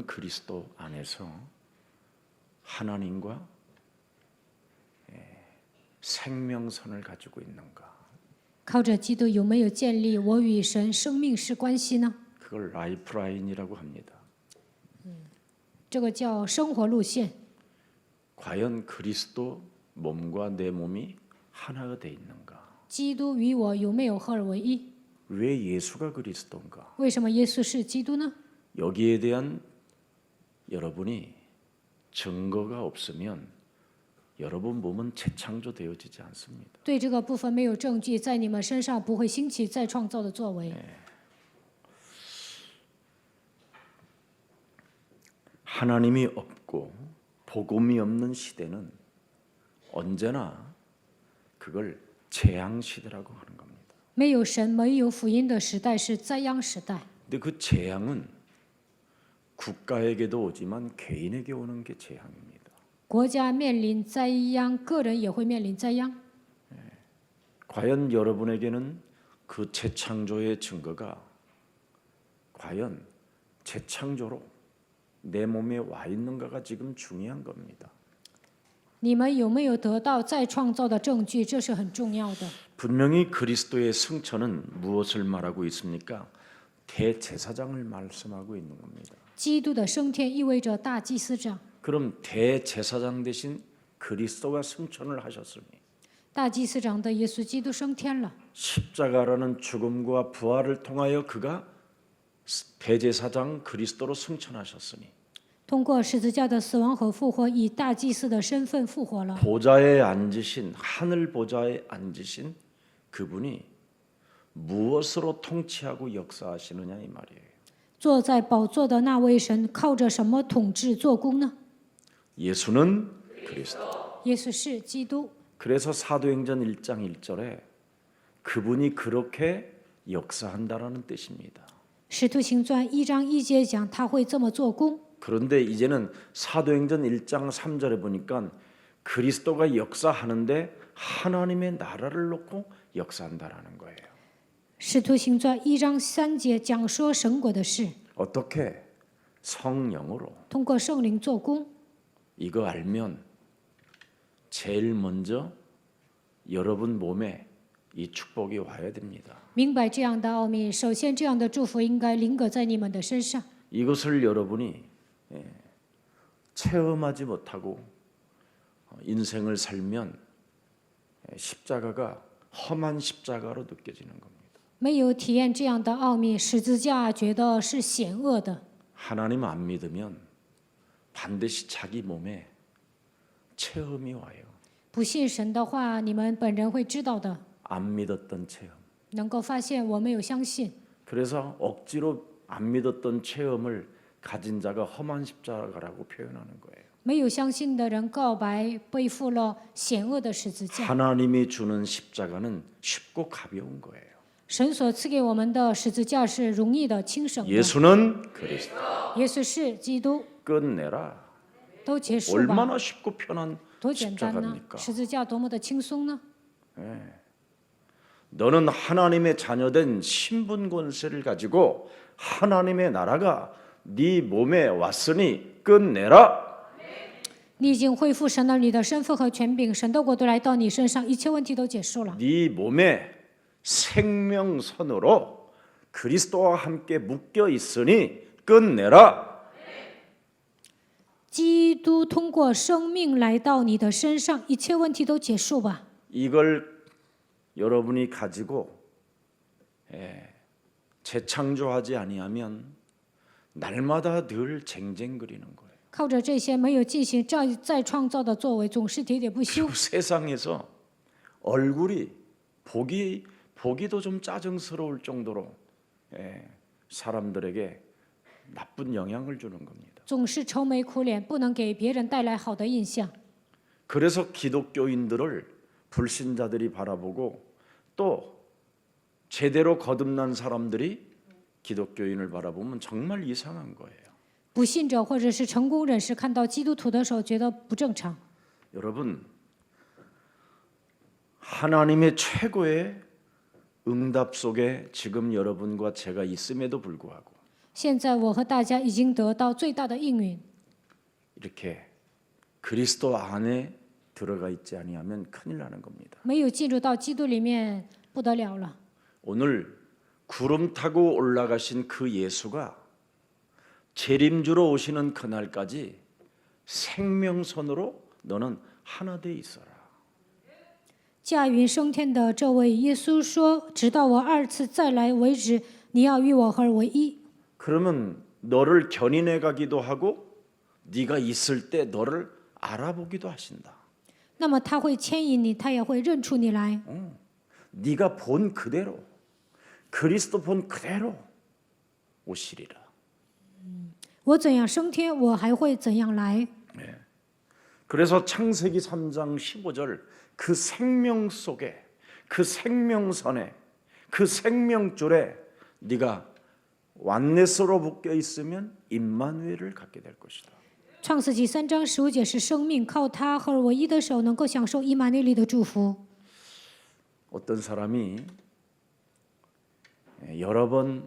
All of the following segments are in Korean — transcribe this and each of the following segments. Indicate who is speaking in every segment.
Speaker 1: 그리스도 안에서 하나님과 생명선을 가지고 있는가?
Speaker 2: 靠着基督有没有建立我与神生命式关系呢？
Speaker 1: 그걸 라이프라인이라고 합니다.
Speaker 2: 这个叫生活路线。
Speaker 1: 과연 그리스도 몸과 내 몸이 하나가 돼 있는가?
Speaker 2: 基督与我有没有合而为一？
Speaker 1: 왜 예수가 그리스도인가?
Speaker 2: 为什么耶稣是基督呢？
Speaker 1: 여기에 대한 여러분이 증거가 없으면 여러분 몸은 재창조되어지지 않습니다.
Speaker 2: 对这个部分没有证据，在你们身上不会兴起再创造的作为。
Speaker 1: 하나님이 없고 복음이 없는 시대는 언제나 그걸 재앙 시대라고 하는 겁니다.
Speaker 2: 没有神、没有福音的时代是灾殃时代。
Speaker 1: 근데 그 재앙은 국가에게도 오지만 개인에게 오는 게 재앙입니다.
Speaker 2: 国家面临灾殃，个人也会面临灾殃。
Speaker 1: 과연 여러분에게는 그 재창조의 증거가 과연 재창조로 내 몸에 와 있는가가 지금 중요한 겁니다.
Speaker 2: 你们有没有得到再创造的证据？这是很重要的。
Speaker 1: 분명히 그리스도의 승천은 무엇을 말하고 있습니까? 대제사장을 말씀하고 있는 겁니다.
Speaker 2: 基督的升天意味着大祭司长，
Speaker 1: 그럼 대제사장 대신 그리스도가 승천을 하셨으니
Speaker 2: 大祭司长的耶稣基督升天了。
Speaker 1: 십자가라는 죽음과 부활을 통하여 그가 대제사장 그리스도로 승천하셨으니
Speaker 2: 通过十字架的死亡和复活，以大祭司的身份复活了。
Speaker 1: 보좌에 앉으신 하늘 보좌에 앉으신 그분이 무엇으로 통치하고 역사하시느냐 이 말이에요.
Speaker 2: 坐在宝座的那位神靠着什么统治做工呢？
Speaker 1: 예수는 그리스도.
Speaker 2: 耶稣是基督。
Speaker 1: 그래서 사도행전 1장 1절에 그분이 그렇게 역사한다라는 뜻입니다.
Speaker 2: 使徒行传1章1节讲他会这么做工。
Speaker 1: 그런데 이제는 사도행전 1장 3절에 보니까 그리스도가 역사하는데 하나님의 나라를 놓고 역사한다라는 거예요.
Speaker 2: 使徒行传1章3节讲说神国的事，
Speaker 1: 어떻게? 성령으로.
Speaker 2: 通过圣灵做工。
Speaker 1: 이거 알면 제일 먼저 여러분 몸에 이 축복이 와야 됩니다.
Speaker 2: 明白这样的奥秘，首先这样的祝福应该临格在你们的身上。
Speaker 1: 이것을 여러분이 체험하지 못하고 인생을 살면 십자가가 험한 십자가로 느껴지는 겁니다.
Speaker 2: 没有体验这样的奥秘，十字架觉得是险恶的。
Speaker 1: 하나님 안 믿으면 반드시 자기 몸에 체험이 와요.
Speaker 2: 不信神的话，你们本人会知道的，
Speaker 1: 안 믿었던 체험.
Speaker 2: 能够发现我没有相信。
Speaker 1: 그래서 억지로 안 믿었던 체험을 가진 자가 험한 십자가라고 표현하는 거예요.
Speaker 2: 没有相信的人告白背负了险恶的十字架。
Speaker 1: 하나님이 주는 십자가는 쉽고 가벼운 거예요.
Speaker 2: 神所赐给我们的十字架是容易的、轻省的。
Speaker 1: 예수는 그리스도.
Speaker 2: 耶稣是基督，
Speaker 1: 끝내라.
Speaker 2: 都结束吧。
Speaker 1: 얼마나 쉽고 편한
Speaker 2: 多简单呢！
Speaker 1: 십자가입니까?
Speaker 2: 十字架多么的轻松呢？
Speaker 1: 너는 하나님의 자녀된 신분 권세를 가지고 하나님의 나라가 네 몸에 왔으니 끝내라.
Speaker 2: 你已经恢复神儿女的身份和权柄，神的国度来到你身上，一切问题都结束了。
Speaker 1: 네 몸에 생명선으로 그리스도와 함께 묶여 있으니 끝내라.
Speaker 2: 基督通过生命来到你的身上，一切问题都结束吧。
Speaker 1: 이걸 여러분이 가지고 재창조하지 아니하면 날마다 늘 쟁쟁거리는 거예요.
Speaker 2: 靠着这些没有进行再创造的作为，总是喋喋不休。
Speaker 1: 그 세상에서 얼굴이 보기도 좀 짜증스러울 정도로 사람들에게 나쁜 영향을 주는 겁니다.
Speaker 2: 总是愁眉苦脸，不能给别人带来好的印象。
Speaker 1: 그래서 기독교인들을 불신자들이 바라보고 또 제대로 거듭난 사람들이 기독교인을 바라보면 정말 이상한 거예요.
Speaker 2: 不信者或者是成功人士看到基督徒的时候，觉得不正常。
Speaker 1: 여러분, 하나님의 최고의 응답 속에 지금 여러분과 제가 있음에도 불구하고
Speaker 2: 现在我和大家已经得到最大的应允。
Speaker 1: 이렇게 그리스도 안에 들어가 있지 아니하면 큰일 나는 겁니다.
Speaker 2: 没有进入到基督里面，不得了了。
Speaker 1: 오늘 구름 타고 올라가신 그 예수가 재림주로 오시는 그날까지 생명선으로 너는 하나 돼 있어라.
Speaker 2: 驾云升天的这位耶稣说：“直到我二次再来为止，你要与我合而为一。”
Speaker 1: 그러면 너를 견인해 가기도 하고 네가 있을 때 너를 알아보기도 하신다.
Speaker 2: 那么他会牵引你，他也会认出你来。
Speaker 1: 네가 본 그대로 그리스도 본 그대로 오시리라.
Speaker 2: 我怎样升天，我还会怎样来。
Speaker 1: 그래서 창세기 3장 15절 그 생명 속에 그 생명선에 그 생명줄에 네가 완넷으로 묶여 있으면 임마누엘을 갖게 될 것이다.
Speaker 2: 创世纪3章15节是生命，靠他合而为一的时候，能够享受以马内利的祝福。
Speaker 1: 어떤 사람이 여러 번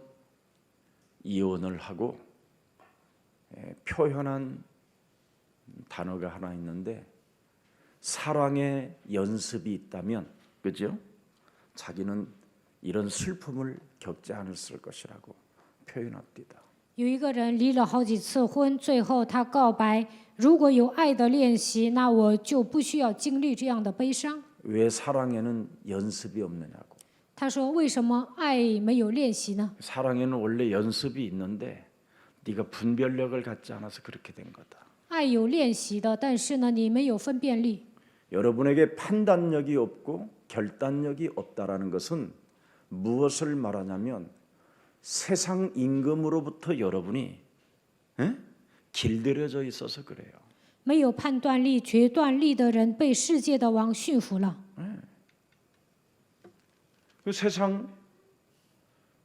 Speaker 1: 이혼을 하고 표현한 단어가 하나 있는데 사랑의 연습이 있다면 그죠? 자기는 이런 슬픔을 겪지 않았을 것이라고 표현합니다.
Speaker 2: 有一个人离了好几次婚，最后他告白：如果有爱的练习，那我就不需要经历这样的悲伤。
Speaker 1: 왜 사랑에는 연습이 없느냐고.
Speaker 2: 他说：为什么爱没有练习呢？
Speaker 1: 사랑에는 원래 연습이 있는데 네가 분별력을 갖지 않아서 그렇게 된 거다.
Speaker 2: 爱有练习的，但是呢，你没有分辨力。
Speaker 1: 여러분에게 판단력이 없고 결단력이 없다라는 것은 무엇을 말하냐면 세상 임금으로부터 여러분이 길들여져 있어서 그래요.
Speaker 2: 没有判断力、决断力的人被世界的王驯服了。
Speaker 1: 그 세상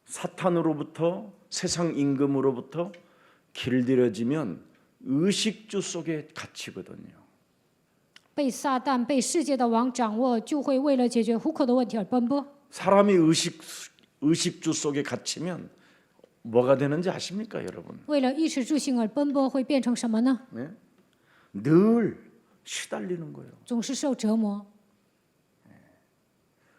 Speaker 1: 사탄으로부터 세상 임금으로부터 길들여지면 의식주 속에 갇히거든요.
Speaker 2: 被撒旦、被世界的王掌握，就会为了解决糊口的问题而奔波。
Speaker 1: 사람이 의식주 속에 갇히면 뭐가 되는지 아십니까, 여러분?
Speaker 2: 为了衣食住行而奔波，会变成什么呢？
Speaker 1: 네? 늘 시달리는 거예요.
Speaker 2: 总是受折磨，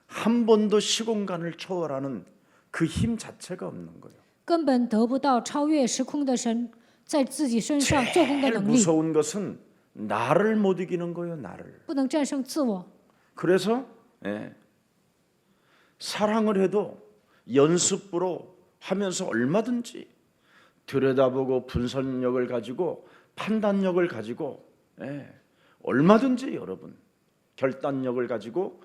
Speaker 1: 한 번도 시공간을 초월하는 그 힘 자체가 없는 거예요.
Speaker 2: 根本得不到超越时空的神在自己身上做工的
Speaker 1: 제일
Speaker 2: 能力，
Speaker 1: 무서운 것은 나를 못 이기는 거예요, 나를.
Speaker 2: 不能战胜自我。
Speaker 1: 그래서 사랑을 해도 연습으로 하면서 얼마든지 들여다보고 분석력을 가지고 판단력을 가지고 얼마든지 여러분 결단력을 가지고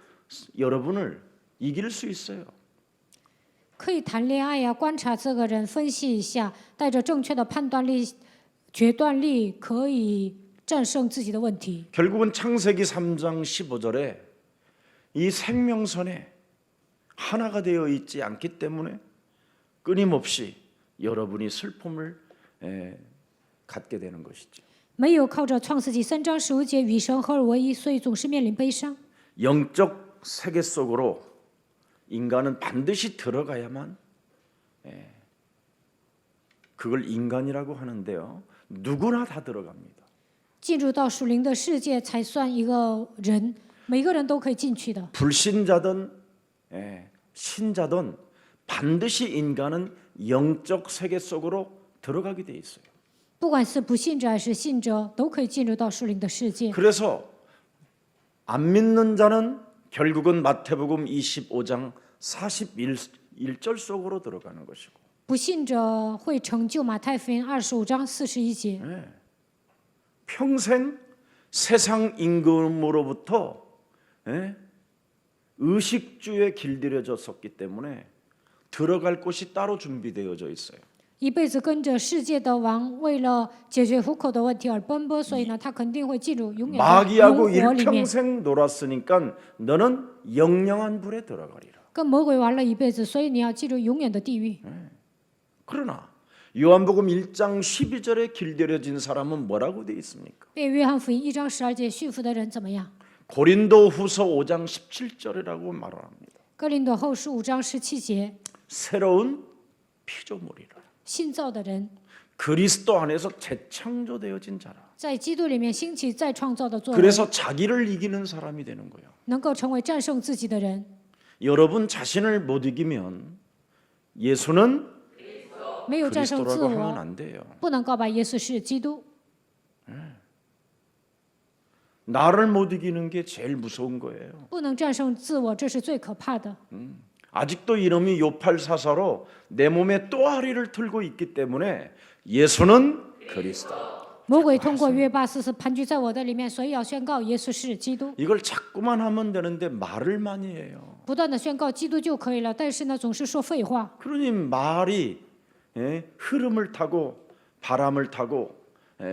Speaker 1: 여러분을 이길 수 있어요.
Speaker 2: 可以谈恋爱呀，观察这个人，分析一下，带着正确的判断力、决断力，可以战胜自己的问题。
Speaker 1: 결국은 창세기 3장 15절에 이 생명선에 하나가 되어 있지 않기 때문에 끊임없이 여러분이 슬픔을 갖게 되는 것이죠.
Speaker 2: 没有靠着创世纪3章15节与神合而为一，所以总是面临悲伤。
Speaker 1: 영적 세계 속으로 인간은 반드시 들어가야만 그걸 인간이라고 하는데요. 누구나 다 들어갑니다.
Speaker 2: 进入到属灵的世界才算一个人，每个人都可以进去的。
Speaker 1: 불신자든 신자든 반드시 인간은 영적 세계 속으로 들어가게 돼 있어요.
Speaker 2: 不管是不信者还是信者，都可以进入到属灵的世界。
Speaker 1: 그래서 안 믿는 자는 결국은 마태복음 25장 41절 속으로 들어가는 것이고
Speaker 2: 不信者会成就马太福音25章41节，
Speaker 1: 평생 세상 임금으로부터 의식주에 길들여졌었기 때문에 들어갈 곳이 따로 준비되어져 있어요.
Speaker 2: 一辈子跟着世界的王，为了解决糊口的问题而奔波，所以呢，他肯定会进入永远的
Speaker 1: 마귀하고
Speaker 2: 永火里面，
Speaker 1: 일평생 놀았으니까 너는 영영한 불에 들어가리라.
Speaker 2: 跟魔鬼玩了一辈子，所以你要进入永远的地狱。
Speaker 1: 그러나 요한복음 1장 12절에 길들여진 사람은 뭐라고 되어 있습니까?
Speaker 2: 被约翰福音1章12节驯服的人怎么样？
Speaker 1: 고린도후서 5장 17절이라고 말합니다.
Speaker 2: 哥林多后书5章17节，
Speaker 1: 새로운 피조물이라.
Speaker 2: 新造的人，
Speaker 1: 그리스도 안에서 재창조되어진 자라.
Speaker 2: 在基督里面兴起再创造的作为，
Speaker 1: 그래서 자기를 이기는 사람이 되는 거예요.
Speaker 2: 能够成为战胜自己的人。
Speaker 1: 여러분 자신을 못 이기면 예수는
Speaker 2: 没有战胜自
Speaker 1: 그리스도라고 하면
Speaker 2: 我，
Speaker 1: 안 돼요.
Speaker 2: 不能告白耶稣是基督。
Speaker 1: 나를 못 이기는 게 제일 무서운 거예요.
Speaker 2: 不能战胜自我，这是最可怕的。
Speaker 1: 아직도 이놈이 요팔사사로 내 몸에 또아리를 틀고 있기 때문에 예수는 그리스도.
Speaker 2: 魔鬼通过约巴斯是盘踞在我的里面，所以要宣告耶稣是基督，
Speaker 1: 이걸 자꾸만 하면 되는데 말을 많이 해요.
Speaker 2: 不断的宣告基督就可以了。但是呢，总是说废话，
Speaker 1: 그러니 말이 흐름을 타고 바람을 타고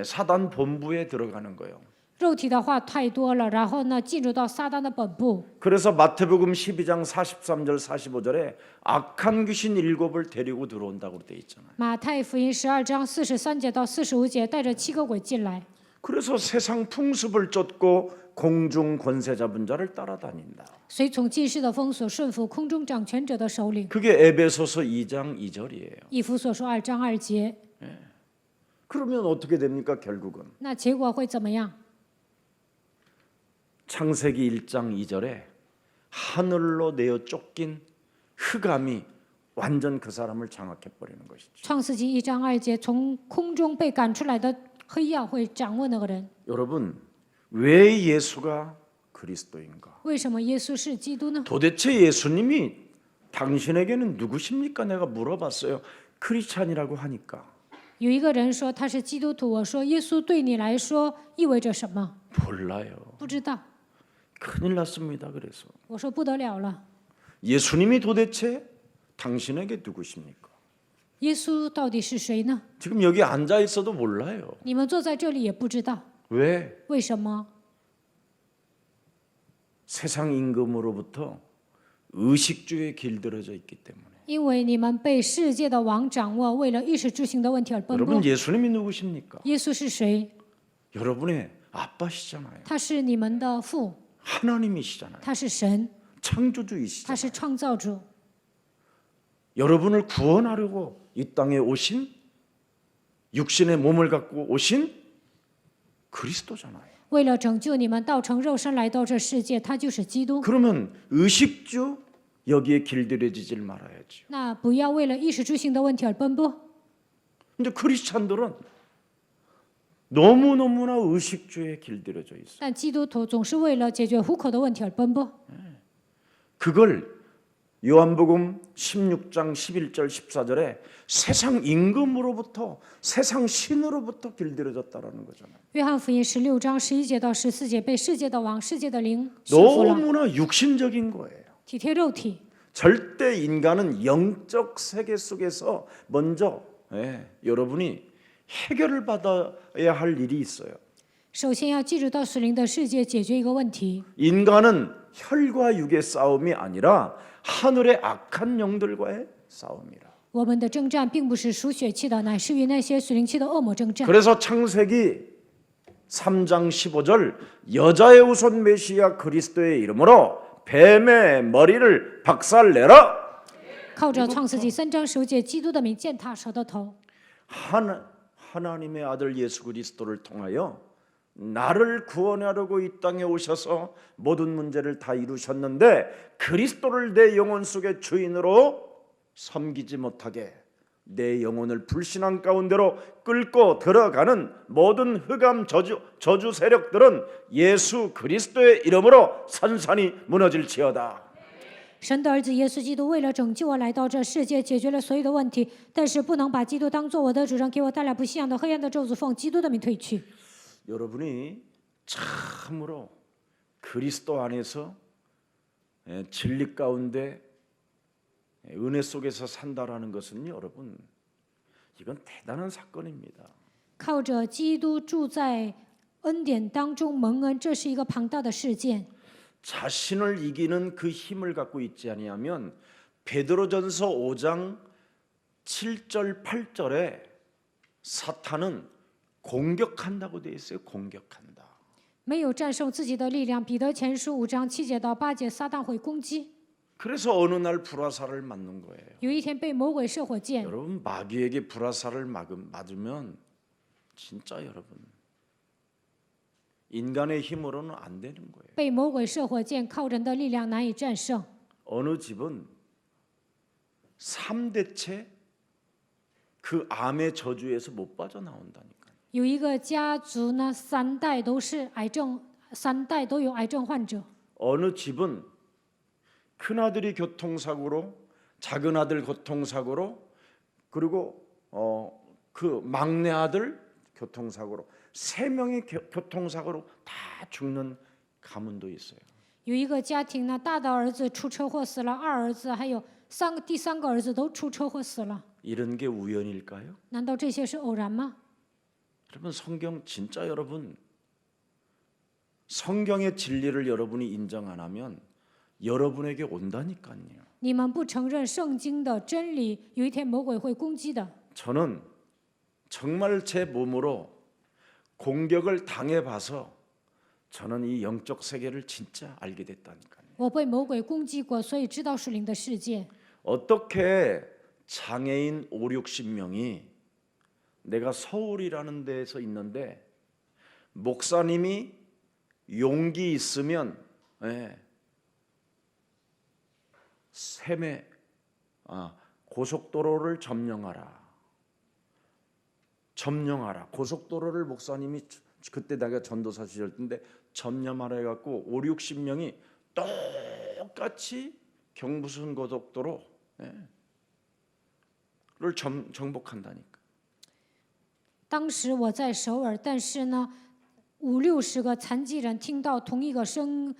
Speaker 1: 사단 본부에 들어가는 거예요.
Speaker 2: 肉体的话太多了，然后呢，进入到撒旦的本部。
Speaker 1: 그래서 마태복음 12장 43절 45절에 악한 귀신 7을 데리고 들어온다고 돼 있잖아요.
Speaker 2: 马太福音12章43节到45节，带着7个鬼进来，
Speaker 1: 그래서 세상 풍습을 쫓고 공중 권세 잡은 자를 따라다닌다.
Speaker 2: 随从今世的风俗，顺服空中掌权者的首领。
Speaker 1: 그게 에베소서 2장 2절이에요.
Speaker 2: 以弗所说2章2节，
Speaker 1: 그러면 어떻게 됩니까? 결국은
Speaker 2: 那结果会怎么样？
Speaker 1: 창세기 1장 2절에 하늘로 내어 쫓긴 흑암이 완전 그 사람을 장악해 버리는 것이죠.
Speaker 2: 创世纪1章2节，从空中被赶出来的黑暗会掌握那个人。
Speaker 1: 여러분, 왜 예수가 그리스도인가?
Speaker 2: 为什么耶稣是基督呢？
Speaker 1: 도대체 예수님이 당신에게는 누구십니까? 내가 물어봤어요. 크리스찬이라고 하니까
Speaker 2: 有一个人说他是基督徒，我说耶稣对你来说意味着什么？
Speaker 1: 몰라요.
Speaker 2: 不知道。
Speaker 1: 큰일 났습니다. 그래서
Speaker 2: 我说不得了了，
Speaker 1: 예수님이 도대체 당신에게 누구십니까?
Speaker 2: 耶稣到底是谁呢？
Speaker 1: 지금 여기 앉아 있어도 몰라요.
Speaker 2: 你们坐在这里也不知道，
Speaker 1: 왜?
Speaker 2: 为什么？
Speaker 1: 세상 임금으로부터 의식주에 길들여져 있기 때문에.
Speaker 2: 因为你们被世界的王掌握，为了一时之行的问题而奔波
Speaker 1: 여러분 。 예수님이 누구십니까?
Speaker 2: 耶稣是谁？
Speaker 1: 여러분의 아빠시잖아요.
Speaker 2: 他是你们的父，
Speaker 1: 하나님이시잖아요.
Speaker 2: 他是神，
Speaker 1: 창조주이시잖아요.
Speaker 2: 他是创造主。
Speaker 1: 여러분을 구원하려고 이 땅에 오신 육신의 몸을 갖고 오신 그리스도잖아요.
Speaker 2: 为了拯救你们，道成肉身来到这世界，他就是基督。
Speaker 1: 그러면 의식주 여기에 길들여지질 말아야죠.
Speaker 2: 那不要为了一时之行的问题而奔波。
Speaker 1: 근데 크리스찬들은 너무너무나 의식주에 길들여져 있어요.
Speaker 2: 但基督徒总是为了解决糊口的问题而奔波。
Speaker 1: 그걸 요한복음 16장 11절 14절에 세상 임금으로부터 세상 신으로부터 길들여졌다라는 거잖아요.
Speaker 2: 约翰福音16章11节到14节，被世界的王、世界的灵驯服了，
Speaker 1: 너무나 육신적인 거예요.
Speaker 2: 体贴肉体。
Speaker 1: 절대 인간은 영적 세계 속에서 먼저 여러분이 해결을 받아야 할 일이 있어요.
Speaker 2: 首先要进入到属灵的世界，解决一个问题。
Speaker 1: 인간은 혈과 육의 싸움이 아니라 하늘의 악한 영들과의 싸움이라.
Speaker 2: 我们的征战并不是属血气的，乃是与那些属灵气的恶魔征战。
Speaker 1: 그래서 창세기 3장 15절 여자의 후손 메시아 그리스도의 이름으로 뱀의 머리를 박살내라.
Speaker 2: 靠着创世纪3章15节，基督的名践踏蛇的头。
Speaker 1: 하나님의 아들 예수 그리스도를 통하여 나를 구원하려고 이 땅에 오셔서 모든 문제를 다 이루셨는데 그리스도를 내 영혼 속의 주인으로 섬기지 못하게 내 영혼을 불신앙 가운데로 끌고 들어가는 모든 흑암 저주 세력들은 예수 그리스도의 이름으로 산산이 무너질지어다.
Speaker 2: 神的儿子耶稣基督为了拯救我来到这世界，解决了所有的问题，但是不能把基督当做我的主人，给我带来不信仰的黑暗的咒诅，奉基督的名退去。
Speaker 1: 여러분이 참으로 그리스도 안에서 진리 가운데 은혜 속에서 산다라는 것은 여러분 이건 대단한 사건입니다.
Speaker 2: 靠着基督住在恩典当中蒙恩，这是一个庞大的事件。
Speaker 1: 자신을 이기는 그 힘을 갖고 있지 아니하면 베드로전서 5장 7절 8절에 사탄은 공격한다고 되어 있어요. 공격한다.
Speaker 2: 没有战胜自己的力量，彼得前书5章7节到8节，撒旦会攻击。
Speaker 1: 그래서 어느 날 불화살을 맞는 거예요.
Speaker 2: 有一天被魔鬼射火箭，
Speaker 1: 여러분 마귀에게 불화살을 맞으면 진짜 여러분 인간의 힘으로는 안 되는 거예요.
Speaker 2: 被魔鬼射火箭，靠人的力量难以战胜。
Speaker 1: 어느 집은 3대째 그 암의 저주에서 못 빠져나온다니까.
Speaker 2: 有一个家族呢，三代都是癌症，三代都有癌症患者。
Speaker 1: 어느 집은 큰아들이 교통사고로, 작은아들 교통사고로, 그리고 그 막내 아들 교통사고로 3명이 교통사고로 다 죽는 가문도 있어요.
Speaker 2: 有一个家庭呢，大的儿子出车祸死了，二儿子还有第三个儿子都出车祸死了。
Speaker 1: 이런 게 우연일까요?
Speaker 2: 难道这些是偶然吗？
Speaker 1: 여러분 성경 진짜 여러분 성경의 진리를 여러분이 인정 안 하면 여러분에게 온다니까요.
Speaker 2: 你们不承认圣经的真理，有一天魔鬼会攻击的。
Speaker 1: 저는 정말 제 몸으로 공격을 당해봐서 저는 이 영적 세계를 진짜 알게 됐다니까요.
Speaker 2: 我被魔鬼攻击过，所以知道属灵的世界。
Speaker 1: 어떻게 장애인 5, 60명이 내가 서울이라는 데에서 있는데 목사님이 용기 있으면 셈에 고속도로를 점령하라. 고속도로를 목사님이 그때 내가 전도사 시절 때인데 점령하라 해갖고 5, 60명이 똑같이 경부선 고속도로를 정복한다니까.
Speaker 2: 当时我在首尔，但是呢，50-60个残疾人听到同一个声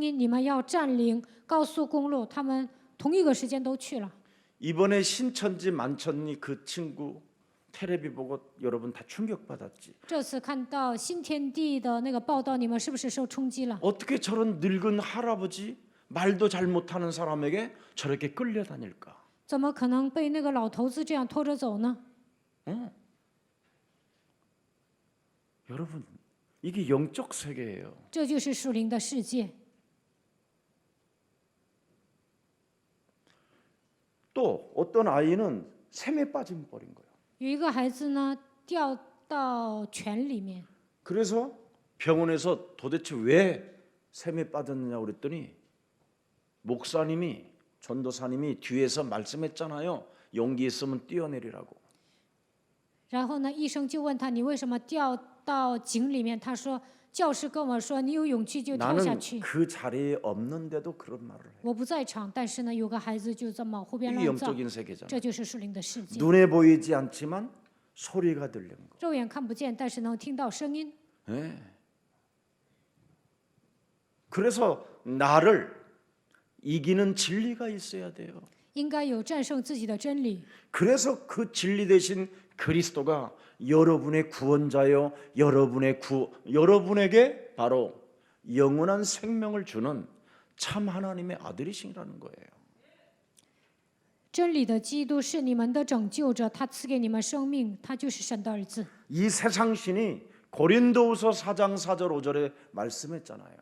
Speaker 2: 音，你们要占领高速公路，他们同一个时间都去了。
Speaker 1: 이번에 신천지 만천리 그 친구 텔레비 보고 여러분 다 충격받았지.
Speaker 2: 这次看到新天地的那个报道，你们是不是受冲击了？
Speaker 1: 어떻게 저런 늙은 할아버지 말도 잘 못하는 사람에게 저렇게 끌려다닐까?
Speaker 2: 怎么可能被那个老头子这样拖着走呢？
Speaker 1: 여러분 이게 영적 세계예요.
Speaker 2: 这就是属灵的世界。
Speaker 1: 또 어떤 아이는 샘에 빠져 버린 거예요.
Speaker 2: 有一个孩子呢掉到泉里面，
Speaker 1: 그래서 병원에서 도대체 왜 샘에 빠졌느냐고 그랬더니 목사님이 전도사님이 뒤에서 말씀했잖아요. 용기 있으면 뛰어내리라고.
Speaker 2: 然后呢，医生就问他你为什么掉到井里面？他说教师跟我说你有勇气就跳下
Speaker 1: 나는
Speaker 2: 去。
Speaker 1: 그 자리에 없는데도 그런 말을 해.
Speaker 2: 我不在场，但是呢，有个孩子就这么胡编
Speaker 1: 이게
Speaker 2: 乱造，
Speaker 1: 영적인 세계잖아.
Speaker 2: 这就是属灵的世界。
Speaker 1: 눈에 보이지 않지만 소리가 들리는 거.
Speaker 2: 肉眼看不见，但是能听到声音。
Speaker 1: 네. 그래서 나를 이기는 진리가 있어야 돼요.
Speaker 2: 应该有战胜自己的真理。
Speaker 1: 그래서 그 진리 대신 그리스도가 여러분의 구원자요, 여러분에게 바로 영원한 생명을 주는 참 하나님의 아들이시라는 거예요.
Speaker 2: 真理的基督是你们的拯救者，他赐给你们生命，他就是神的儿子。
Speaker 1: 이 세상 신이 고린도후서 4장 4절 5절에 말씀했잖아요.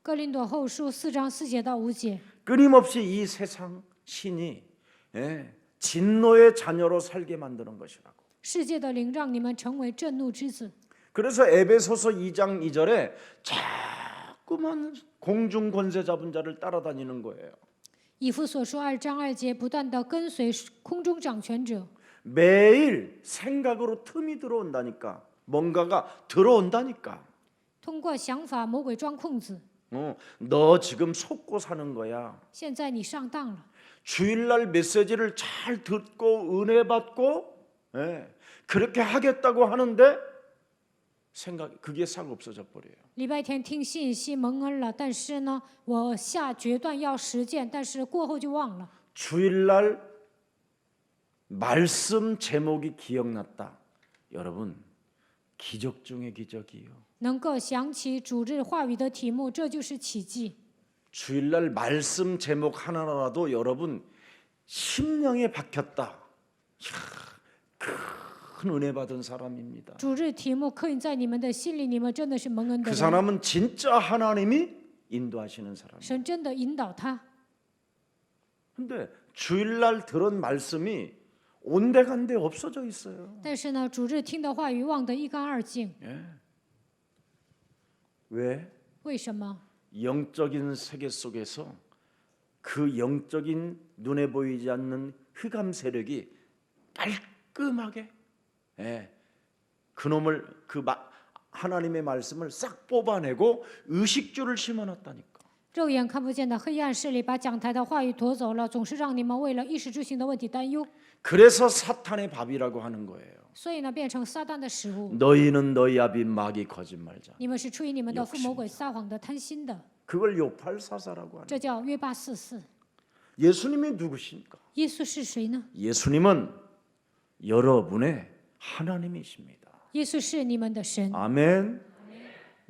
Speaker 2: 哥林多后书4章4节到5节，
Speaker 1: 끊임없이 이 세상 신이 진노의 자녀로 살게 만드는 것이라고.
Speaker 2: 世界的灵让你们成为震怒之子。
Speaker 1: 그래서 에베소서 2장 2절에 자꾸만 공중 권세 잡은 자를 따라다니는 거예요.
Speaker 2: 以弗所书2章2节，不断的跟随空中掌权者，
Speaker 1: 매일 생각으로 틈이 들어온다니까. 뭔가가 들어온다니까.
Speaker 2: 通过想法魔鬼钻空子。
Speaker 1: 너 지금 속고 사는 거야.
Speaker 2: 现在你上当了。
Speaker 1: 주일날 메시지를 잘 듣고 은혜 받고 그렇게 하겠다고 하는데 그게 싹 없어져 버려요.
Speaker 2: 礼拜天听信息蒙恩了，但是呢，我下决断要实践，但是过后就忘了。
Speaker 1: 주일날 말씀 제목이 기억났다. 여러분 기적 중의 기적이요.
Speaker 2: 能够想起主日话语的题目，这就是奇迹。
Speaker 1: 주일날 말씀 제목 하나라도 여러분 심령에 박혔다. 이야, 큰 은혜 받은 사람입니다.
Speaker 2: 主日题目刻印在你们的心里，你们真的是蒙恩的
Speaker 1: 그
Speaker 2: 人。
Speaker 1: 사람은 진짜 하나님이 인도하시는 사람.
Speaker 2: 神真的引导他。
Speaker 1: 근데 주일날 들은 말씀이 온데간데 없어져 있어요.
Speaker 2: 但是呢，主日听的话语忘得一干二净。
Speaker 1: 왜?
Speaker 2: 为什么？
Speaker 1: 영적인 세계 속에서 그 영적인 눈에 보이지 않는 흑암 세력이 깔끔하게 그놈을 하나님의 말씀을 싹 뽑아내고 의식주를 심어놨다니까.
Speaker 2: 肉眼看不见的黑暗势力把讲台的话语夺走了，总是让你们为了一时之行的问题担忧，
Speaker 1: 그래서 사탄의 밥이라고 하는 거예요.
Speaker 2: 所以呢，变成撒旦的食物。
Speaker 1: 너희는 너희 아비 마귀 거짓말자.
Speaker 2: 你们是出于你们的父魔鬼撒谎的、贪心的，
Speaker 1: 그걸 요팔사사라고 하는.
Speaker 2: 这叫约巴四四。
Speaker 1: 예수님이 누구십니까?
Speaker 2: 耶稣是谁呢？
Speaker 1: 예수님은 여러분의 하나님이십니다.
Speaker 2: 耶稣是你们的神。
Speaker 1: 아멘.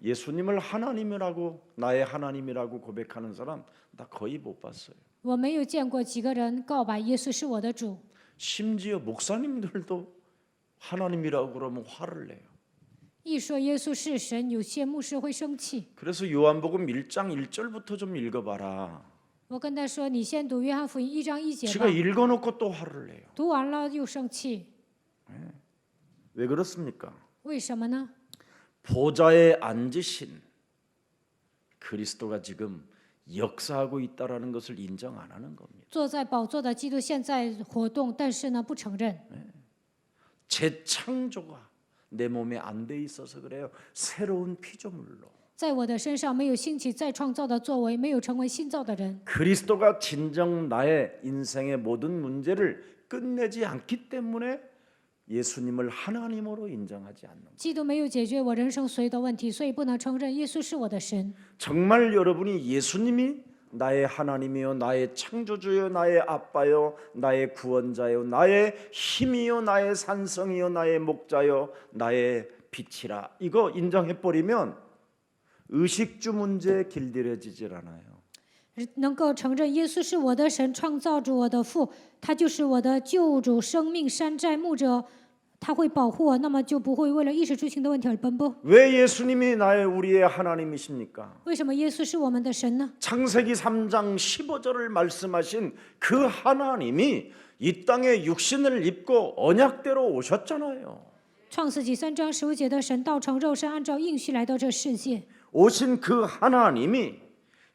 Speaker 1: 예수님을 하나님이라고 나의 하나님이라고 고백하는 사람 나 거의 못 봤어요.
Speaker 2: 我没有见过几个人告白耶稣是我的主，
Speaker 1: 심지어 목사님들도 하나님이라고 그러면 화를 내요.
Speaker 2: 一说耶稣是神，有些牧师会生气。
Speaker 1: 그래서 요한복음 1장 1절부터 좀 읽어봐라.
Speaker 2: 我跟他说：“你先读约翰福音1章1节
Speaker 1: 제가
Speaker 2: 吧。
Speaker 1: 읽어놓고 또 화를 내요.
Speaker 2: 读完了又生气，
Speaker 1: 왜 그렇습니까?
Speaker 2: 为什么呢？
Speaker 1: 보좌에 앉으신 그리스도가 지금 역사하고 있다라는 것을 인정 안 하는 겁니다.
Speaker 2: 坐在宝座的基督现在活动，但是呢不承认。
Speaker 1: 재창조가 내 몸에 안 돼 있어서 그래요. 새로운 피조물로.
Speaker 2: 在我的身上没有兴起再创造的作为，没有成为新造的人。
Speaker 1: 그리스도가 진정 나의 인생의 모든 문제를 끝내지 않기 때문에 예수님을 하나님으로 인정하지 않는 거예요.
Speaker 2: 基督没有解决我人生所有的问题，所以不能承认耶稣是我的神。
Speaker 1: 정말 여러분이 예수님이 나의 하나님이요, 나의 창조주요, 나의 아빠요, 나의 구원자요, 나의 힘이요, 나의 산성이요, 나의 목자요, 나의 빛이라 이거 인정해버리면 의식주 문제에 길들여지질 않아요.
Speaker 2: 能够承认耶稣是我的神，创造主我的父，他就是我的救主、生命山寨牧者，他会保护我，那么就不会为了一时之行的问题而奔波。
Speaker 1: 왜 예수님이 우리의 하나님이십니까?
Speaker 2: 为什么耶稣是我们的神呢？
Speaker 1: 창세기 3장 15절을 말씀하신 그 하나님이 이 땅에 육신을 입고 언약대로 오셨잖아요.
Speaker 2: 创世纪3章15节的神道成肉身，按照应许来到这世界。
Speaker 1: 오신 그 하나님이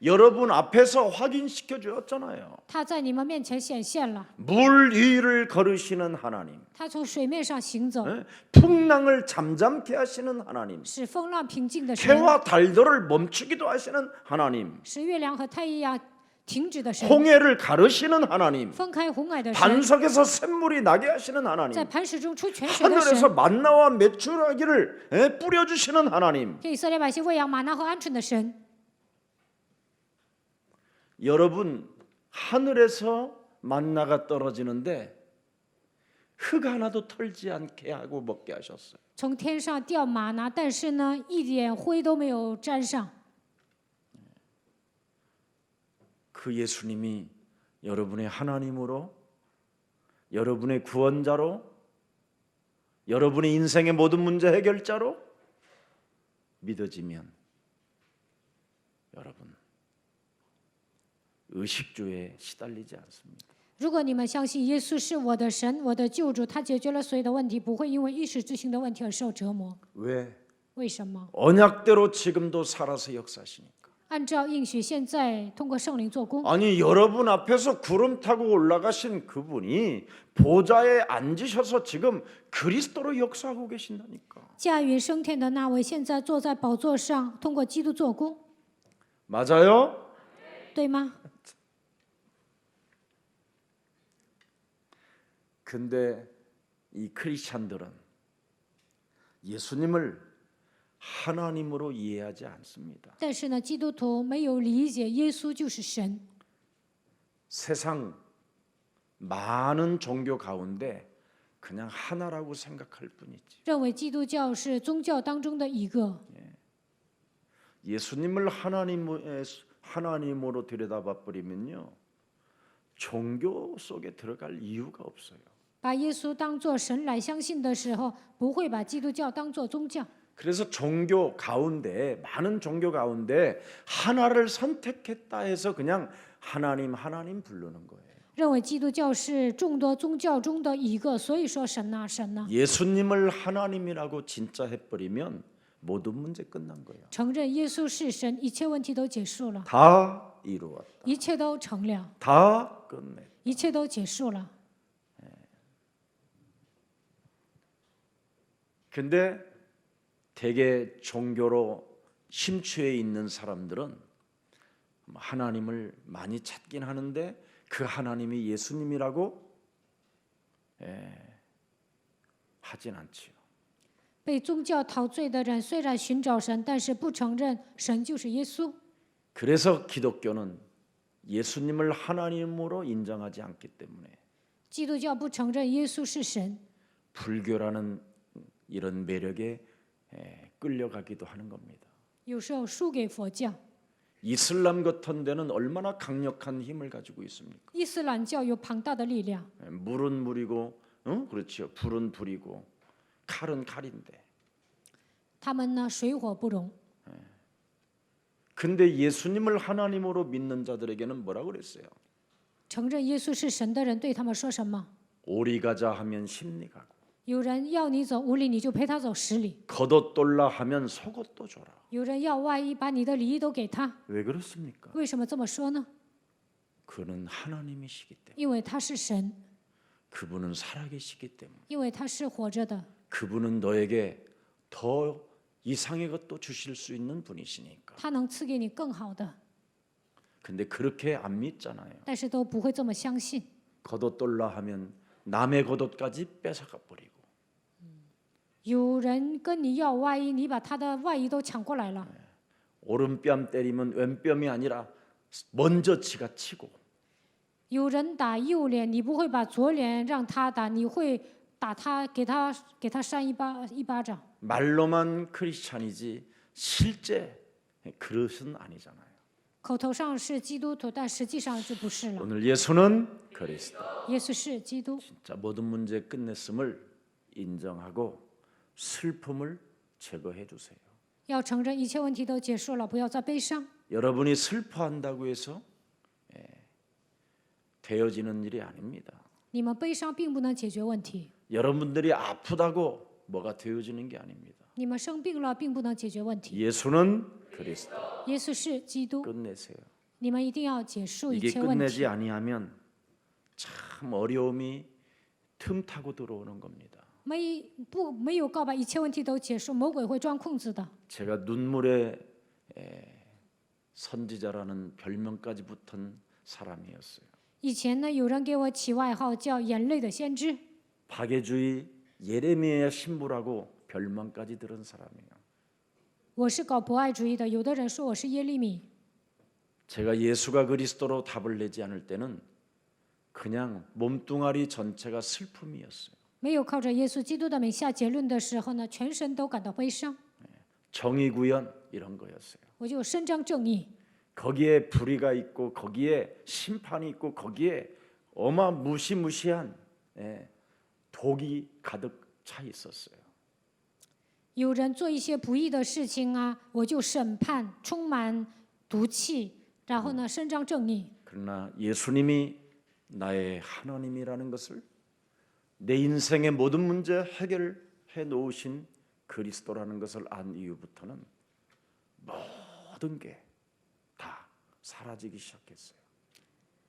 Speaker 1: 여러분 앞에서 확인시켜 주었잖아요.
Speaker 2: 他在你们面前显现了，
Speaker 1: 물 위를 걸으시는 하나님,
Speaker 2: 他从水面上行走，
Speaker 1: 풍랑을 잠잠케 하시는 하나님,
Speaker 2: 使风浪平静的神，
Speaker 1: 해와 달들을 멈추기도 하시는 하나님,
Speaker 2: 使月亮和太阳停止的神，
Speaker 1: 홍해를 가르시는 하나님,
Speaker 2: 分开红海的神，
Speaker 1: 반석에서 샘물이 나게 하시는
Speaker 2: 在
Speaker 1: 하나님,
Speaker 2: 磐石中出泉水的
Speaker 1: 하늘에서
Speaker 2: 神，
Speaker 1: 만나와 메추라기를 뿌려주시는 하나님.
Speaker 2: 给以色列百姓喂养玛纳和鹌鹑的神。
Speaker 1: 여러분 하늘에서 만나가 떨어지는데 흙 하나도 털지 않게 하고 먹게 하셨어요.
Speaker 2: 从天上掉玛拿，但是呢，一点灰都没有沾上。
Speaker 1: 그 예수님이 여러분의 하나님으로, 여러분의 구원자로, 여러분의 인생의 모든 문제 해결자로 믿어지면 여러분 의식주에 시달리지 않습니다.
Speaker 2: 如果你们相信耶稣是我的神，我的救主，他解决了所有的问题，不会因为一时之行的问题而受折磨。
Speaker 1: 왜?
Speaker 2: 为什么？
Speaker 1: 언약대로 지금도 살아서 역사하시니까.
Speaker 2: 按照应许，现在通过圣灵做工。
Speaker 1: 아니 여러분 앞에서 구름 타고 올라가신 그분이 보좌에 앉으셔서 지금 그리스도로 역사하고 계신다니까.
Speaker 2: 驾云升天的那位，现在坐在宝座上，通过基督做工，
Speaker 1: 맞아요?
Speaker 2: 对吗？
Speaker 1: 근데 이 크리스찬들은 예수님을 하나님으로 이해하지 않습니다.
Speaker 2: 但是呢，基督徒没有理解耶稣就是神。
Speaker 1: 세상 많은 종교 가운데 그냥 하나라고 생각할 뿐이지.
Speaker 2: 认为基督教是宗教当中的一个。
Speaker 1: 예수님을 하나님으로 들여다봐 버리면요. 종교 속에 들어갈 이유가 없어요.
Speaker 2: 把耶稣当作神来相信的时候，不会把基督教当作宗教。
Speaker 1: 그래서 종교 가운데 많은 종교 가운데 하나를 선택했다 해서 그냥 하나님 부르는 거예요.
Speaker 2: 认为基督教是众多宗教中的一个，所以说神呐、神呐、
Speaker 1: 예수님을 하나님이라고 진짜 해버리면 모든 문제 끝난 거예요.
Speaker 2: 承认耶稣是神，一切问题都结束了，
Speaker 1: 다 이루었다.
Speaker 2: 一切都成了，
Speaker 1: 다 끝냈다.
Speaker 2: 一切都结束了。
Speaker 1: 근데 대개 종교로 심취해 있는 사람들은 하나님을 많이 찾긴 하는데 그 하나님이 예수님이라고 하진 않지요.
Speaker 2: 被宗教陶醉的人虽然寻找神，但是不承认神就是耶稣。
Speaker 1: 그래서 기독교는 예수님을 하나님으로 인정하지 않기 때문에
Speaker 2: 基督教不承认耶稣是神，
Speaker 1: 불교라는 이런 매력에 끌려가기도 하는 겁니다.
Speaker 2: 有时候输给佛教。
Speaker 1: 이슬람 같은 데는 얼마나 강력한 힘을 가지고 있습니까?
Speaker 2: 伊斯兰教有庞大的力量，
Speaker 1: 물은 물이고, 그렇죠. 불은 불이고, 칼은 칼인데.
Speaker 2: 他们呢水火不容。
Speaker 1: 근데 예수님을 하나님으로 믿는 자들에게는 뭐라 그랬어요?
Speaker 2: 承认耶稣是神的人对他们说什么？
Speaker 1: 오리 가자 하면 십리 가고,
Speaker 2: 有人要你走5里，你就陪他走10里；
Speaker 1: 겉옷 돌라 하면 속옷도 줘라.
Speaker 2: 有人要外衣，把你的礼衣都给他。
Speaker 1: 왜 그렇습니까?
Speaker 2: 为什么这么说呢？
Speaker 1: 그는 하나님이시기 때문에,
Speaker 2: 因为他是神，
Speaker 1: 그분은 살아계시기 때문에,
Speaker 2: 因为他是活着的，
Speaker 1: 그분은 너에게 더 이상의 것도 주실 수 있는 분이시니까.
Speaker 2: 他能赐给你更好的，
Speaker 1: 근데 그렇게 안 믿잖아요.
Speaker 2: 但是都不会这么相信。
Speaker 1: 겉옷 돌라 하면 남의 겉옷까지 뺏어가 버리고,
Speaker 2: 有人跟你要外衣，你把他的外衣都抢过来了；
Speaker 1: 오른뺨 때리면 왼뺨이 아니라 먼저 지가 치고,
Speaker 2: 有人打右脸，你不会把左脸让他打，你会打他，给他扇一巴掌。
Speaker 1: 말로만 크리스찬이지 실제 그릇은 아니잖아요.
Speaker 2: 口头上是基督徒，但实际上就不是了。
Speaker 1: 오늘 예수는 그리스도.
Speaker 2: 耶稣是基督，
Speaker 1: 진짜 모든 문제 끝냈음을 인정하고 슬픔을 제거해 주세요.
Speaker 2: 要承认一切问题都结束了，不要再悲伤。
Speaker 1: 여러분이 슬퍼한다고 해서 되어지는 일이 아닙니다.
Speaker 2: 你们悲伤并不能解决问题，
Speaker 1: 여러분들이 아프다고 뭐가 되어지는 게 아닙니다.
Speaker 2: 你们生病了并不能解决问题。
Speaker 1: 예수는 그리스도.
Speaker 2: 耶稣是基督，
Speaker 1: 끝내세요.
Speaker 2: 你们一定要结束一
Speaker 1: 이게
Speaker 2: 切问
Speaker 1: 끝내지
Speaker 2: 题。
Speaker 1: 아니하면 참 어려움이 틈타고 들어오는 겁니다.
Speaker 2: 没有告白一切问题都结束，魔鬼会钻空子的。
Speaker 1: 제가 눈물의 선지자라는 별명까지 붙은 사람이었어요.
Speaker 2: 以前呢，有人给我起外号叫“眼泪的先知”，
Speaker 1: 박해주의 예레미야 신부라고 별명까지 들은 사람이에요.
Speaker 2: 我是搞博爱主义的，有的人说我是耶利米。
Speaker 1: 제가 예수가 그리스도로 답을 내지 않을 때는 그냥 몸뚱아리 전체가 슬픔이었어요.
Speaker 2: 没有靠着耶稣基督的名下结论的时候呢，全身都感到悲伤。
Speaker 1: 정의 구현 이런 거였어요.
Speaker 2: 我就伸张正义，
Speaker 1: 거기에 불의가 있고 거기에 심판이 있고 거기에 무시무시한 독이 가득 차 있었어요.
Speaker 2: 有人做一些不义的事情啊，我就审判，充满毒气，然后呢，伸张正义。
Speaker 1: 그러나 예수님이 나의 하나님이라는 것을 내 인생의 모든 문제 해결해 놓으신 그리스도라는 것을 안 이후부터는 모든 게 다 사라지기 시작했어요.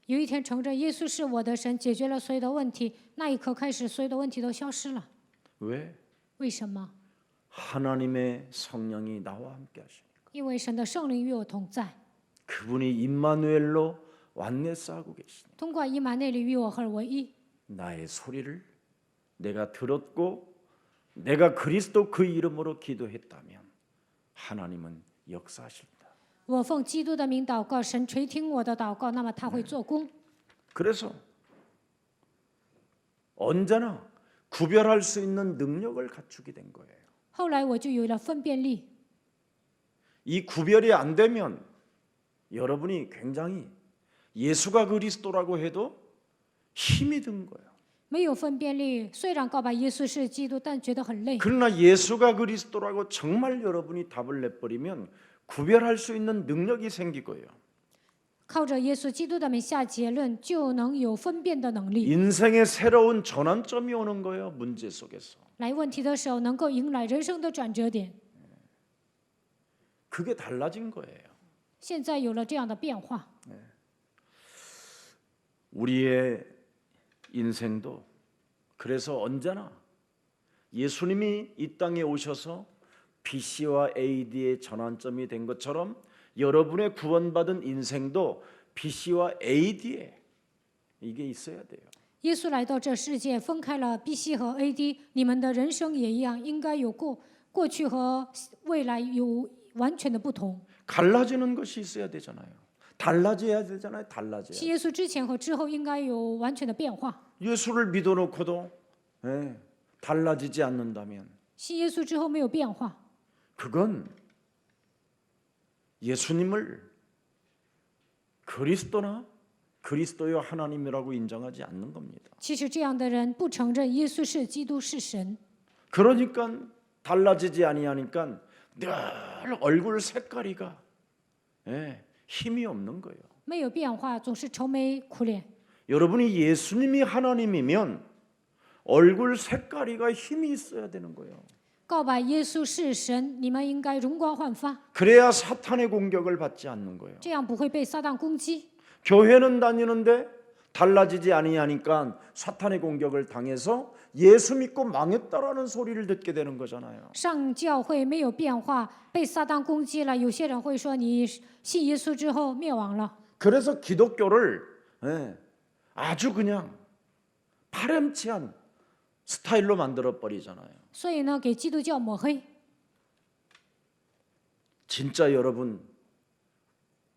Speaker 2: 有一天承认耶稣是我的神，解决了所有的问题，那一刻开始，所有的问题都消失了。
Speaker 1: 왜?
Speaker 2: 为什么？
Speaker 1: 하나님의 성령이 나와 함께 하시니까.
Speaker 2: 因为神的圣灵与我同在，
Speaker 1: 그분이 임마누엘로 완내싸고 계시니
Speaker 2: 通过以马内利与我合而为一。
Speaker 1: 나의 소리를 내가 들었고 내가 그리스도 그 이름으로 기도했다면 하나님은 역사하신다.
Speaker 2: 我奉基督的名祷告，神垂听我的祷告，那么他会做工。
Speaker 1: 그래서 언제나 구별할 수 있는 능력을 갖추게 된 거예요.
Speaker 2: 后来我就有了分辨力。
Speaker 1: 이 구별이 안 되면 여러분이 굉장히 예수가 그리스도라고 해도 힘이 든 거예요.
Speaker 2: 没有分辨力，虽然告白耶稣是基督，但觉得很累。
Speaker 1: 그러나 예수가 그리스도라고 정말 여러분이 답을 내버리면 구별할 수 있는 능력이 생기고요.
Speaker 2: 靠着耶稣基督的名下结论，就能有分辨的能力。
Speaker 1: 인생의 새로운 전환점이 오는 거예요. 문제 속에서.
Speaker 2: 来问题的时候，能够迎来人生的转折点。
Speaker 1: 그게 달라진 거예요.
Speaker 2: 现在有了这样的变化，
Speaker 1: 우리의 인생도 그래서 언제나 예수님이 이 땅에 오셔서 BC와 AD의 전환점이 된 것처럼 여러분의 구원받은 인생도 BC와 AD에 이게 있어야 돼요.
Speaker 2: 耶稣来到这世界，分开了 BC 和 AD， 你们的人生也一样，应该有过去和未来有完全的不同。
Speaker 1: 갈라지는 것이 있어야 되잖아요. 달라져야 되잖아요. 달라져야.
Speaker 2: 信耶稣之前和之后应该有完全的变化。
Speaker 1: 예수를 믿어놓고도 달라지지 않는다면
Speaker 2: 信耶稣之后没有变化，
Speaker 1: 그건 예수님을 그리스도나 그리스도의 하나님이라고 인정하지 않는 겁니다.
Speaker 2: 其实这样的人不承认耶稣是基督是神，
Speaker 1: 그러니까 달라지지 아니하니까 늘 얼굴 색깔이가 힘이 없는 거예요.
Speaker 2: 没有变化，总是愁眉苦脸。
Speaker 1: 여러분이 예수님이 하나님이면 얼굴 색깔이가 힘이 있어야 되는 거예요.
Speaker 2: 告白耶稣是神，你们应该容光焕发，
Speaker 1: 그래야 사탄의 공격을 받지 않는 거예요.
Speaker 2: 这样不会被撒旦攻击。
Speaker 1: 교회는 다니는데 달라지지 아니하니까 사탄의 공격을 당해서 예수 믿고 망했다라는 소리를 듣게 되는 거잖아요.
Speaker 2: 上教会没有变化，被撒旦攻击了。有些人会说你信耶稣之后灭亡了。
Speaker 1: 그래서 기독교를 아주 그냥 파렴치한 스타일로 만들어 버리잖아요.
Speaker 2: 所以呢，给基督教抹黑。
Speaker 1: 진짜 여러분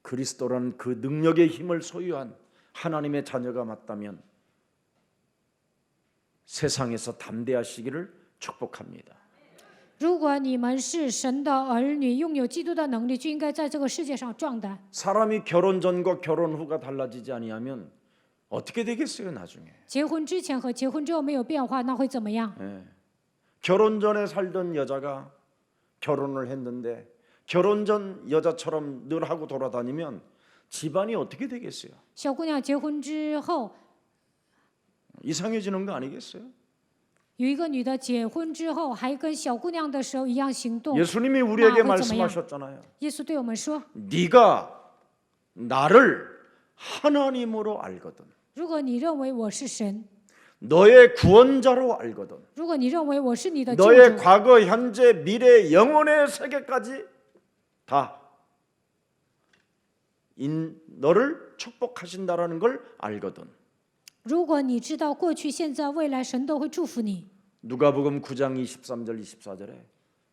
Speaker 1: 그리스도라는 그 능력의 힘을 소유한 하나님의 자녀가 맞다면 세상에서 담대하시기를 축복합니다.
Speaker 2: 如果你们是神的儿女，拥有基督的能力，就应该在这个世界上壮胆。
Speaker 1: 사람이 결혼 전과 결혼 후가 달라지지 아니하면 어떻게 되겠어요 나중에?
Speaker 2: 结婚之前和结婚之后没有变化，那会怎么样？
Speaker 1: 결혼 전에 살던 여자가 결혼을 했는데 결혼 전 여자처럼 늘 하고 돌아다니면 집안이 어떻게 되겠어요?
Speaker 2: 小姑娘结婚之后，
Speaker 1: 이상해지는 거 아니겠어요?
Speaker 2: 有一个女的结婚之后还跟小姑娘的时候一样行动。
Speaker 1: 예수님이 우리에게
Speaker 2: 나会怎么样？
Speaker 1: 말씀하셨잖아요.
Speaker 2: 耶稣对我们说：
Speaker 1: 네가 나를 하나님으로 알거든.
Speaker 2: 如果你认为我是神，
Speaker 1: 너의 구원자로 알거든.
Speaker 2: 如果你认为我是你的救
Speaker 1: 너의
Speaker 2: 主，
Speaker 1: 과거, 현재, 미래, 영혼의 세계까지 다 너를 축복하신다라는 걸 알거든.
Speaker 2: 如果你知道过去、现在、未来，神都会祝福你。
Speaker 1: 누가복음 9장 23절 24절에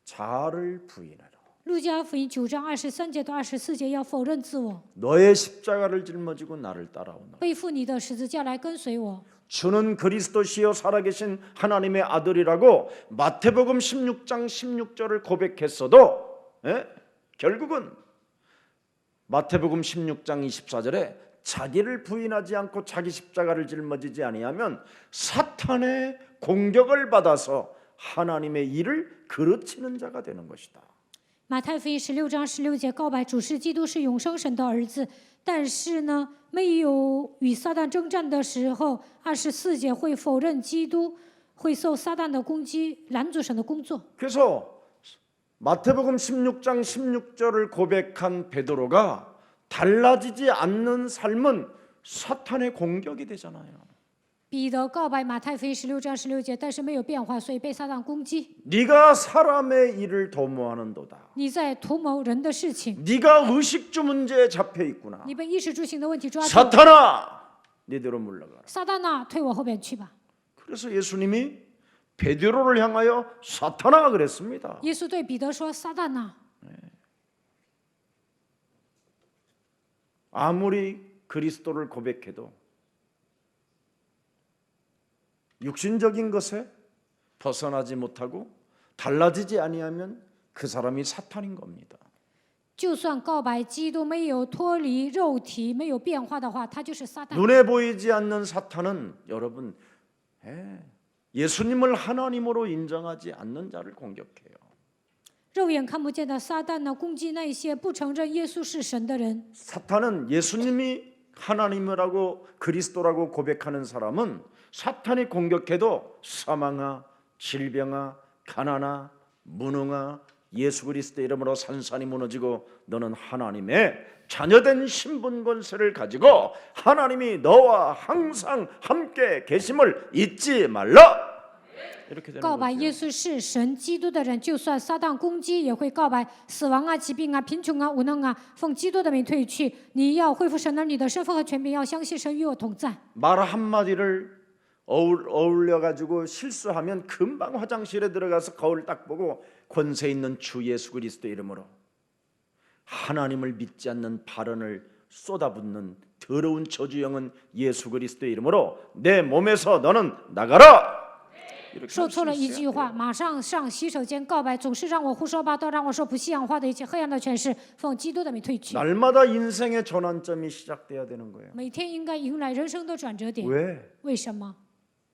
Speaker 1: 자아를 부인하라.
Speaker 2: 路加福音9章23节到24节要否认自我，
Speaker 1: 너의 십자가를 짊어지고 나를 따라오너라.
Speaker 2: 背负你的十字架来跟随我。
Speaker 1: 주는 그리스도시요 살아계신 하나님의 아들이라고 마태복음 16장 16절을 고백했어도 결국은 마태복음 16장 24절에 자기를 부인하지 않고 자기 십자가를 짊어지지 아니하면 사탄의 공격을 받아서 하나님의 일을 그르치는 자가 되는 것이다.
Speaker 2: 马太福音16章16节告白主是基督是永生神的儿子，但是呢，没有与撒旦征战的时候，24节会否认基督，会受撒旦的攻击，拦阻神的工作。
Speaker 1: 그래서 마태복음 16장 16절을 고백한 베드로가 달라지지 않는 삶은 사탄의 공격이 되잖아요.
Speaker 2: 彼得告白马太福音16章16节，但是没有变化，所以被撒旦攻击。
Speaker 1: 네가 사람의 일을 도모하는도다.
Speaker 2: 你在图谋人的事情，
Speaker 1: 네가 의식주 문제에 잡혀 있구나.
Speaker 2: 你被衣食住行的问题抓住。
Speaker 1: 사탄아, 네대로 물러가라.
Speaker 2: 撒旦呐，退我后边去吧。
Speaker 1: 그래서 예수님이 베드로를 향하여 사탄아 그랬습니다.
Speaker 2: 耶稣对彼得说：“撒旦呐，
Speaker 1: 아무리 그리스도를 고백해도 육신적인 것에 벗어나지 못하고 달라지지 아니하면 그 사람이 사탄인 겁니다.
Speaker 2: 就算告白基督没有脱离肉体，没有变化的话，他就是撒旦。
Speaker 1: 눈에 보이지 않는 사탄은 여러분 예수님을 하나님으로 인정하지 않는 자를 공격해요.
Speaker 2: 肉眼看不见的撒旦呢，攻击那些不承认耶稣是神的人。
Speaker 1: 사탄은 예수님이 하나님이라고 그리스도라고 고백하는 사람은 사탄이 공격해도 사망아, 질병아, 가난아, 무능아 예수 그리스도의 이름으로 산산이 무너지고 너는 하나님의 자녀된 신분 권세를 가지고 하나님이 너와 항상 함께 계심을 잊지 말라. 이렇게 되는
Speaker 2: 告白耶
Speaker 1: 거죠.
Speaker 2: 稣是神基督的人，就算撒旦攻击，也会告白死亡啊、疾病啊、贫穷啊、无能啊，奉基督的名退去。你要恢复神儿女的身份和权柄，要相信神与我同在。
Speaker 1: 말 한마디를 어울려 가지고 실수하면 금방 화장실에 들어가서 거울 딱 보고 권세 있는 주 예수 그리스도 이름으로 하나님을 믿지 않는 발언을 쏟아붓는 더러운 저주형은 예수 그리스도 이름으로 내 몸에서 너는 나가라.
Speaker 2: 说错了一句话，马上上洗手间告白，总是让我胡说八道，让我说不信仰话的一切黑暗的权势，奉基督的名退去。
Speaker 1: 날마다 인생의 전환점이 시작돼야 되는 거예요.
Speaker 2: 每天应该迎来人生的转折点。
Speaker 1: 왜?
Speaker 2: 为什么？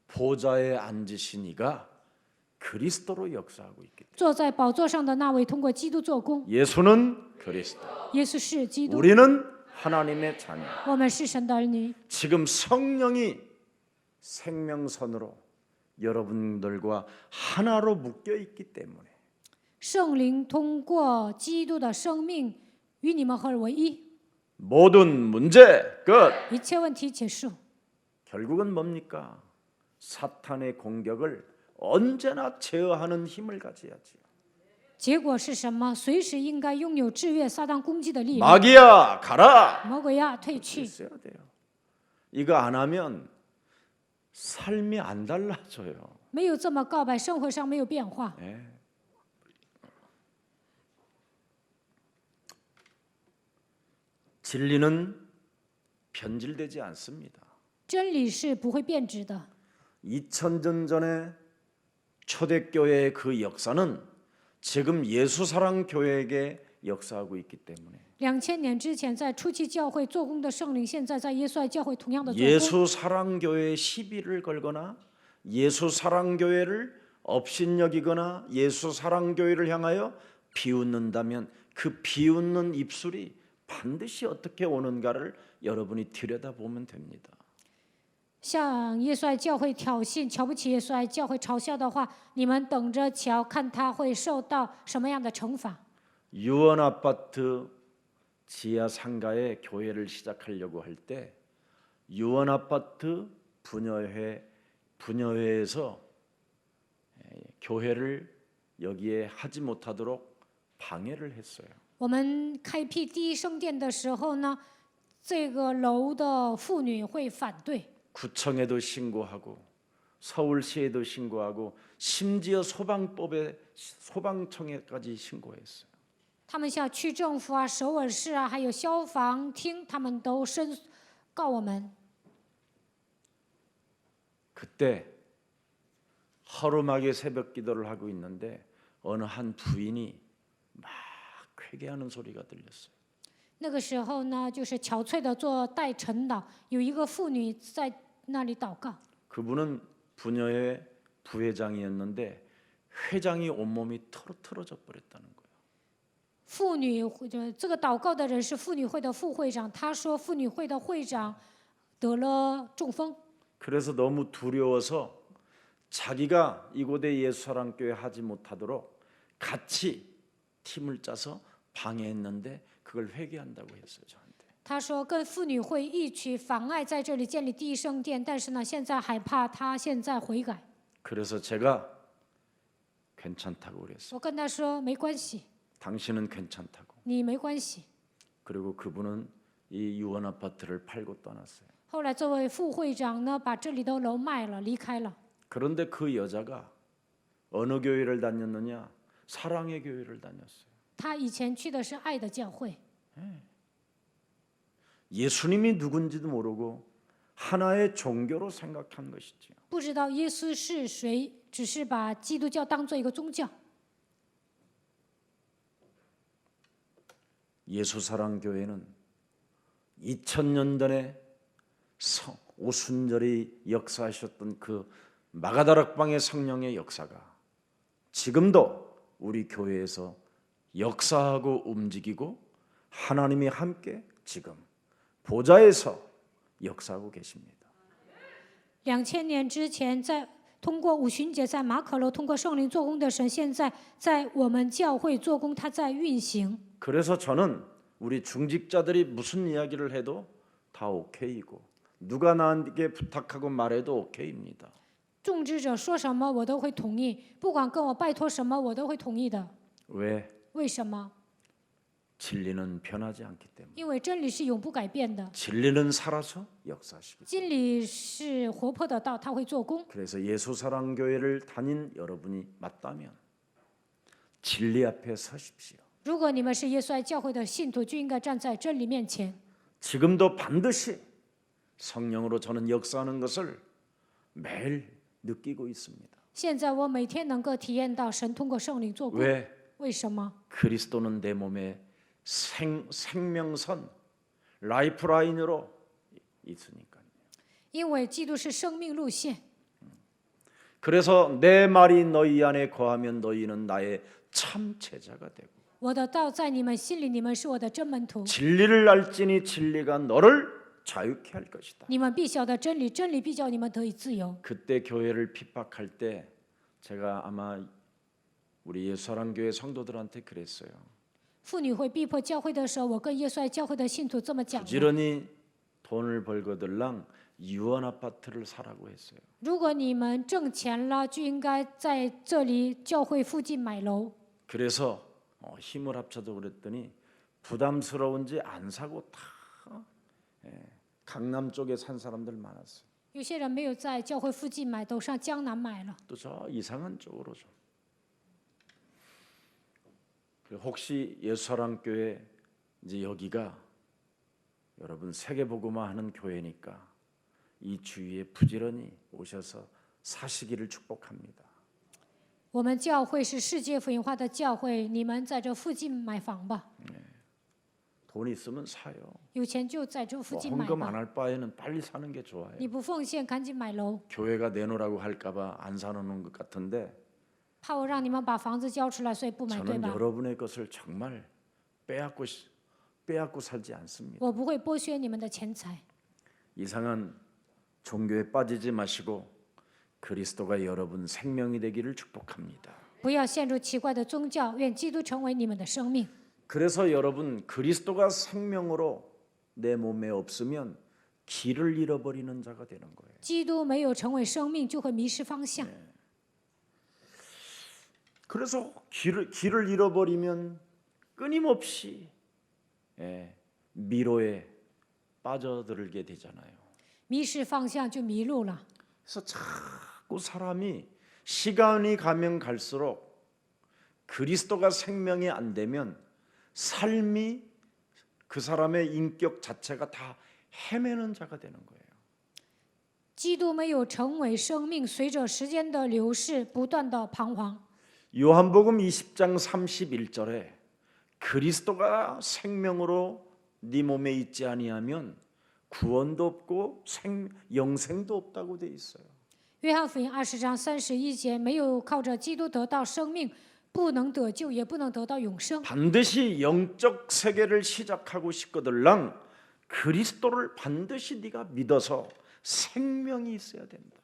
Speaker 1: 보좌에 앉으신 이가 그리스도로 역사하고 있기
Speaker 2: 坐在宝座上的那位通过基督做工，
Speaker 1: 때문에. 예수는 그리스도,
Speaker 2: 耶稣是基督，
Speaker 1: 우리는 하나님의 자녀.
Speaker 2: 我们是神的儿女。
Speaker 1: 지금 성령이 생명선으로 여러분들과 하나로 묶여 있기 때문에
Speaker 2: 圣灵通过基督的生命与你们合而为一，
Speaker 1: 모든 문제 끝.
Speaker 2: 一切问题结束。
Speaker 1: 결국은 뭡니까? 사탄의 공격을 언제나 제어하는 힘을 가져야지.
Speaker 2: 结果是什么？随时应该拥有制约撒旦攻击的力量。
Speaker 1: 마귀야 가라.
Speaker 2: 魔鬼呀，退去！
Speaker 1: 있어야 돼요. 이거 안 하면 삶이 안 달라져요.
Speaker 2: 没有这么告白，生活上没有变化。
Speaker 1: 예. 진리는 변질되지 않습니다.
Speaker 2: 真理是不会变质的。
Speaker 1: 2000년 전에 초대교회의 그 역사는 지금 예수사랑교회에게 역사하고 있기 때문에
Speaker 2: 2000年之前，在初期教会做工的圣灵，现在在耶稣爱教会同样的做工。
Speaker 1: 예수사랑교회에 시비를 걸거나 예수사랑교회를 업신여기거나 예수사랑교회를 향하여 비웃는다면 그 비웃는 입술이 반드시 어떻게 오는가를 여러분이 들여다보면 됩니다.
Speaker 2: 向耶稣爱教会挑衅、瞧不起耶稣爱教会、嘲笑的话，你们等着瞧，看他会受到什么样的惩罚。
Speaker 1: 유원아파트 지하 상가에 교회를 시작하려고 할 때 유원아파트 분여회에서 교회를 여기에 하지 못하도록 방해를 했어요.
Speaker 2: 我们开辟第一圣殿的时候呢，这个楼的妇女会反对，
Speaker 1: 구청에도 신고하고 서울시에도 신고하고 심지어 소방청에까지 신고했어요.
Speaker 2: 他们向区政府啊、首尔市啊，还有消防厅，他们都申告我们。
Speaker 1: 그때 허름하게 새벽 기도를 하고 있는데 어느 한 부인이 막 회개하는 소리가 들렸어요.
Speaker 2: 那个时候呢，就是憔悴的做代晨祷，有一个妇女在那里祷告。
Speaker 1: 그분은 부녀회 부회장이었는데 회장이 온몸이 털어져 버렸다는 거예요.
Speaker 2: 妇女这个祷告的人是妇女会的副会长，他说妇女会的会长得了中风，
Speaker 1: 그래서 너무 두려워서 자기가 이곳에 예수사랑교회 하지 못하도록 같이 팀을 짜서 방해했는데 그걸 회개한다고 했어요, 저한테.
Speaker 2: 他说跟妇女会一起妨碍在这里建立第一圣殿，但是呢，现在害怕他现在悔改。
Speaker 1: 그래서 제가 괜찮다고 그랬어요.
Speaker 2: 我跟他说没关系，
Speaker 1: 당신은 괜찮다고.
Speaker 2: 你没关系。
Speaker 1: 그리고 그분은 이 유원 아파트를 팔고 떠났어요.
Speaker 2: 后来这位副会长呢，把这里的楼卖了，离开了。
Speaker 1: 그런데 그 여자가 어느 교회를 다녔느냐? 사랑의 교회를 다녔어요.
Speaker 2: 他以前去的是爱的教会，
Speaker 1: 예수님이 누군지도 모르고 하나의 종교로 생각한 것이지요.
Speaker 2: 不知道耶稣是谁，只是把基督教当做一个宗教。
Speaker 1: 예수사랑교회는 2000년 전에 오순절이 역사하셨던 그 마가다락방의 성령의 역사가 지금도 우리 교회에서 역사하고 움직이고 하나님이 함께 지금 보좌에서 역사하고 계십니다.
Speaker 2: 2000年之前，通过五旬节在马可楼通过圣灵做工的神，现在在我们教会做工，他在运行。
Speaker 1: 그래서 저는 우리 중직자들이 무슨 이야기를 해도 다 오케이고 누가 나에게 부탁하고 말해도 오케이입니다.
Speaker 2: 众职者说什么我都会同意，不管跟我拜托什么我都会同意的。
Speaker 1: 왜?
Speaker 2: 为什么？
Speaker 1: 진리는 변하지 않기 때문에.
Speaker 2: 因为真理是永不改变的，
Speaker 1: 진리는 살아서 역사하시기.
Speaker 2: 真理是活泼的道，它会做工。
Speaker 1: 그래서 예수사랑교회를 다닌 여러분이 맞다면 진리 앞에 서십시오.
Speaker 2: 如果你们是耶稣爱教会的信徒，就应该站在真理面前。
Speaker 1: 지금도 반드시 성령으로 저는 역사하는 것을 매일 느끼고 있습니다.
Speaker 2: 现在我每天能够体验到神通过圣灵做工。
Speaker 1: 왜?
Speaker 2: 为什么？
Speaker 1: 그리스도는 내 몸에 생명선 라이프라인으로 있으니까요.
Speaker 2: 因为基督是生命路线。
Speaker 1: 그래서 내 말이 너희 안에 거하면 너희는 나의 참 제자가 되고
Speaker 2: 我的道在你们心里，你们是我的真门徒。
Speaker 1: 진리를 알지니 진리가 너를 자유케 할 것이다.
Speaker 2: 你们必晓得真理，真理必叫你们得以自由。
Speaker 1: 그때 교회를 핍박할 때 제가 아마 우리 예수사랑교회 성도들한테 그랬어요.
Speaker 2: 妇女会逼迫教会的时候，我跟耶稣爱教会的信徒这么讲的：
Speaker 1: 부지런히 돈을 벌거들랑 유언 아파트를 사라고 했어요.
Speaker 2: 如果你们挣钱了，就应该在这里教会附近买楼。
Speaker 1: 그래서 힘을 합쳐도 그랬더니 부담스러운지 안 사고 다 강남 쪽에 산 사람들 많았어요.
Speaker 2: 有些人没有在教会附近买，都上江南买了。
Speaker 1: 또 저 이상한 쪽으로 좀. 혹시 예수사랑교회 이제 여기가 여러분 세계복음화 하는 교회니까 이 주위에 부지런히 오셔서 사시기를 축복합니다.
Speaker 2: 我们教会是世界福音化的教会，你们在这附近买房吧，
Speaker 1: 돈 있으면 사요.
Speaker 2: 有钱就在这附近买
Speaker 1: 헌금 안
Speaker 2: 吧。
Speaker 1: 할 바에는 빨리 사는 게 좋아요.
Speaker 2: 你不奉献，赶紧买楼，
Speaker 1: 교회가 내놓으라고 할까봐 안 사놓는 것 같은데
Speaker 2: 怕我让你们把房子交出来，所以不买，对
Speaker 1: 저는
Speaker 2: 吧？
Speaker 1: 여러분의 것을 정말 빼앗고 살지 않습니다.
Speaker 2: 我不会剥削你们的钱财。
Speaker 1: 이상한 종교에 빠지지 마시고 그리스도가 여러분 생명이 되기를 축복합니다.
Speaker 2: 不要陷入奇怪的宗教，愿基督成为你们的生命。
Speaker 1: 그래서 여러분 그리스도가 생명으로 내 몸에 없으면 길을 잃어버리는 자가 되는 거예요.
Speaker 2: 基督没有成为生命，就会迷失方向。
Speaker 1: 그래서 길을 잃어버리면 끊임없이 미로에 빠져들게 되잖아요.
Speaker 2: 迷失方向就迷路了。
Speaker 1: 그래서 자꾸 사람이 시간이 가면 갈수록 그리스도가 생명이 안 되면 삶이 그 사람의 인격 자체가 다 헤매는 자가 되는 거예요.
Speaker 2: 基督没有成为生命，随着时间的流逝，不断的彷徨。
Speaker 1: 요한복음 20장 31절에 그리스도가 생명으로 네 몸에 있지 아니하면 구원도 없고 영생도 없다고 돼 있어요.
Speaker 2: 约翰福音20章31节，没有靠着基督得到生命，不能得救，也不能得到永生。
Speaker 1: 반드시 영적 세계를 시작하고 싶거들랑 그리스도를 반드시 네가 믿어서 생명이 있어야 된다.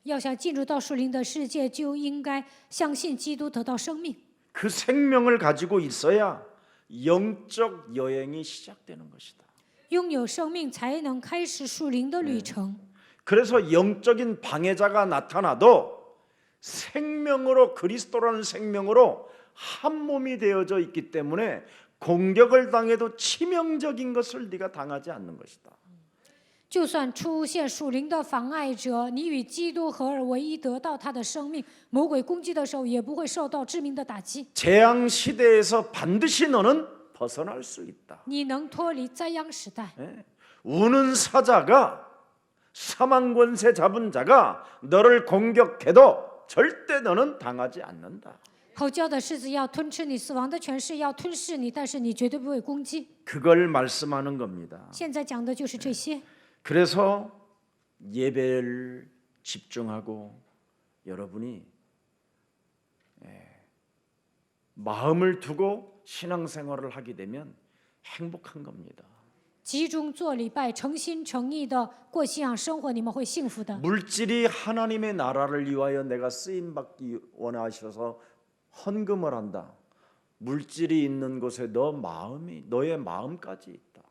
Speaker 2: 要想进入到属灵的世界，就应该相信基督，得到生命。
Speaker 1: 그 생명을 가지고 있어야 영적 여행이 시작되는 것이다.
Speaker 2: 拥有生命，才能开始属灵的旅程。
Speaker 1: 그래서 영적인 방해자가 나타나도 생명으로 그리스도라는 생명으로 한 몸이 되어져 있기 때문에 공격을 당해도 치명적인 것을 네가 당하지 않는 것이다.
Speaker 2: 就算出现属灵的妨碍者，你与基督合而为一，得到他的生命，魔鬼攻击的时候也不会受到致命的打击。
Speaker 1: 재앙 시대에서 반드시 너는 벗어날 수 있다.
Speaker 2: 你能脱离灾殃时代。
Speaker 1: 우는 사자가 사망 권세 잡은 자가 너를 공격해도 절대 너는 당하지 않는다.
Speaker 2: 吼叫的狮子要吞吃你，死亡的权势要吞噬你，但是你绝对不会攻击。
Speaker 1: 그걸 말씀하는 겁니다.
Speaker 2: 现在讲的就是这些。
Speaker 1: 그래서 예배를 집중하고 여러분이 마음을 두고 신앙생활을 하게 되면 행복한 겁니다.
Speaker 2: 集中做礼拜，诚心诚意的过信仰生活，你们会幸福的。
Speaker 1: 물질이 하나님의 나라를 위하여 내가 쓰임 받기 원하셔서 헌금을 한다. 물질이 있는 곳에 너의 마음까지 있다.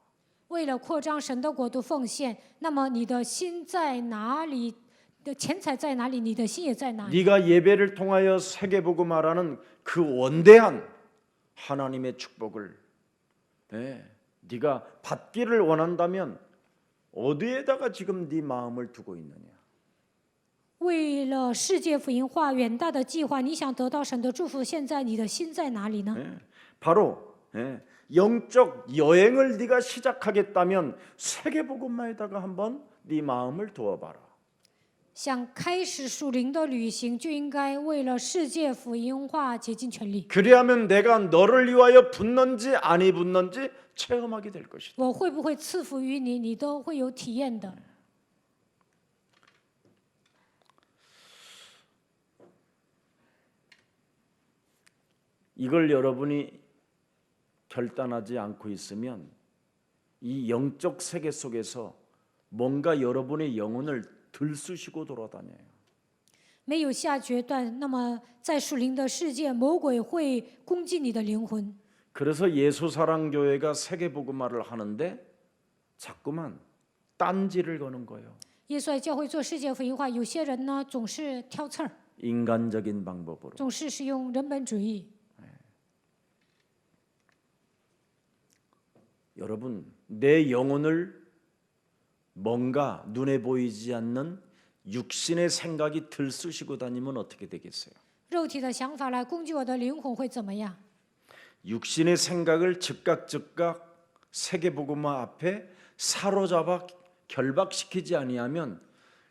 Speaker 2: 为了扩张神的国度奉献，那么你的心在哪里？的钱财在哪里，你的心也在哪里。
Speaker 1: 네가 예배를 통하여 세계복음화라는 그 원대한 하나님의 축복을 네가 받기를 원한다면 어디에다가 지금 네 마음을 두고 있느냐?
Speaker 2: 为了世界福音化远大的计划，你想得到神的祝福，现在你的心在哪里呢？
Speaker 1: 바로 영적 여행을 네가 시작하겠다면 세계복음화에다가 한번 네 마음을 두어봐라.
Speaker 2: 想开始属灵的旅行，就应该为了世界福音化竭尽全力。
Speaker 1: 그리하면 내가 너를 위하여 붙는지 아니 붙는지 체험하게 될 것이다.
Speaker 2: 我会不会赐福于你，你都会有体验的。
Speaker 1: 이걸 여러분이 결단하지 않고 있으면 이 영적 세계 속에서 뭔가 여러분의 영혼을 들쑤시고 돌아다녀요.
Speaker 2: 没有下决断，那么在属灵的世界，魔鬼会攻击你的灵魂。
Speaker 1: 그래서 예수사랑교회가 세계복음화를 하는데 자꾸만 딴지를 거는 거예요.
Speaker 2: 耶稣爱教会做世界福音化，有些人呢总是挑刺儿，
Speaker 1: 인간적인 방법으로.
Speaker 2: 总是使用人本主义。
Speaker 1: 여러분, 내 영혼을 뭔가 눈에 보이지 않는 육신의 생각이 들쑤시고 다니면 어떻게 되겠어요?
Speaker 2: 肉体的想法来攻击我的灵魂会怎么样？
Speaker 1: 육신의 생각을 즉각 세계복음화 앞에 사로잡아 결박시키지 아니하면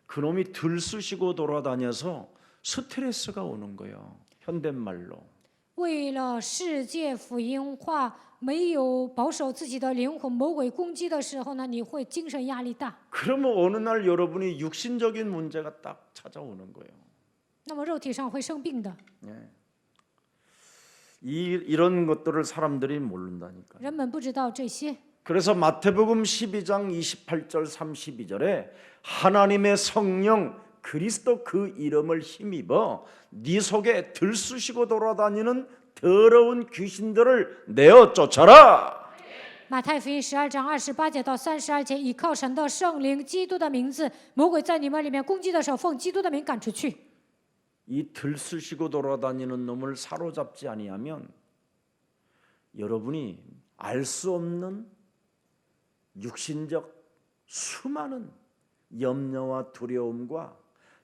Speaker 1: 그놈이 들쑤시고 돌아다녀서 스트레스가 오는 거예요. 현대말로.
Speaker 2: 为了世界福音化，没有保守自己的灵魂，魔鬼攻击的时候呢，你会精神压力大。
Speaker 1: 그러면 어느 날 여러분이 육신적인 문제가 딱 찾아오는 거예요.
Speaker 2: 那么肉体上会生病的，
Speaker 1: 이런 것들을 사람들이 모른다니까.
Speaker 2: 人们不知道这些。
Speaker 1: 그래서 마태복음 12장 28절 32절에 하나님의 성령 그리스도 그 이름을 힘입어 네 속에 들쑤시고 돌아다니는 더러운 귀신들을 내어 쫓아라.
Speaker 2: 马太福音12章28节到32节，依靠神的圣灵、基督的名字，魔鬼在你们里面攻击的时候，奉基督的名赶出去。
Speaker 1: 이 들쑤시고 돌아다니는 놈을 사로잡지 아니하면 여러분이 알 수 없는 육신적 수많은 염려와 두려움과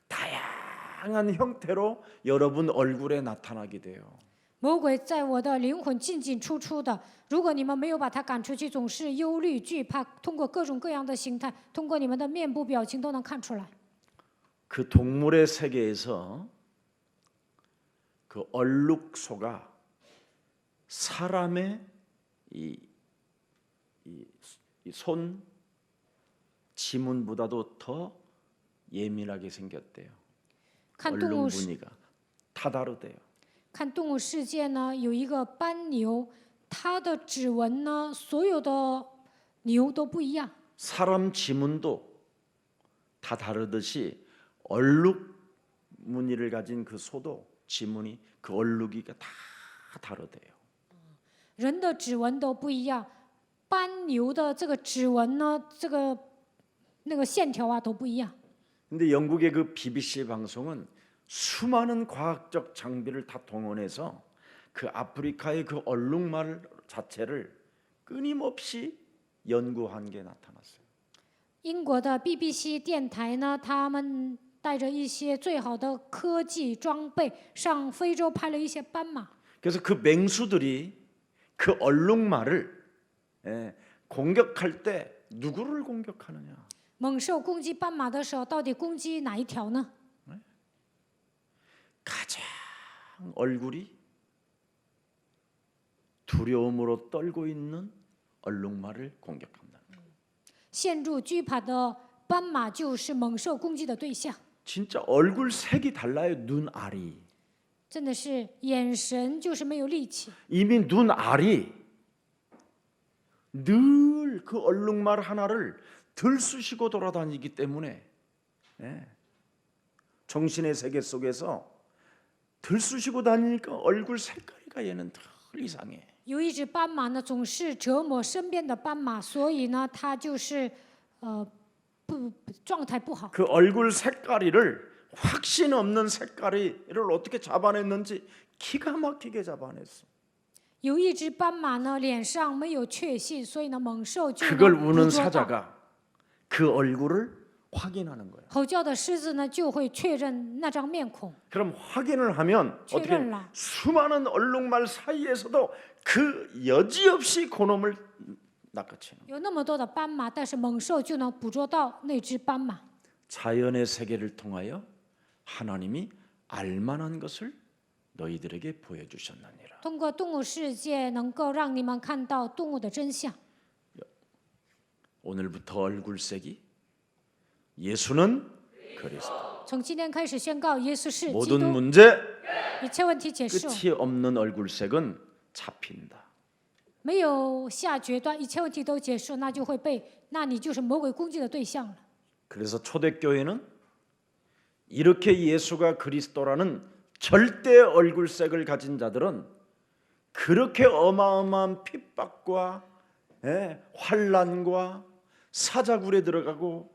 Speaker 1: 다양한 형태로 여러분 얼굴에 나타나게 돼요.
Speaker 2: 魔鬼在我的灵魂进进出出的，如果你们没有把他赶出去，总是忧虑惧怕，通过各种各样的形态，通过你们的面部表情都能看出来。
Speaker 1: 그 동물의 세계에서 그 얼룩소가 사람의 손 지문보다도 더 예민하게 생겼대요.
Speaker 2: 看动物
Speaker 1: 얼룩무늬가 다 다르대요.
Speaker 2: 看动物世界呢，有一个斑牛，它的指纹呢，所有的牛都不一样。
Speaker 1: 사람 지문도 다 다르듯이 얼룩 무늬를 가진 그 소도 지문이 그 얼룩이가 다 다르대요.
Speaker 2: 人的指纹都不一样，斑牛的这个指纹呢，那个线条啊都不一样。
Speaker 1: 근데 영국의 그 BBC 방송은 수많은 과학적 장비를 다 동원해서 그 아프리카의 그 얼룩말 자체를 끊임없이 연구한 게 나타났어요.
Speaker 2: 英国的 BBC 电台呢，他们带着一些最好的科技装备，上非洲拍了一些斑马。
Speaker 1: 그래서 그 맹수들이 그 얼룩말을 공격할 때 누구를 공격하느냐?
Speaker 2: 猛兽攻击斑马的时候，到底攻击哪一条呢？
Speaker 1: 가장 얼굴이 두려움으로 떨고 있는 얼룩말을 공격한다.
Speaker 2: 陷入惧怕的斑马就是猛兽攻击的对象。
Speaker 1: 진짜 얼굴 색이 달라요. 눈알이.
Speaker 2: 真的是眼神就是没有力气，
Speaker 1: 이미 눈알이 늘 그 얼룩말 하나를 들쑤시고 돌아다니기 때문에 정신의 세계 속에서 들쑤시고 다니니까 얼굴 색깔이가 얘는 늘 이상해.
Speaker 2: 有一只斑马呢，总是折磨身边的斑马，所以呢，它就是不状态不好。
Speaker 1: 그 얼굴 색깔이를 확신 없는 색깔이를 어떻게 잡아냈는지 기가 막히게 잡아냈어.
Speaker 2: 有一只斑马呢，脸上没有确信，所以呢，猛兽就
Speaker 1: 그걸
Speaker 2: 能捕
Speaker 1: 우는
Speaker 2: 捉到。
Speaker 1: 사자가 그 얼굴을 확인하는 거야.
Speaker 2: 吼叫的狮子呢，就会确认那张面孔。
Speaker 1: 그럼 확인을 하면 어떻게
Speaker 2: 确认了。
Speaker 1: 수많은 얼룩말 사이에서도 그 여지없이 그놈을 낚아채는.
Speaker 2: 有那么多的斑马，但是猛兽就能捕捉到那只斑马。
Speaker 1: 자연의 세계를 통하여 하나님이 알만한 것을 너희들에게 보여주셨느니라.
Speaker 2: 通过动物世界，能够让你们看到动物的真相。
Speaker 1: 오늘부터 얼굴색이 예수는 그리스도.
Speaker 2: 从今天开始宣告，耶稣是基
Speaker 1: 모든
Speaker 2: 督。
Speaker 1: 문제
Speaker 2: 一切问题结束，
Speaker 1: 끝이 없는 얼굴색은 잡힌다.
Speaker 2: 没有下决断，一切问题都结束，那就会被，那你就是魔鬼攻击的对象了。
Speaker 1: 그래서 초대교회는 이렇게 예수가 그리스도라는 절대 얼굴색을 가진 자들은 그렇게 어마어마한 핍박과 환난과 사자굴에 들어가고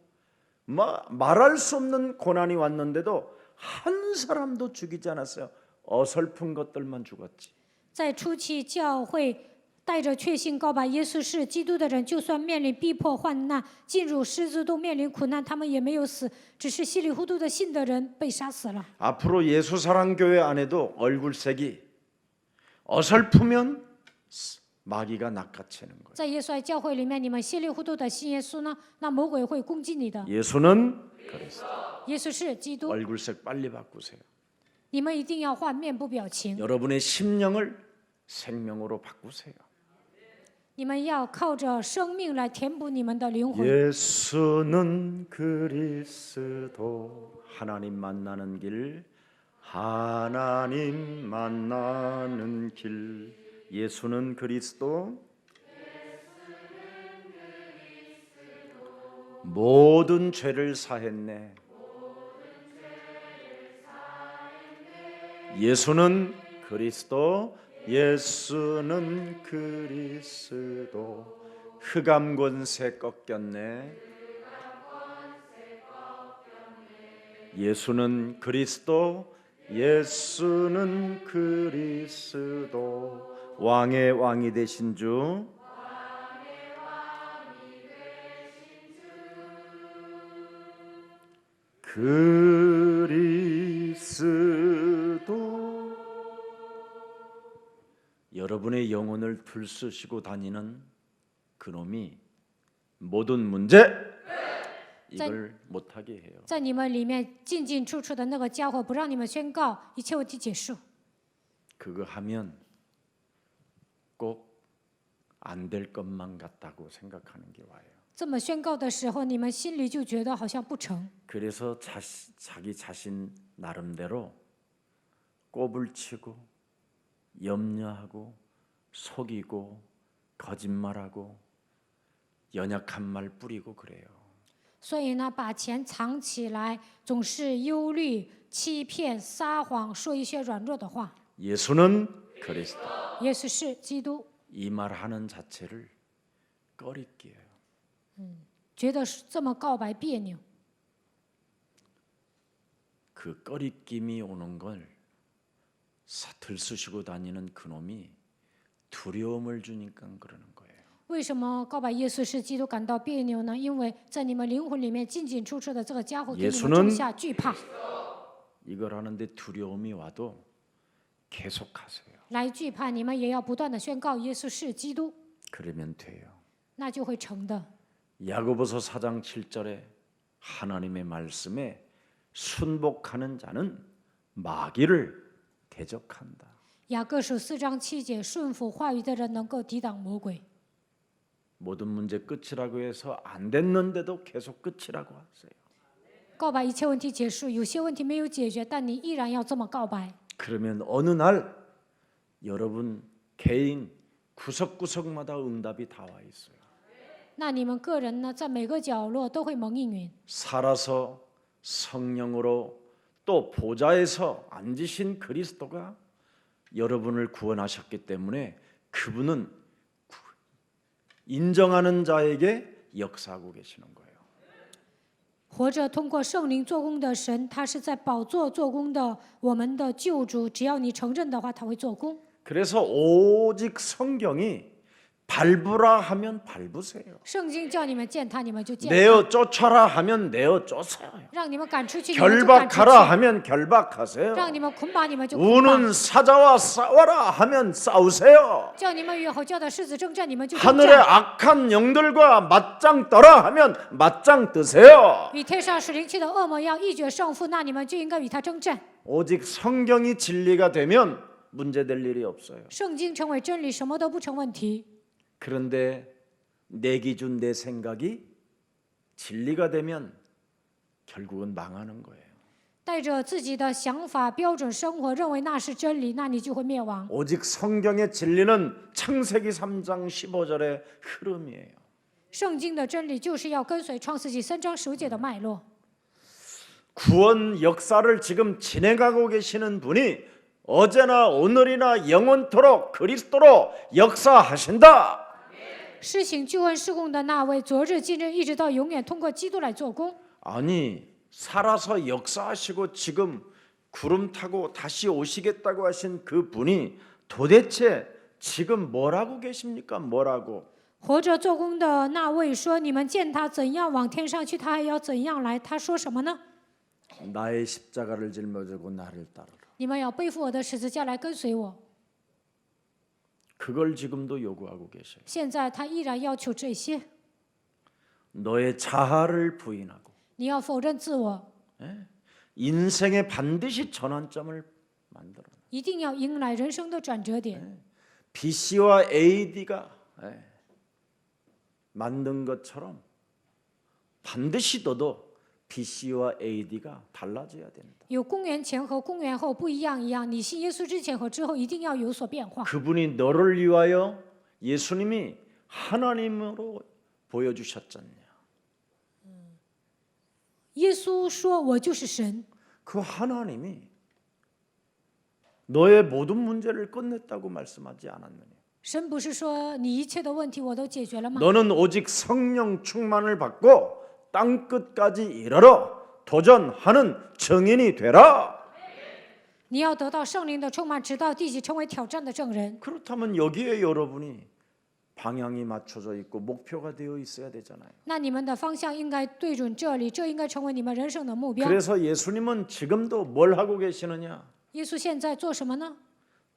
Speaker 1: 말할 수 없는 고난이 왔는데도 한 사람도 죽이지 않았어요. 어설픈 것들만 죽었지.
Speaker 2: 在初期教会带着确信告白耶稣是基督的人，就算面临逼迫患难，进入狮子洞面临苦难，他们也没有死，只是稀里糊涂的信的人被杀死了。
Speaker 1: 앞으로 예수 사랑 교회 안에도 얼굴색이 어설프면 마귀가 낚아채는 거예요.
Speaker 2: 在耶稣爱教会里面，你们稀里糊涂的信耶稣呢，那魔鬼会攻击你的。
Speaker 1: 예수는 그리스도.
Speaker 2: 耶稣是基督，
Speaker 1: 얼굴색 빨리 바꾸세요.
Speaker 2: 你们一定要换面部表情，
Speaker 1: 여러분의 심령을 생명으로 바꾸세요.
Speaker 2: 你们要靠着生命来填补你们的灵魂。
Speaker 1: 예수는 그리스도. 하나님 만나는 길, 하나님 만나는 길. 예수는 그리스도. 모든 죄를 사했네. 예수는 그리스도. 예수는 그리스도. 흑암 권세 꺾였네. 예수는 그리스도. 예수는 그리스도. 왕의 왕이 되신 주. 그리스도. 여러분의 영혼을 들쑤시고 다니는 그놈이 모든 문제 이걸 못하게 해요.
Speaker 2: 在你们里面进进出出的那个家伙，不让你们宣告，一切问题结束。
Speaker 1: 그거 하면 꼭 안 될 것만 같다고 생각하는 게 와요.
Speaker 2: 这么宣告的时候，你们心里就觉得好像不成，
Speaker 1: 그래서 자기 자신 나름대로 꼽을 치고 염려하고 속이고 거짓말하고 연약한 말 뿌리고 그래요.
Speaker 2: 所以呢，把钱藏起来，总是忧虑、欺骗、撒谎，说一些软弱的话。
Speaker 1: 예수는 그리스도.
Speaker 2: 耶稣是基督，
Speaker 1: 이 말하는 자체를 꺼리게요.
Speaker 2: 觉得这么告白别扭，
Speaker 1: 그 꺼리낌이 오는 걸 들쑤시고 다니는 그놈이 두려움을 주니까 그러는 거예요.
Speaker 2: 为什么告白耶稣是基督感到别扭呢？因为在你们灵魂里面进进出出的这个家伙给你们种下惧怕。
Speaker 1: 이걸 하는데 두려움이 와도 계속하세요.
Speaker 2: 来惧怕，你们也要不断的宣告耶稣是基督，
Speaker 1: 그러면 돼요.
Speaker 2: 那就会成的。
Speaker 1: 야고보서 4장 7절에 하나님의 말씀에 순복하는 자는 마귀를 대적한다.
Speaker 2: 雅各书4章7节，顺服话语的人能够抵挡魔鬼。
Speaker 1: 모든 문제 끝이라고 해서 안 됐는데도 계속 끝이라고 하세요.
Speaker 2: 告白一切问题结束，有些问题没有解决，但你依然要这么告白。
Speaker 1: 그러면 어느 날 여러분 개인 구석구석마다 응답이 다 와 있어요.
Speaker 2: 那你们个人呢，在每个角落都会蒙应允。
Speaker 1: 살아서 성령으로 또 보좌에서 앉으신 그리스도가 여러분을 구원하셨기 때문에 그분은 인정하는 자에게 역사하고 계시는 거예요.
Speaker 2: 活着通过圣灵做工的神，他是在宝座做工的我们的救主。只要你承认的话，他会做工。
Speaker 1: 그래서 오직 성경이 밟으라 하면 밟으세요.
Speaker 2: 圣经叫你们见他，你们就见他；
Speaker 1: 내어 쫓아라 하면 내어 쫓아요.
Speaker 2: 让你们赶出去，你们就赶出
Speaker 1: 결박하라
Speaker 2: 去；
Speaker 1: 하면 결박하세요.
Speaker 2: 让你们捆绑，你们就捆绑；
Speaker 1: 우는 사자와 싸워라 하면 싸우세요.
Speaker 2: 叫你们与吼叫的狮子征战，你们就征
Speaker 1: 하늘의
Speaker 2: 战；
Speaker 1: 악한 영들과 맞짱 떠라 하면 맞짱 뜨세요.
Speaker 2: 与天上使灵气的恶魔要一决胜负，那你们就应该与他征战。
Speaker 1: 오직 성경이 진리가 되면 문제될 일이 없어요.
Speaker 2: 圣经成为真理，什么都不成问题。
Speaker 1: 그런데 내 기준 내 생각이 진리가 되면 결국은 망하는 거예요.
Speaker 2: 带着自己的想法、标准生活，认为那是真理，那你就会灭亡。
Speaker 1: 오직 성경의 진리는 창세기 3장 15절의 흐름이에요.
Speaker 2: 圣经的真理就是要跟随创世纪3章15节的脉络。
Speaker 1: 구원 역사를 지금 진행하고 계시는 분이 어제나 오늘이나 영원토록 그리스도로 역사하신다.
Speaker 2: 施行救恩施工的那位，昨日、今日一直到永远，通过基督来做工。
Speaker 1: 아니 살아서 역사하시고 지금 구름 타고 다시 오시겠다고 하신 그 분이 도대체 지금 뭘 하고 계십니까? 뭐라고?
Speaker 2: 活着做工的那位说：“你们见他怎样往天上去，他还要怎样来。”他说什么呢？
Speaker 1: 나의 십자가를 짊어지고 나를 따르라.
Speaker 2: 你们要背负我的十字架来跟随我。
Speaker 1: 그걸 지금도 요구하고 계셔요.
Speaker 2: 现在他依然要求这些，
Speaker 1: 너의 자아를 부인하고
Speaker 2: 你要否认自我，
Speaker 1: 인생에 반드시 전환점을 만들어.
Speaker 2: 一定要迎来人生的转折点。
Speaker 1: BC와 AD가 만든 것처럼 반드시 너도 BC와 AD가 달라져야 된다.
Speaker 2: 有公元前和公元后不一样，你信耶稣之前和之后一定要有所变化。
Speaker 1: 그분이 너를 위하여 예수님이 하나님으로 보여주셨잖냐.
Speaker 2: 耶稣说：“我就是神。”
Speaker 1: 그 하나님이 너의 모든 문제를 끝냈다고 말씀하지 않았느냐.
Speaker 2: 神不是说你一切的问题我都解决了吗？
Speaker 1: 너는 오직 성령 충만을 받고 땅 끝까지 이르러 도전하는 증인이 되라.
Speaker 2: 你要得到圣灵的充满，直到地极，成为挑战的证人。
Speaker 1: 그렇다면 여기에 여러분이 방향이 맞춰져 있고 목표가 되어 있어야 되잖아요.
Speaker 2: 那你们的方向应该对准这里，这应该成为你们人生的目标。
Speaker 1: 그래서 예수님은 지금도 뭘 하고 계시느냐?
Speaker 2: 耶稣现在做什么呢？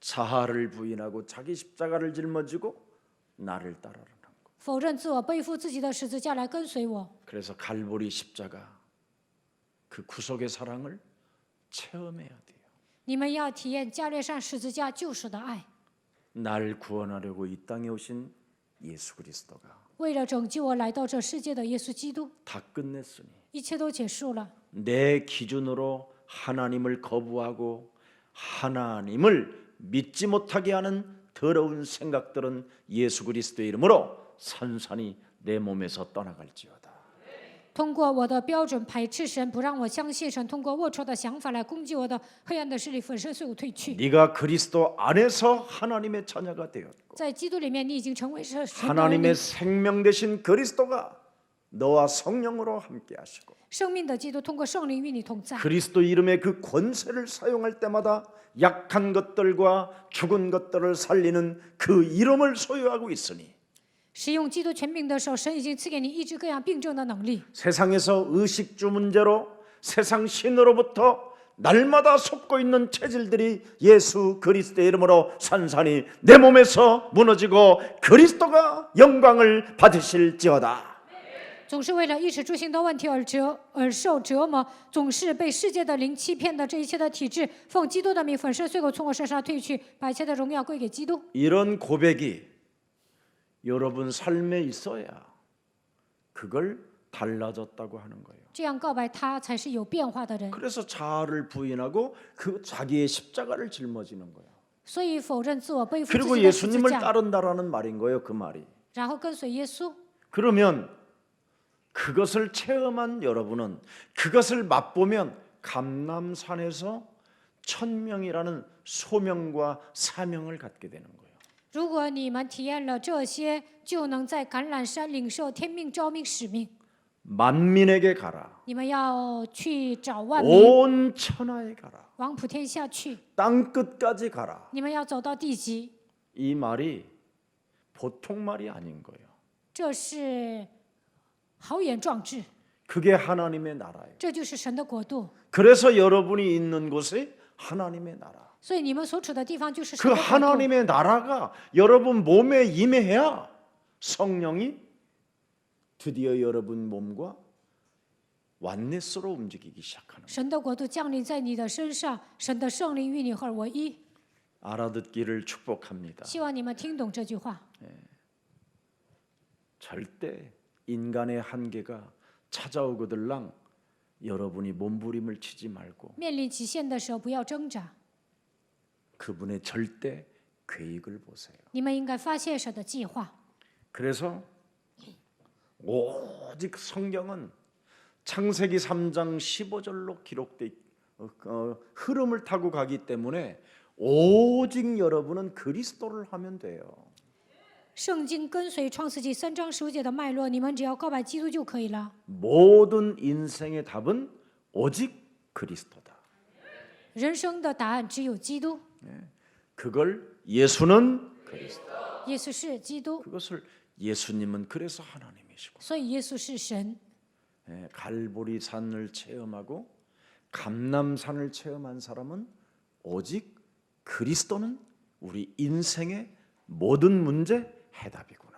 Speaker 1: 자아를 부인하고 자기 십자가를 짊어지고 나를 따르라는 거.
Speaker 2: 否认自我，背负自己的十字架来跟随我。
Speaker 1: 그래서 갈보리 십자가 그 구속의 사랑을 체험해야 돼요.
Speaker 2: 你们要体验加略山十字架救赎的爱。
Speaker 1: 날 구원하려고 이 땅에 오신 예수 그리스도가
Speaker 2: 为了拯救我来到这世界的耶稣基督，
Speaker 1: 다 끝냈으니
Speaker 2: 一切都结束了。
Speaker 1: 내 기준으로 하나님을 거부하고 하나님을 믿지 못하게 하는 더러운 생각들은 예수 그리스도의 이름으로 산산이 내 몸에서 떠나갈지어다.
Speaker 2: 通过我的标准排斥神，不让我相信神，通过龌龊的想法来攻击我的黑暗的势力，粉身碎骨退去。
Speaker 1: 네가 그리스도 안에서 하나님의 자녀가 되었고
Speaker 2: 在基督里面，你已经成为神的儿女
Speaker 1: 하나님의 생명 되신 그리스도가 너와 성령으로 함께 하시고
Speaker 2: 生命的基督通过圣灵与你同在。
Speaker 1: 그리스도 이름의 그 권세를 사용할 때마다 약한 것들과 죽은 것들을 살리는 그 이름을 소유하고 있으니
Speaker 2: 使用基督权柄的时候，神已经赐给你医治各样病症的能力。
Speaker 1: 세상에서 의식주 문제로 세상 신으로부터 날마다 속고 있는 체질들이 예수 그리스도의 이름으로 산산이 내 몸에서 무너지고 그리스도가 영광을 받으실지어다.
Speaker 2: 总是为了衣食住行的问题而受折磨，总是被世界的灵欺骗的这一切的体质，奉基督的名粉身碎骨从我身上退去，把一切的荣耀归给基督。
Speaker 1: 이런 고백이 여러분 삶에 있어야 그걸 달라졌다고 하는 거예요.
Speaker 2: 这样告白他才是有变化的人。
Speaker 1: 그래서 자아를 부인하고 그 자기의 십자가를 짊어지는 거예요.
Speaker 2: 所以否认自我，背负自
Speaker 1: 그리고
Speaker 2: 己的十字
Speaker 1: 예수님을
Speaker 2: 架，
Speaker 1: 따른다라는 말인 거예요. 그 말이.
Speaker 2: 然后跟随耶稣。
Speaker 1: 그러면 그것을 체험한 여러분은 그것을 맛보면 감람산에서 천명이라는 소명과 사명을 갖게 되는 거예요.
Speaker 2: 如果你们体验了这些，就能在橄榄山领受天命、召命、使命。
Speaker 1: 만민에게 가라.
Speaker 2: 你们要去找万民，
Speaker 1: 온 천하에 가라.
Speaker 2: 往普天下去。
Speaker 1: 땅 끝까지 가라.
Speaker 2: 你们要走到地极，
Speaker 1: 이 말이 보통 말이 아닌 거예요.
Speaker 2: 这是豪言壮志，
Speaker 1: 그게 하나님의 나라예요.
Speaker 2: 这就是神的国度。
Speaker 1: 그래서 여러분이 있는 곳이 하나님의 나라.
Speaker 2: 所以你们所处的地方就是神
Speaker 1: 그
Speaker 2: 的国度。
Speaker 1: 하나님의 나라가 여러분 몸에 임해야 성령이 드디어 여러분 몸과 완네스로 움직이기 시작하는 거예요.
Speaker 2: 神的国度降临在你的身上，神的圣灵与你合而为一。
Speaker 1: 알아듣기를 축복합니다.
Speaker 2: 希望你们听懂这句话。
Speaker 1: 절대 인간의 한계가 찾아오거들랑 여러분이 몸부림을 치지 말고
Speaker 2: 面临极限的时候，不要挣扎，
Speaker 1: 그분의 절대 계획을 보세요.
Speaker 2: 你们应该发现神的计划。
Speaker 1: 그래서 오직 성경은 창세기 3장 15절로 기록돼 흐름을 타고 가기 때문에 오직 여러분은 그리스도를 하면 돼요.
Speaker 2: 圣经跟随创世纪3章15节的脉络，你们只要告白基督就可以了。
Speaker 1: 모든 인생의 답은 오직 그리스도다.
Speaker 2: 人生的答案只有基督，
Speaker 1: 그걸 예수는 그리스도.
Speaker 2: 耶稣是基督，
Speaker 1: 그것을 예수님은 그래서 하나님이시고
Speaker 2: 所以耶稣是神。
Speaker 1: 갈보리산을 체험하고 감람산을 체험한 사람은 오직 그리스도는 우리 인생의 모든 문제 해답이구나.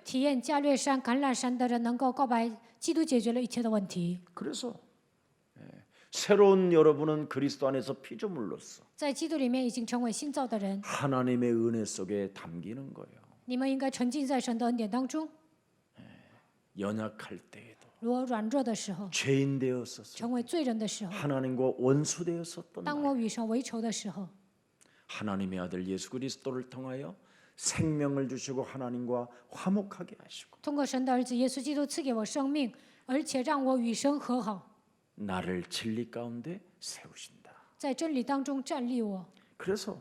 Speaker 2: 体验加略山、橄榄山的人能够告白基督，解决了一切的问题。
Speaker 1: 그래서 새로운 여러분은 그리스도 안에서 피조물로서
Speaker 2: 在基督里面已经成为新造的人，
Speaker 1: 하나님의 은혜 속에 담기는 거예요.
Speaker 2: 你们应该沉浸在神的恩典当中。
Speaker 1: 연약할 때에도
Speaker 2: 如果软弱的时候，
Speaker 1: 죄인 되었었어.
Speaker 2: 成为罪人的时候，
Speaker 1: 하나님과 원수 되었었던
Speaker 2: 当
Speaker 1: 날
Speaker 2: 我与神为仇的时候，
Speaker 1: 하나님의 아들 예수 그리스도를 통하여 생명을 주시고 하나님과 화목하게 하시고
Speaker 2: 通过神的儿子耶稣基督赐给我生命，而且让我与神和好，
Speaker 1: 나를 진리 가운데 세우신다.
Speaker 2: 在真理当中站立我。
Speaker 1: 그래서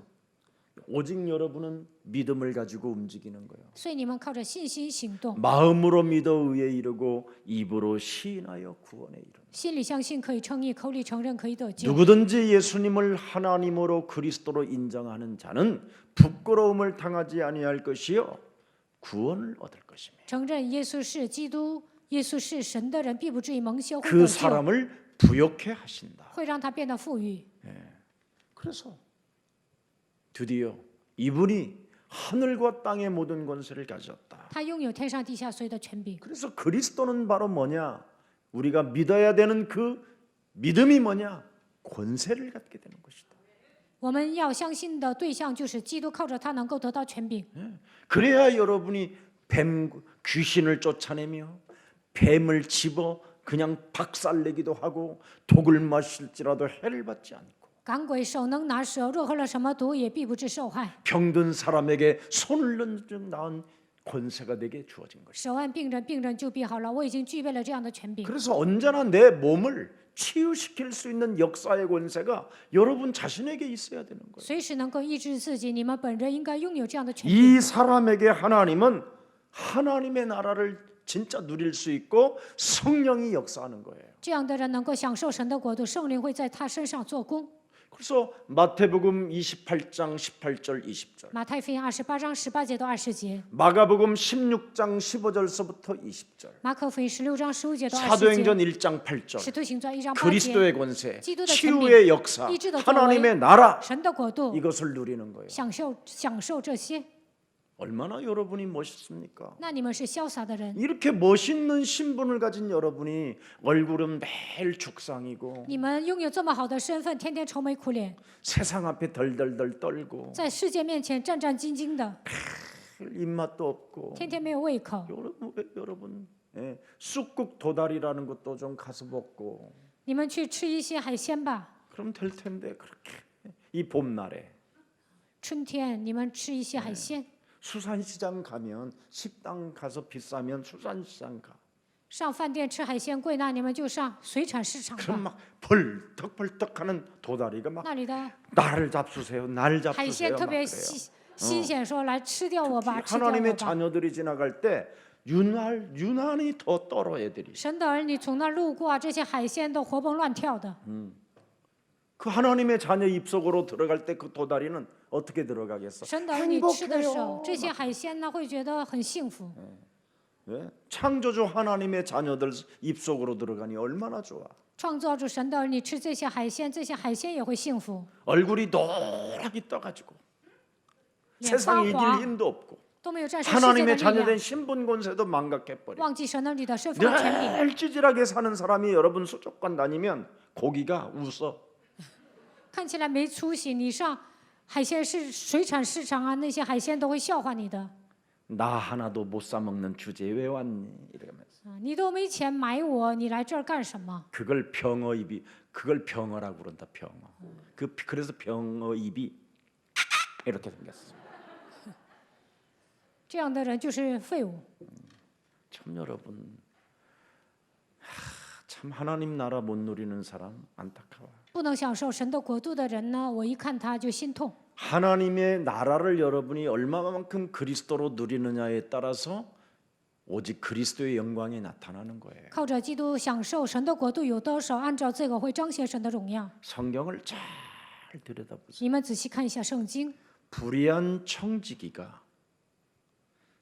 Speaker 1: 오직 여러분은 믿음을 가지고 움직이는 거예요.
Speaker 2: 所以你们靠着信心行动，
Speaker 1: 마음으로 믿어 의에 이르고 입으로 시인하여 구원에 이르는.
Speaker 2: 心里相信可以称义，口里承认可以得救。
Speaker 1: 누구든지 예수님을 하나님으로 그리스도로 인정하는 자는 부끄러움을 당하지 아니할 것이요 구원을 얻을 것입니다.
Speaker 2: 承认耶稣是基督，耶稣是神的人，必不至于蒙羞，会
Speaker 1: 그
Speaker 2: 得救，
Speaker 1: 사람을 부욕해 하신다.
Speaker 2: 会让他变得富裕。
Speaker 1: 그래서 드디어 이분이 하늘과 땅의 모든 권세를 가졌다.
Speaker 2: 他拥有天上地下所有的权柄。
Speaker 1: 그래서 그리스도는 바로 뭐냐? 우리가 믿어야 되는 그 믿음이 뭐냐? 권세를 갖게 되는 것이다.
Speaker 2: 我们要相信的对象就是基督，靠着他能够得到权柄，
Speaker 1: 그래야 여러분이 뱀 귀신을 쫓아내며 뱀을 집어 그냥 박살내기도 하고 독을 마실지라도 해를 받지 않고
Speaker 2: 赶鬼手能拿蛇，若喝了什么毒也必不致受害。
Speaker 1: 병든 사람에게 손을 낳은 권세가 내게 주어진 것이다.
Speaker 2: 手按病人，病人就必好了。我已经具备了这样的权柄，
Speaker 1: 그래서 언제나 내 몸을 치유시킬 수 있는 역사의 권세가 여러분 자신에게 있어야 되는 거예요.
Speaker 2: 随时能够医治自己。你们本人应该拥有这样的权柄。
Speaker 1: 이 사람에게 하나님은 하나님의 나라를 진짜 누릴 수 있고 성령이 역사하는 거예요.
Speaker 2: 这样的人能够享受神的国度，圣灵会在他身上做工。
Speaker 1: 그래서 마태복음 28장 18절 20절
Speaker 2: 马太福音28章18节到20节，
Speaker 1: 마가복음 16장 15절서부터 20절
Speaker 2: 马可福音16章15节到20节，
Speaker 1: 사도행전 1장 8절
Speaker 2: 使徒行传1章8节，
Speaker 1: 그리스도의 권세,
Speaker 2: 기도의
Speaker 1: 치유의 역사,
Speaker 2: 기도의
Speaker 1: 하나님의 나라
Speaker 2: 神的国度，
Speaker 1: 이것을 누리는 거예요.
Speaker 2: 享受这些。
Speaker 1: 얼마나 여러분이 멋있습니까?
Speaker 2: 那你们是潇洒的人，
Speaker 1: 이렇게 멋있는 신분을 가진 여러분이 얼굴은 매일 죽상이고
Speaker 2: 你们拥有这么好的身份，天天愁眉苦脸，
Speaker 1: 세상 앞에 덜덜덜 떨고
Speaker 2: 在世界面前战战兢兢的，
Speaker 1: 입맛도 없고
Speaker 2: 天天没有胃口。
Speaker 1: 여러분 쑥국 도다리라는 것도 좀 가서 먹고
Speaker 2: 你们去吃一些海鲜吧。
Speaker 1: 그럼 될 텐데 그렇게 이 봄날에
Speaker 2: 春天你们吃一些海鲜。
Speaker 1: 수산시장 가면 식당 가서 비싸면 수산시장 가.
Speaker 2: 上饭店吃海鲜贵，那你们就上水产市场
Speaker 1: 그럼
Speaker 2: 吧。
Speaker 1: 막 벌떡벌떡하는 도다리가 막
Speaker 2: 那里的
Speaker 1: 나를 잡수세요, 날
Speaker 2: 海
Speaker 1: 잡수세요
Speaker 2: 鲜特
Speaker 1: 막
Speaker 2: 别
Speaker 1: 그래요.
Speaker 2: 新鲜，说来吃掉我吧，吃掉我
Speaker 1: 하나님의
Speaker 2: 吧。
Speaker 1: 자녀들이 지나갈 때 유난히 더 떨어 애들이.
Speaker 2: 神的儿女从那儿路过，这些海鲜都活蹦乱跳的。
Speaker 1: 그 하나님의 자녀 입속으로 들어갈 때 그 도다리는 어떻게 들어가겠어?
Speaker 2: 神的儿女吃的时候，
Speaker 1: 행복해요.
Speaker 2: 这些海鲜呢会觉得很幸福。
Speaker 1: 예? 창조주 하나님의 자녀들 입속으로 들어가니 얼마나 좋아.
Speaker 2: 创造主神的儿女吃这些海鲜，这些海鲜也会幸福，
Speaker 1: 얼굴이 노랗게 떠가지고
Speaker 2: 脸发
Speaker 1: 세상 이길
Speaker 2: 黄，
Speaker 1: 힘도 없고
Speaker 2: 都没有战胜世界的
Speaker 1: 하나님의
Speaker 2: 力
Speaker 1: 자녀된
Speaker 2: 量，
Speaker 1: 신분 권세도 망각해버려.
Speaker 2: 忘记神儿女的身份和权柄。
Speaker 1: 늘 찌질하게 사는 사람이 여러분 수족관 다니면 고기가 웃어.
Speaker 2: 看起来没出息，你上海鲜水产市场啊，那些海鲜都会笑话你的。
Speaker 1: 나 하나도 못 사 먹는 주제에 왜 왔니? 이러면서
Speaker 2: 啊，你都没钱买我，你来这儿干什么？
Speaker 1: 그걸 병어입이 그걸 병어라고 그런다 병어. 그래서 병어입이 이렇게 생겼어.
Speaker 2: 这样的人就是废物。
Speaker 1: 참 여러분 참 하나님 나라 못 누리는 사람 안타까워.
Speaker 2: 不能享受神的国度的人呢，我一看他就心痛。
Speaker 1: 하나님의 나라를 여러분이 얼마만큼 그리스도로 누리느냐에 따라서 오직 그리스도의 영광이 나타나는 거예요.
Speaker 2: 靠着基督享受神的国度有多少，按照这个会彰显神的荣耀。
Speaker 1: 성경을 잘 들여다보세요.
Speaker 2: 你们仔细看一下圣经，
Speaker 1: 불의한 청지기가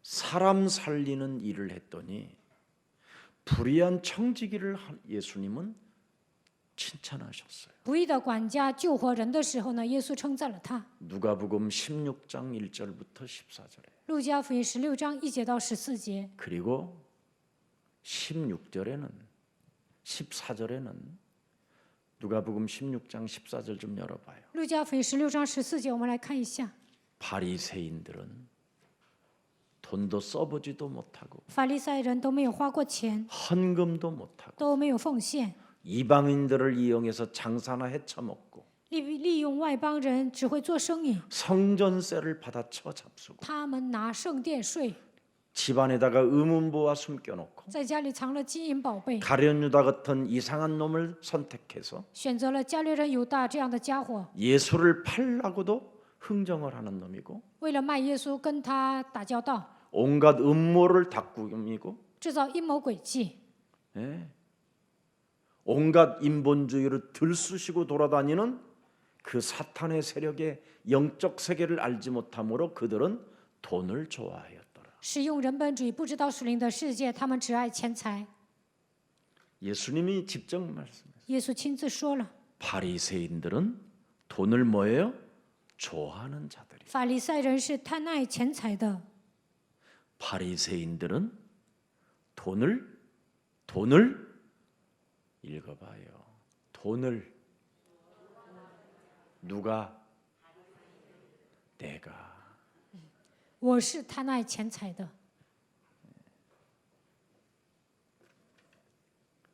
Speaker 1: 사람 살리는 일을 했더니 불의한 청지기를 한 예수님은 칭찬하셨어요.
Speaker 2: 不义的管家救活人的时候呢，耶稣称赞了他。
Speaker 1: 누가복음 16장 1절부터 14절에
Speaker 2: 路加福音16章1节到14节，
Speaker 1: 그리고 16절에는 14절에는 누가복음 16장 14절 좀 열어봐요.
Speaker 2: 路加福音16章14节，我们来看一下。
Speaker 1: 바리새인들은 돈도 써보지도 못하고
Speaker 2: 法利赛人都没有花过钱，
Speaker 1: 헌금도 못하고
Speaker 2: 都没有奉献，
Speaker 1: 이방인들을 이용해서 장사나 헤쳐먹고
Speaker 2: 利用外邦人只会做生意，
Speaker 1: 성전세를 받아쳐 잡수고
Speaker 2: 他们拿圣殿税，
Speaker 1: 집안에다가 의문부와 숨겨놓고
Speaker 2: 在家里藏了金银宝贝，
Speaker 1: 가룟유다 같은 이상한 놈을 선택해서
Speaker 2: 选择了加略人犹大这样的家伙，
Speaker 1: 예수를 팔라고도 흥정을 하는 놈이고
Speaker 2: 为了卖耶稣跟他打交道，
Speaker 1: 온갖 음모를 다 꾸미고
Speaker 2: 制造阴谋诡计，
Speaker 1: 예. 온갖 인본주의를 들쑤시고 돌아다니는 그 사탄의 세력의 영적 세계를 알지 못함으로 그들은 돈을 좋아하였더라.
Speaker 2: 使用人本主义，不知道属灵的世界，他们只爱钱财。
Speaker 1: 예수님이 직접 말씀했어요.
Speaker 2: 耶稣亲自说了，
Speaker 1: 바리새인들은 돈을 뭐예요? 좋아하는 자들이.
Speaker 2: 法利赛人是贪爱钱财的，
Speaker 1: 바리새인들은 돈을 읽어봐요. 돈을 누가 내가
Speaker 2: 我是贪爱钱财的。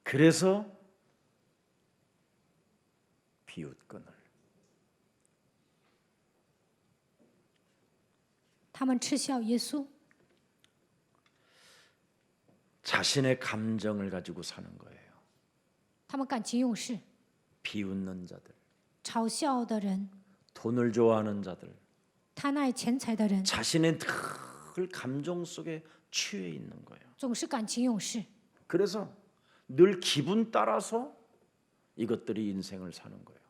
Speaker 1: 그래서 비웃건을
Speaker 2: 他们嗤笑耶稣，
Speaker 1: 자신의 감정을 가지고 사는 거예요.
Speaker 2: 他们感情用事，
Speaker 1: 비웃는 자들,
Speaker 2: 嘲笑的人，
Speaker 1: 돈을 좋아하는 자들,
Speaker 2: 贪爱钱财的人，
Speaker 1: 자신의 늘 감정 속에 취해 있는 거예요.
Speaker 2: 总是感情用事，
Speaker 1: 그래서 늘 기분 따라서 이것들이 인생을 사는 거예요.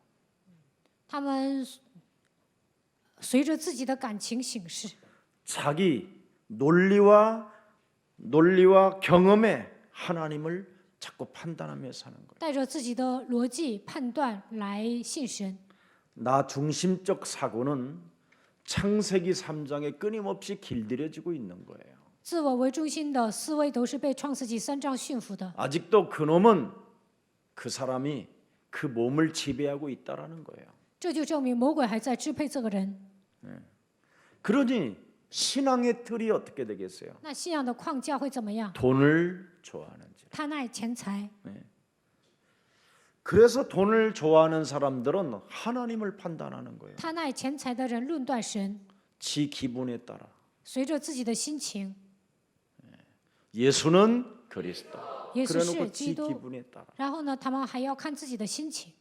Speaker 2: 他们随着自己的感情行事，
Speaker 1: 자기 논리와 경험에 하나님을 자꾸 판단하며 사는 거예요.
Speaker 2: 带着自己的逻辑判断来信神。
Speaker 1: 나 중심적 사고는 창세기 3장에 끊임없이 길들여지고 있는 거예요.
Speaker 2: 自我为中心的思维都是被创世纪3章驯服的。
Speaker 1: 아직도 그놈은 그 사람이 그 몸을 지배하고 있다라는 거예요.
Speaker 2: 这就证明魔鬼还在支配这个人。
Speaker 1: 그러니 신앙의 틀이 어떻게 되겠어요?
Speaker 2: 那信仰的框架会怎么样？
Speaker 1: 돈을 좋아하는지.
Speaker 2: 贪爱钱财，
Speaker 1: 그래서 돈을 좋아하는 사람들은 하나님을 판단하는 거예요.
Speaker 2: 贪爱钱财的人论断神，
Speaker 1: 지 기분에 따라.
Speaker 2: 随着自己的心情。
Speaker 1: 예수는 그리스도.
Speaker 2: 耶稣
Speaker 1: 그래놓고
Speaker 2: 是
Speaker 1: 지
Speaker 2: 基督，
Speaker 1: 기분에 따라.
Speaker 2: 然后呢，他们还要看自己的心情。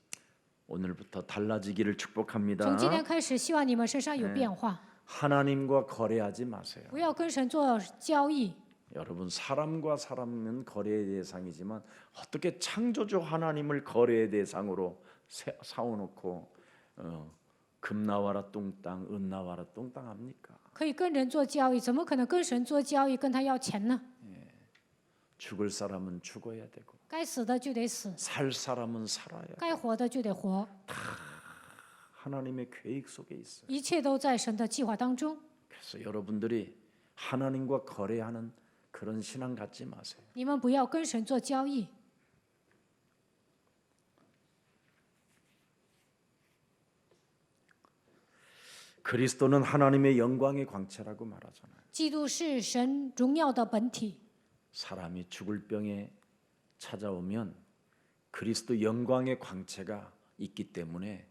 Speaker 1: 오늘부터 달라지기를 축복합니다.
Speaker 2: 从今天开始，希望你们身上有变化，
Speaker 1: 하나님과 거래하지 마세요.
Speaker 2: 不要跟神做交易。
Speaker 1: 여러분 사람과 사람은 거래의 대상이지만 어떻게 창조주 하나님을 거래의 대상으로 사오놓고 금 나와라 뚱땅 은 나와라 뚱땅 합니까?
Speaker 2: 可以跟人做交易，怎么可能跟神做交易，跟他要钱呢？
Speaker 1: 죽을 사람은 죽어야 되고
Speaker 2: 该死的就得死，
Speaker 1: 살 사람은 살아야 돼.
Speaker 2: 该活的就得活，
Speaker 1: 하나님의 계획 속에 있어요.
Speaker 2: 一切都在神的计划当中。
Speaker 1: 그래서 여러분들이 하나님과 거래하는 그런 신앙 갖지 마세요.
Speaker 2: 你们不要跟神做交易。
Speaker 1: 그리스도는 하나님의 영광의 광채라고 말하잖아요.
Speaker 2: 基督是神荣耀的本体。
Speaker 1: 사람이 죽을 병에 찾아오면 그리스도 영광의 광채가 있기 때문에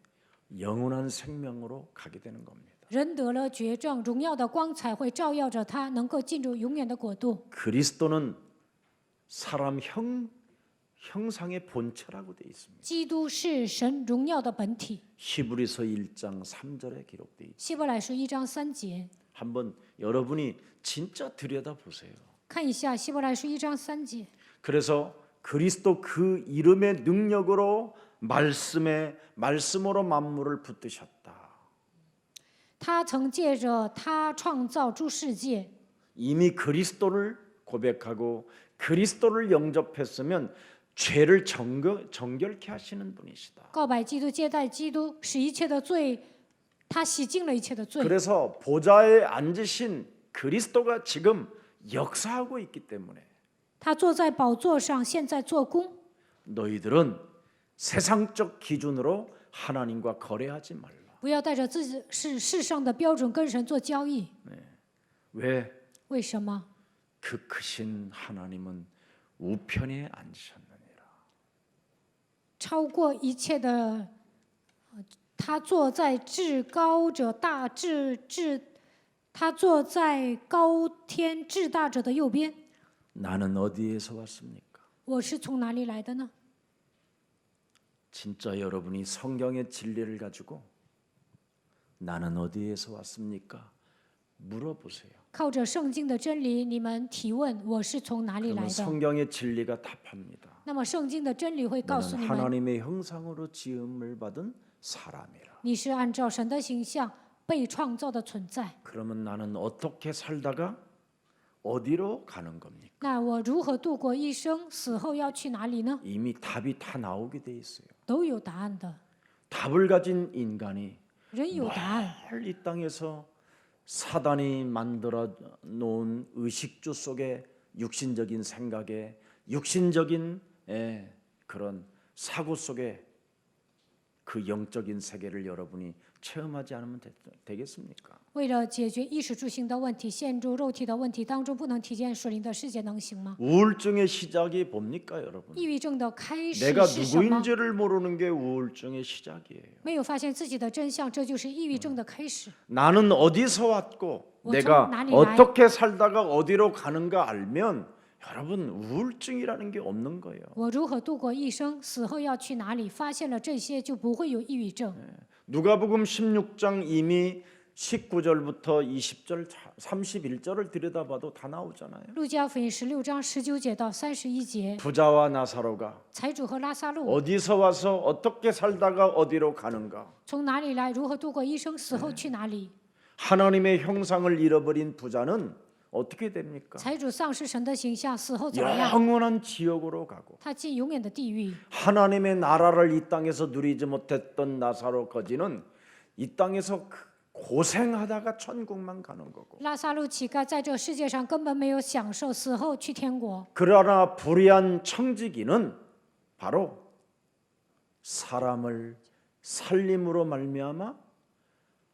Speaker 1: 영원한 생명으로 가게 되는 겁니다.
Speaker 2: 人得了绝症，荣耀的光彩会照耀着他，能够进入永远的国度。
Speaker 1: 그리스도는 사람 형상의 본체라고 되어 있습니다.
Speaker 2: 基督是神荣耀的本体。
Speaker 1: 히브리서 1장 3절에 기록되어 있습니다.
Speaker 2: 希伯来书1章3节，
Speaker 1: 한번 여러분이 진짜 들여다보세요.
Speaker 2: 看一下希伯来书1章3节。
Speaker 1: 그래서 그리스도 그 이름의 능력으로 말씀으로 만물을 붙드셨다.
Speaker 2: 他曾借着他创造诸世界，
Speaker 1: 이미 그리스도를 고백하고 그리스도를 영접했으면 죄를 정결케 하시는 분이시다.
Speaker 2: 告白基督，接待基督，使一切的罪，他洗净了一切的罪。
Speaker 1: 그래서 보좌에 앉으신 그리스도가 지금 역사하고 있기 때문에
Speaker 2: 他坐在宝座上，现在做工。
Speaker 1: 너희들은 세상적 기준으로 하나님과 거래하지 말라.
Speaker 2: 不要带着自己世上的标准跟神做交易。
Speaker 1: 왜?
Speaker 2: 为什么？
Speaker 1: 그 크신 하나님은 우편에 앉으셨느니라.
Speaker 2: 超过一切的，他坐在至高者大他坐在高天至大者的右边。
Speaker 1: 나는 어디에서 왔습니까?
Speaker 2: 我是从哪里来的呢？
Speaker 1: 진짜 여러분이 성경의 진리를 가지고 나는 어디에서 왔습니까? 물어보세요.
Speaker 2: 靠着圣经的真理，你们提问我是从哪里来
Speaker 1: 그러면
Speaker 2: 的？
Speaker 1: 성경의 진리가 답합니다.
Speaker 2: 那么圣经的真理会告诉
Speaker 1: 너는
Speaker 2: 你们，
Speaker 1: 하나님의 형상으로 지음을 받은 사람이라.
Speaker 2: 你是按照神的形象被创造的存在。
Speaker 1: 그러면 나는 어떻게 살다가 어디로 가는 겁니까?
Speaker 2: 那我如何度过一生？死后要去哪里呢？
Speaker 1: 이미 답이 다 나오게 돼 있어요.
Speaker 2: 都有答案的，
Speaker 1: 답을 가진 인간이
Speaker 2: 人有答案。
Speaker 1: 이 땅에서 사단이 만들어 놓은 의식주 속에 육신적인 생각에 육신적인 그런 사고 속에 그 영적인 세계를 여러분이 체험하지 않으면 되겠습니까?
Speaker 2: 为了解决衣食住行的问题，陷入肉体的问题当中，不能体验属灵的世界，能行吗？
Speaker 1: 우울증의 시작이 뭡니까, 여러분?
Speaker 2: 抑郁症的开始
Speaker 1: 내가
Speaker 2: 是什么？
Speaker 1: 누구인지를 모르는 게 우울증의 시작이에요.
Speaker 2: 没有发现自己的真相，这就是抑郁症的开始。
Speaker 1: 나는 어디서 왔고
Speaker 2: 뭐
Speaker 1: 내가
Speaker 2: 좀 나니
Speaker 1: 어떻게 살다가 어디로 가는가 알면 여러분 우울증이라는 게 없는 거예요.
Speaker 2: 我如何度过一生？死后要去哪里？发现了这些，就不会有抑郁症。
Speaker 1: 누가복음 16장 이미 19절부터 20절, 31절을 들여다봐도 다 나오잖아요.
Speaker 2: 路加福音16章19节到31节，
Speaker 1: 부자와 나사로가
Speaker 2: 财主和拉萨路
Speaker 1: 어디서 와서 어떻게 살다가 어디로 가는가.
Speaker 2: 从哪里来？如何度过一生？死后去哪里？
Speaker 1: 하나님의 형상을 잃어버린 부자는 어떻게 됩니까?
Speaker 2: 财主丧失神的形象，死后怎么样？
Speaker 1: 영원한 지옥으로 가고
Speaker 2: 他进永远的地狱。
Speaker 1: 하나님의 나라를 이 땅에서 누리지 못했던 나사로 거지는 이 땅에서 고생하다가 천국만 가는 거고
Speaker 2: 拉萨路乞丐在这世界上根本没有享受，死后去天国。
Speaker 1: 그러나 불의한 청지기는 바로 사람을 살림으로 말미암아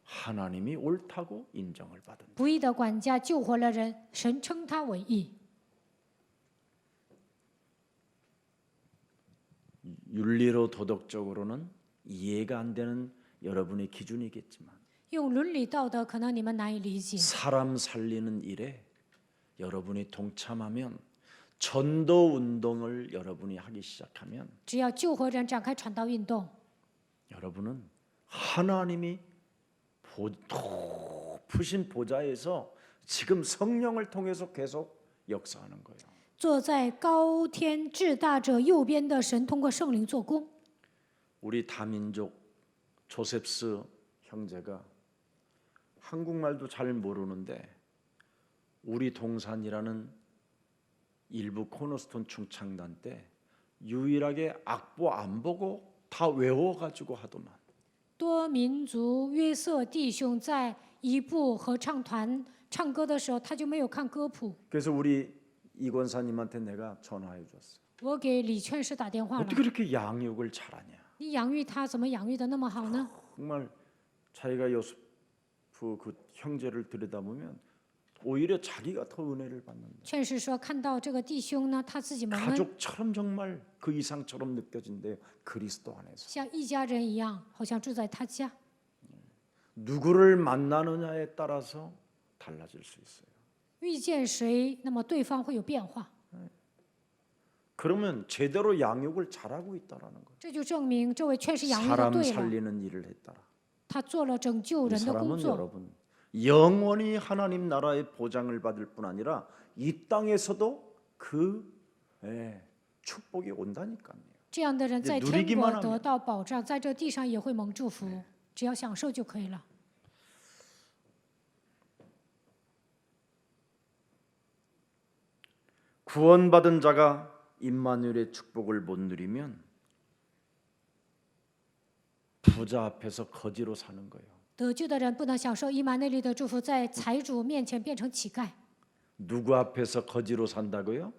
Speaker 1: 하나님이 옳다고 인정을 받은.
Speaker 2: 不义的管家救活了人，神称他为义。
Speaker 1: 윤리로 도덕적으로는 이해가 안 되는 여러분의 기준이겠지만
Speaker 2: 用伦理道德，可能你们难以理解。
Speaker 1: 사람 살리는 일에 여러분이 동참하면 전도 운동을 여러분이 하기 시작하면
Speaker 2: 只要救活人，展开传道运动，
Speaker 1: 여러분은 하나님이 높으신 보좌에서 지금 성령을 통해서 계속 역사하는 거예요.
Speaker 2: 坐在高天至大者右边的神，通过圣灵做工。
Speaker 1: 우리 다민족 조셉스 형제가 한국말도 잘 모르는데 우리 동산이라는 일부 코너스톤 충창단 때 유일하게 악보 안 보고 다 외워가지고 하더만.
Speaker 2: 多民族约瑟弟兄在一部合唱团唱歌的时候，他就没有看歌谱。
Speaker 1: 그래서 우리 이 권사님한테 내가 전화해 줬어.
Speaker 2: 我给李劝士打电话了，
Speaker 1: 어떻게 그렇게 양육을 잘하냐?
Speaker 2: 你养育他，怎么养育的那么好呢？
Speaker 1: 정말 자기가 요셉 그 형제를 들여다보면 오히려 자기가 더 은혜를 받는다.
Speaker 2: 劝士说，看到这个弟兄呢，他自己蒙恩，
Speaker 1: 가족처럼 정말 그 이상처럼 느껴진대요. 그리스도 안에서.
Speaker 2: 像一家人一样，好像住在他家。
Speaker 1: 누구를 만나느냐에 따라서 달라질 수 있어요.
Speaker 2: 遇见谁，那么对方会有变化。
Speaker 1: 그러면 제대로 양육을 잘하고 있다라는 거예요.
Speaker 2: 这就证明这位劝士养育的
Speaker 1: 사람
Speaker 2: 对了，
Speaker 1: 살리는 일을 했다라.
Speaker 2: 他做了拯救
Speaker 1: 이
Speaker 2: 人的工
Speaker 1: 사람은
Speaker 2: 作。
Speaker 1: 여러분 영원히 하나님 나라의 보장을 받을 뿐 아니라 이 땅에서도 그 축복이 온다니까요.
Speaker 2: 这样的人在
Speaker 1: 누리
Speaker 2: 天
Speaker 1: 기만
Speaker 2: 国
Speaker 1: 하면
Speaker 2: 得到保障，在这地上也会蒙祝福，只要享受就可以了。
Speaker 1: 구원받은 자가 임마누엘의 축복을 못 누리면 부자 앞에서 거지로 사는 거예요.
Speaker 2: 得救的人不能享受以马内利的祝福，在财主面前变成乞丐，
Speaker 1: 누구 앞에서 거지로 산다고요?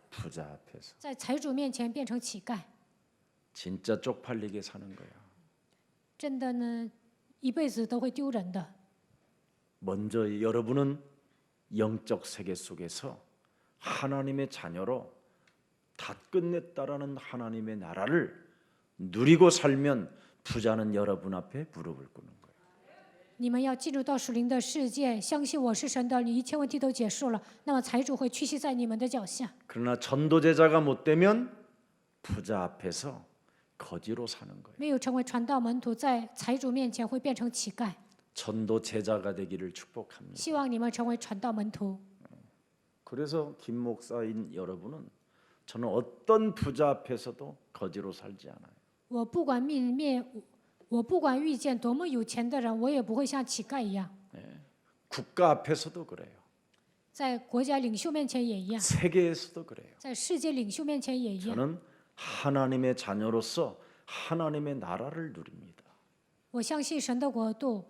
Speaker 1: 부자 앞에서.
Speaker 2: 在财主面前变成乞丐，
Speaker 1: 진짜 쪽팔리게 사는 거예요.
Speaker 2: 真的呢，一辈子都会丢人的。
Speaker 1: 먼저 여러분은 영적 세계 속에서 하나님의 자녀로 다 끝냈다라는 하나님의 나라를 누리고 살면 부자는 여러분 앞에 무릎을 꿇는 거예요.
Speaker 2: 你们要进入到属灵的世界，相信我是神的，你一切问题都结束了，那么财主会屈膝在你们的脚下。
Speaker 1: 그러나 전도제자가 못 되면 부자 앞에서 거지로 사는 거예요.
Speaker 2: 没有成为传道门徒，在财主面前会变成乞丐。
Speaker 1: 전도제자가 되기를 축복합니다.
Speaker 2: 希望你们成为传道门徒。
Speaker 1: 그래서 김 목사인 여러분은 저는 어떤 부자 앞에서도 거지로 살지 않아요.
Speaker 2: 我不管遇见多么有钱的人，我也不会像乞丐一样。
Speaker 1: 국가 앞에서도 그래요.
Speaker 2: 在国家领袖面前也一样，
Speaker 1: 세계에서도 그래요.
Speaker 2: 在世界领袖面前也一样。
Speaker 1: 저는 하나님의 자녀로서 하나님의 나라를 누립니다.
Speaker 2: 我相信神的国度，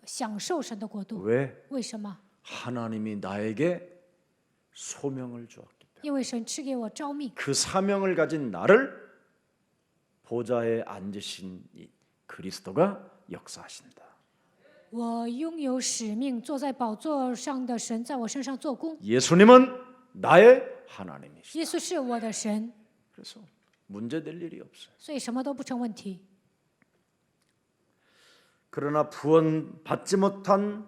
Speaker 2: 享受神的国度。
Speaker 1: 왜?
Speaker 2: 为什么？
Speaker 1: 하나님이 나에게 소명을 주었기 때문에.
Speaker 2: 因为神赐给我召命，
Speaker 1: 그 사명을 가진 나를 보좌에 앉으신 이 그리스도가 역사하신다.
Speaker 2: 我拥有使命，坐在宝座上的神在我身上做工。
Speaker 1: 예수님은 나의 하나님이시다.
Speaker 2: 耶稣是我的神，
Speaker 1: 그래서 문제될 일이 없어요.
Speaker 2: 所以什么都不成问题。
Speaker 1: 그러나 구원받지 못한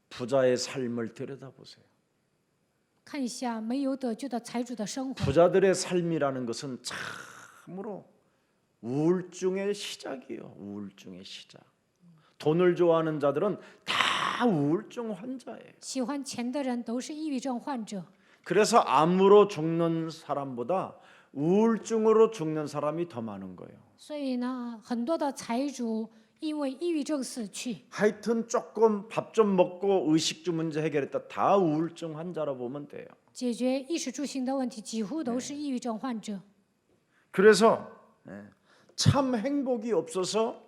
Speaker 1: 부자의 삶을 들여다보세요.
Speaker 2: 看一下没有得救的财主的生活，
Speaker 1: 부자들의 삶이라는 것은 참으로 우울증의 시작이에요. 우울증의 시작. 돈을 좋아하는 자들은 다 우울증 환자예요.
Speaker 2: 喜欢钱的人都是抑郁症患者，
Speaker 1: 그래서 암으로 죽는 사람보다 우울증으로 죽는 사람이 더 많은 거예요.
Speaker 2: 所以呢，很多的财主因为抑郁症死去。
Speaker 1: 하여튼 조금 밥 좀 먹고 의식주 문제 해결했다. 다 우울증 환자라 보면 돼요.
Speaker 2: 解决衣食住行的问题，几乎都是抑郁症患者。
Speaker 1: 그래서 참 행복이 없어서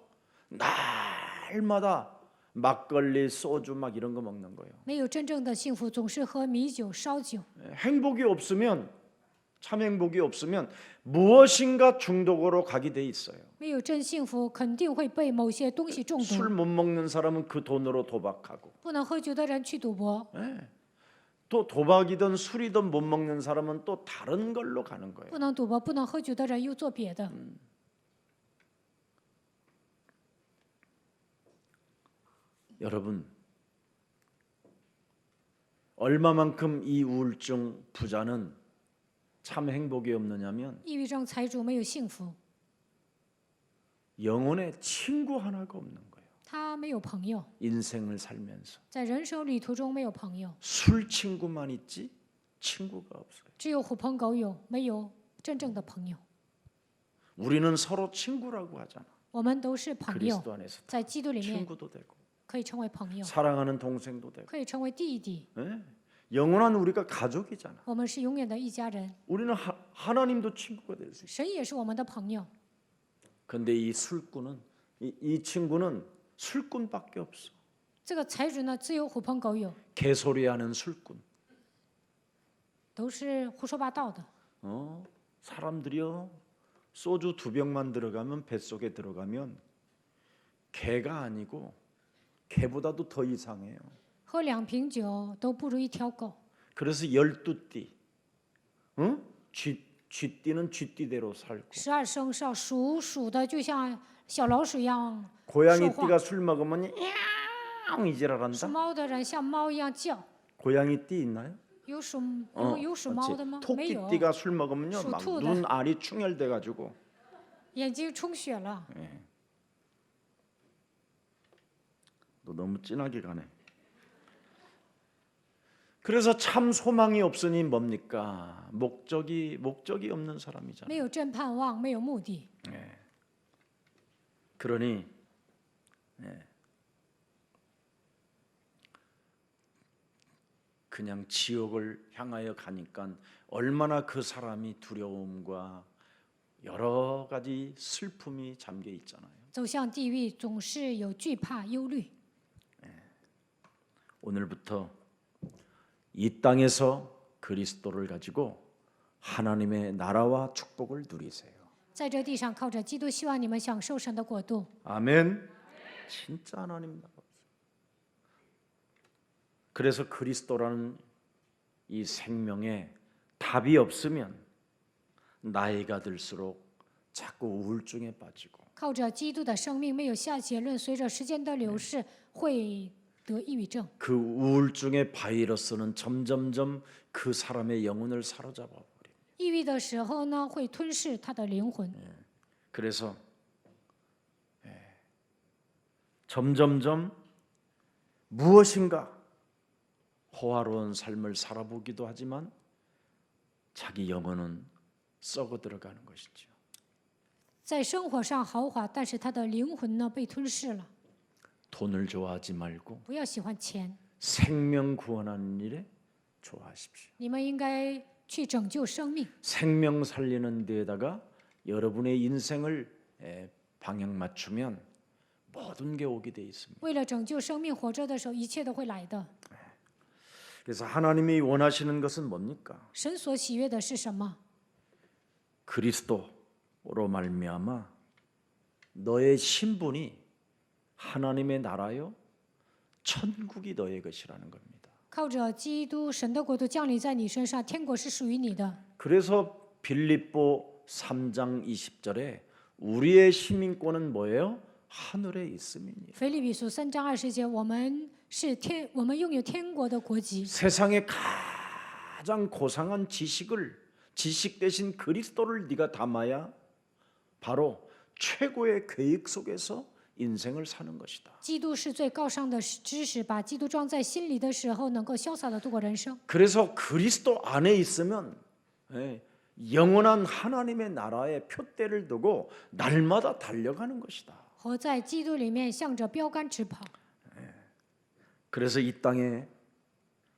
Speaker 1: 날마다 막걸리, 소주 막 이런 거 먹는 거예요.
Speaker 2: 没有真正的幸福，总是喝米酒、烧酒。
Speaker 1: 행복이 없으면 참 행복이 없으면 무엇인가 중독으로 가게 돼 있어요.
Speaker 2: 没有真幸福，肯定会被某些东西中
Speaker 1: 술
Speaker 2: 毒。
Speaker 1: 못 먹는 사람은 그 돈으로 도박하고,
Speaker 2: 不能喝酒的人去赌博，
Speaker 1: 또 도박이든 술이든 못 먹는 사람은 또 다른 걸로 가는 거예요.
Speaker 2: 不能赌博、不能喝酒的人又做别的。
Speaker 1: 여러분, 얼마만큼 이 우울증 부자는 참 행복이 없느냐면
Speaker 2: 抑郁症财主没有幸福，
Speaker 1: 영혼에 친구 하나가 없는 거예요.
Speaker 2: 他没有朋友，
Speaker 1: 인생을 살면서
Speaker 2: 在人生旅途中没有朋友，
Speaker 1: 술 친구만 있지 친구가 없어요.
Speaker 2: 只有狐朋狗友，没有真正的朋友。
Speaker 1: 우리는 서로 친구라고 하잖아.
Speaker 2: 我们都是朋友，
Speaker 1: 그리스도 안에서
Speaker 2: 在基督里面
Speaker 1: 친구도 되고
Speaker 2: 可以成为朋友，
Speaker 1: 사랑하는 동생도 되고.
Speaker 2: 可以成为弟弟。
Speaker 1: 예? 영원한 우리가 가족이잖아.
Speaker 2: 我们是永远的一家人，
Speaker 1: 우리는 하나님도 친구가 될 수 있어.
Speaker 2: 神也是我们的朋友。
Speaker 1: 근데 이 술꾼은 이 친구는 술꾼밖에 없어.
Speaker 2: 这个财主呢，只有狐朋狗友，
Speaker 1: 개소리하는 술꾼.
Speaker 2: 都是胡说八道的。
Speaker 1: 사람들이요 소주 2병만 들어가면 뱃속에 들어가면 개가 아니고 개보다도 더 이상해요.
Speaker 2: 喝2瓶酒都不如一条狗。
Speaker 1: 그래서 12띠, 쥐띠는 쥐띠대로 살고
Speaker 2: 12生肖属的就像小老鼠一样，
Speaker 1: 고양이
Speaker 2: 说话
Speaker 1: 띠가 술 먹으면 야옹
Speaker 2: 属
Speaker 1: 이지랄한다.
Speaker 2: 猫的人像猫一样叫。
Speaker 1: 고양이 띠 있나요?
Speaker 2: 有属猫的吗？没有，
Speaker 1: 토끼띠가 술 먹으면요 막
Speaker 2: 수투다.
Speaker 1: 눈 알이 충혈돼 가지고
Speaker 2: 眼睛充血了。
Speaker 1: 너 너무 진하게 가네. 그래서 참 소망이 없으니 뭡니까? 목적이 없는 사람이잖아.
Speaker 2: 没有真盼望，没有目的。
Speaker 1: 그러니 그냥 지옥을 향하여 가니까 얼마나 그 사람이 두려움과 여러 가지 슬픔이 잠겨 있잖아요.
Speaker 2: 走向地狱总是有惧怕、忧虑。
Speaker 1: 오늘부터 이 땅에서 그리스도를 가지고 하나님의 나라와 축복을 누리세요.
Speaker 2: 在这地上靠着基督，希望你们享受神的国度。
Speaker 1: 아멘. 진짜 하나님 나라. 그래서 그리스도라는 이 생명에 답이 없으면 나이가 들수록 자꾸 우울증에 빠지고
Speaker 2: 靠着基督的生命，没有下结论，随着时间的流逝会得抑郁症。
Speaker 1: 그 우울증의 바이러스는 점점점 그 사람의 영혼을 사로잡아 버립니다.
Speaker 2: 抑郁的时候呢，会吞噬他的灵魂。
Speaker 1: 그래서 점점점 무엇인가 호화로운 삶을 살아보기도 하지만 자기 영혼은 썩어 들어가는 것이죠.
Speaker 2: 在生活上豪华，但是他的灵魂呢被吞噬了。
Speaker 1: 돈을 좋아하지 말고
Speaker 2: 不要喜欢钱，
Speaker 1: 생명 구원하는 일에 좋아하십시오.
Speaker 2: 你们应该去拯救生命，
Speaker 1: 생명 살리는 데에다가 여러분의 인생을 방향 맞추면 모든 게 오게 돼 있습니다.
Speaker 2: 为了拯救生命，活着的时候一切都会来的。
Speaker 1: 그래서 하나님이 원하시는 것은 뭡니까?
Speaker 2: 神所喜悦的是什么？
Speaker 1: 그리스도로 말미암아 너의 신분이 하나님의 나라요 천국이 너의 것이라는 겁니다.
Speaker 2: 靠着基督，神的国度降临在你身上，天国是属于你的。
Speaker 1: 그래서 빌립보 3장 20절에 우리의 시민권은 뭐예요? 하늘에 있음이니라.
Speaker 2: 腓立比书3章20节，我们拥有天国的国籍。
Speaker 1: 세상의 가장 고상한 지식 대신 그리스도를 네가 담아야 바로 최고의 계획 속에서 인생을 사는 것이다.
Speaker 2: 基督是最高尚的知识，把基督装在心里的时候，能够潇洒的度过人生。
Speaker 1: 그래서 그리스도 안에 있으면 영원한 하나님의 나라의 표대를 두고 날마다 달려가는 것이다.
Speaker 2: 活在基督里面，向着标杆直跑。
Speaker 1: 그래서 이 땅에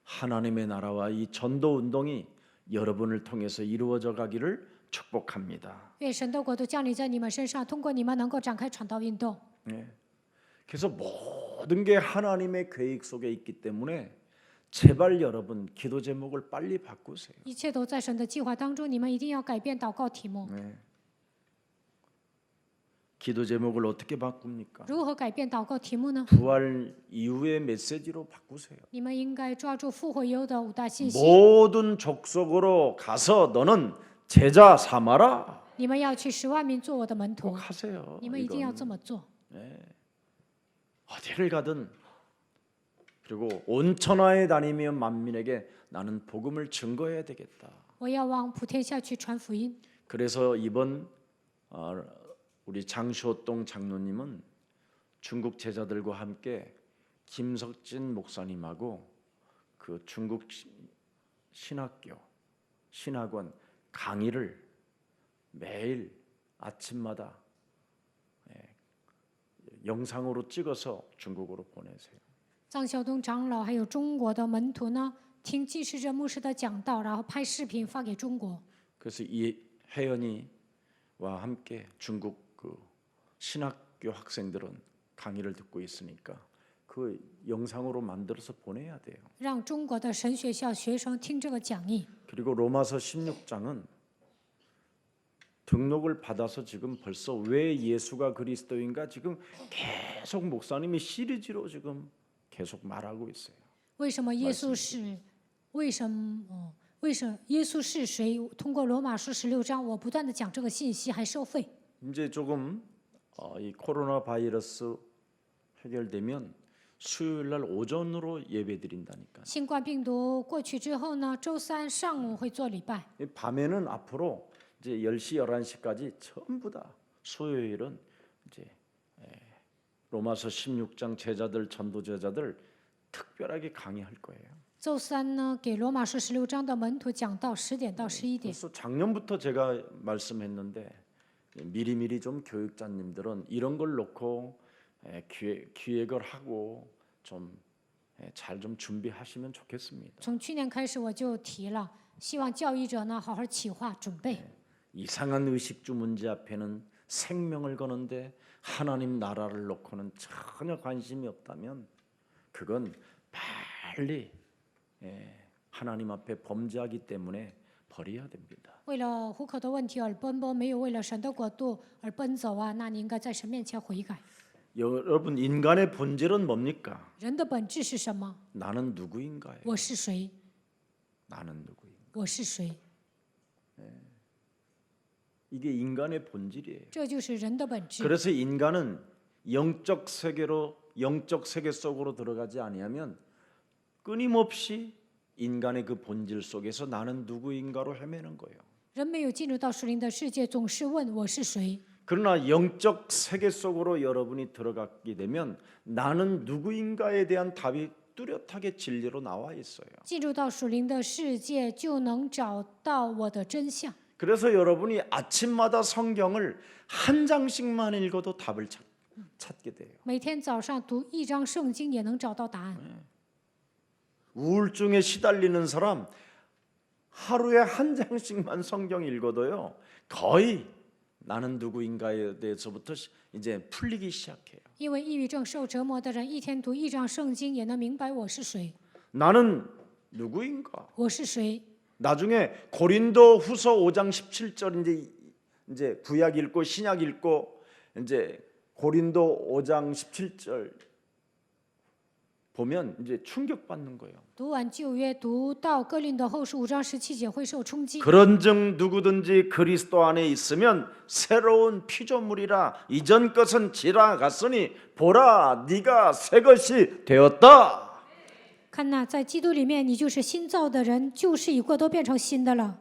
Speaker 1: 하나님의 나라와 이 전도 운동이 여러분을 통해서 이루어져 가기를 축복합니다.
Speaker 2: 愿神的国度降临在你们身上，通过你们能够展开传道运动。
Speaker 1: 그래서 모든 게 하나님의 계획 속에 있기 때문에 제발 여러분 기도 제목을 빨리 바꾸세요.
Speaker 2: 一切都在神的计划当中，你们一定要改变祷告题目。
Speaker 1: 네. 기도 제목을 어떻게 바꿉니까?
Speaker 2: 如何改变祷告题目呢？
Speaker 1: 부활 이후의 메시지로 바꾸세요.
Speaker 2: 你们应该抓住复活以后的5大信息，
Speaker 1: 모든 족속으로 가서 너는 제자 삼아라.
Speaker 2: 你们要去10万名做我的门
Speaker 1: 꼭
Speaker 2: 徒，
Speaker 1: 하세요.
Speaker 2: 你们一定要
Speaker 1: 이건
Speaker 2: 这么做。
Speaker 1: 어디를 가든 그리고 온 천하에 다니며 만민에게 나는 복음을 증거해야 되겠다.
Speaker 2: 我要往普天下去传福音。
Speaker 1: 그래서 이번 우리 장쇼동 장로님은 중국 제자들과 함께 김석진 목사님하고 그 중국 신학교 신학원 강의를 매일 아침마다 영상으로 찍어서 중국으로 보내세요.
Speaker 2: 藏孝东长老还有中国的门徒呢，听济世哲牧师的讲道，然后拍视频发给中国。
Speaker 1: 그래서 이 혜연이와 함께 중국 그 신학교 학생들은 강의를 듣고 있으니까 그 영상으로 만들어서 보내야 돼요.
Speaker 2: 让中国的神学校学生听这个讲义。
Speaker 1: 그리고 로마서 16장은 등록을 받아서 지금 벌써 왜 예수가 그리스도인가 지금 계속 목사님이 시리즈로 지금 계속 말하고 있어요.
Speaker 2: 为什么耶稣是？为什么？为什么耶稣是谁？通过罗马书16章，我不断的讲这个信息，还收费。
Speaker 1: 이제 조금 이 코로나 바이러스 해결되면 수요일 날 오전으로 예배 드린다니까.
Speaker 2: 新冠病毒过去之后呢，周三上午会做礼拜，
Speaker 1: 밤에는 앞으로 이제 10시 11시까지 전부 다 수요일은 이제 로마서 16장 제자들 전도 제자들 특별하게 강의할 거예요.
Speaker 2: 周三呢给罗马书16章的门徒讲到10点到11点。
Speaker 1: 그래서 작년부터 제가 말씀했는데 미리미리 좀 교육자님들은 이런 걸 놓고 기획을 하고 좀 잘 좀 준비하시면 좋겠습니다.
Speaker 2: 从去年开始我就提了，希望教育者呢好好企划准备。
Speaker 1: 이상한 의식주 문제 앞에는 생명을 거는데 하나님 나라를 놓고는 전혀 관심이 없다면 그건 빨리 하나님 앞에 범죄하기 때문에 버려야 됩니다.
Speaker 2: 为了糊口的问题而奔波，没有为了神的国度而奔走啊，那你应该在神面前悔改。
Speaker 1: 여러분 인간의 본질은 뭡니까?
Speaker 2: 人的本质是什么？
Speaker 1: 나는 누구인가요?
Speaker 2: 我是谁？
Speaker 1: 나는 누구인가?
Speaker 2: 我是谁？
Speaker 1: 이게 인간의 본질이에요.
Speaker 2: 这就是人的本质。
Speaker 1: 그래서 인간은 영적 세계 속으로 들어가지 아니하면 끊임없이 인간의 그 본질 속에서 나는 누구인가로 헤매는 거예요.
Speaker 2: 人没有进入到属灵的世界，总是问我是谁。
Speaker 1: 그러나 영적 세계 속으로 여러분이 들어가게 되면 나는 누구인가에 대한 답이 뚜렷하게 진리로 나와 있어요.
Speaker 2: 进入到属灵的世界，就能找到我的真相。
Speaker 1: 그래서 여러분이 아침마다 성경을 한 장씩만 읽어도 답을 찾게 돼요.
Speaker 2: 每天早上读1章圣经也能找到答案。
Speaker 1: 우울증에 시달리는 사람 하루에 한 장씩만 성경 읽어도요 거의 나는 누구인가에 대해서부터 이제 풀리기 시작해요.
Speaker 2: 因为抑郁症受折磨的人，一天读1章圣经也能明白我是谁。
Speaker 1: 나는 누구인가?
Speaker 2: 我是谁？
Speaker 1: 나중에 고린도후서 5장 17절 이제 구약 읽고 신약 읽고 이제 고린도 5장 17절 보면 이제 충격받는 거예요.
Speaker 2: 读完旧约，读到哥林多后书5章17节会受冲击。
Speaker 1: 그런즉 누구든지 그리스도 안에 있으면 새로운 피조물이라 이전 것은 지나갔으니 보라 네가 새 것이 되었다.
Speaker 2: 看呐，在基督里面，你就是新造的人，旧事已过，都变成新的了。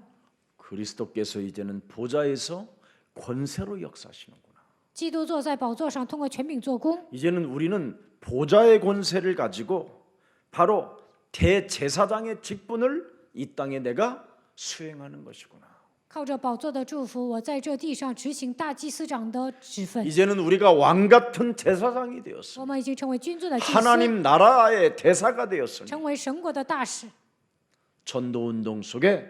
Speaker 1: 그리스도께서 이제는 보좌에서 권세로 역사하시는구나.
Speaker 2: 基督坐在宝座上，通过权柄做工。
Speaker 1: 이제는 우리는 보좌의 권세를 가지고 바로 대제사장의 직분을 이 땅에 내가 수행하는 것이구나.
Speaker 2: 靠着宝座的祝福，我在这地上执行大祭司长的职分。
Speaker 1: 이제는 우리가 왕 같은 제사장이 되었어.
Speaker 2: 我们已经成为君尊的祭司，
Speaker 1: 하나님 나라의 대사가 되었으니
Speaker 2: 成为神国的大使。
Speaker 1: 전도 운동 속에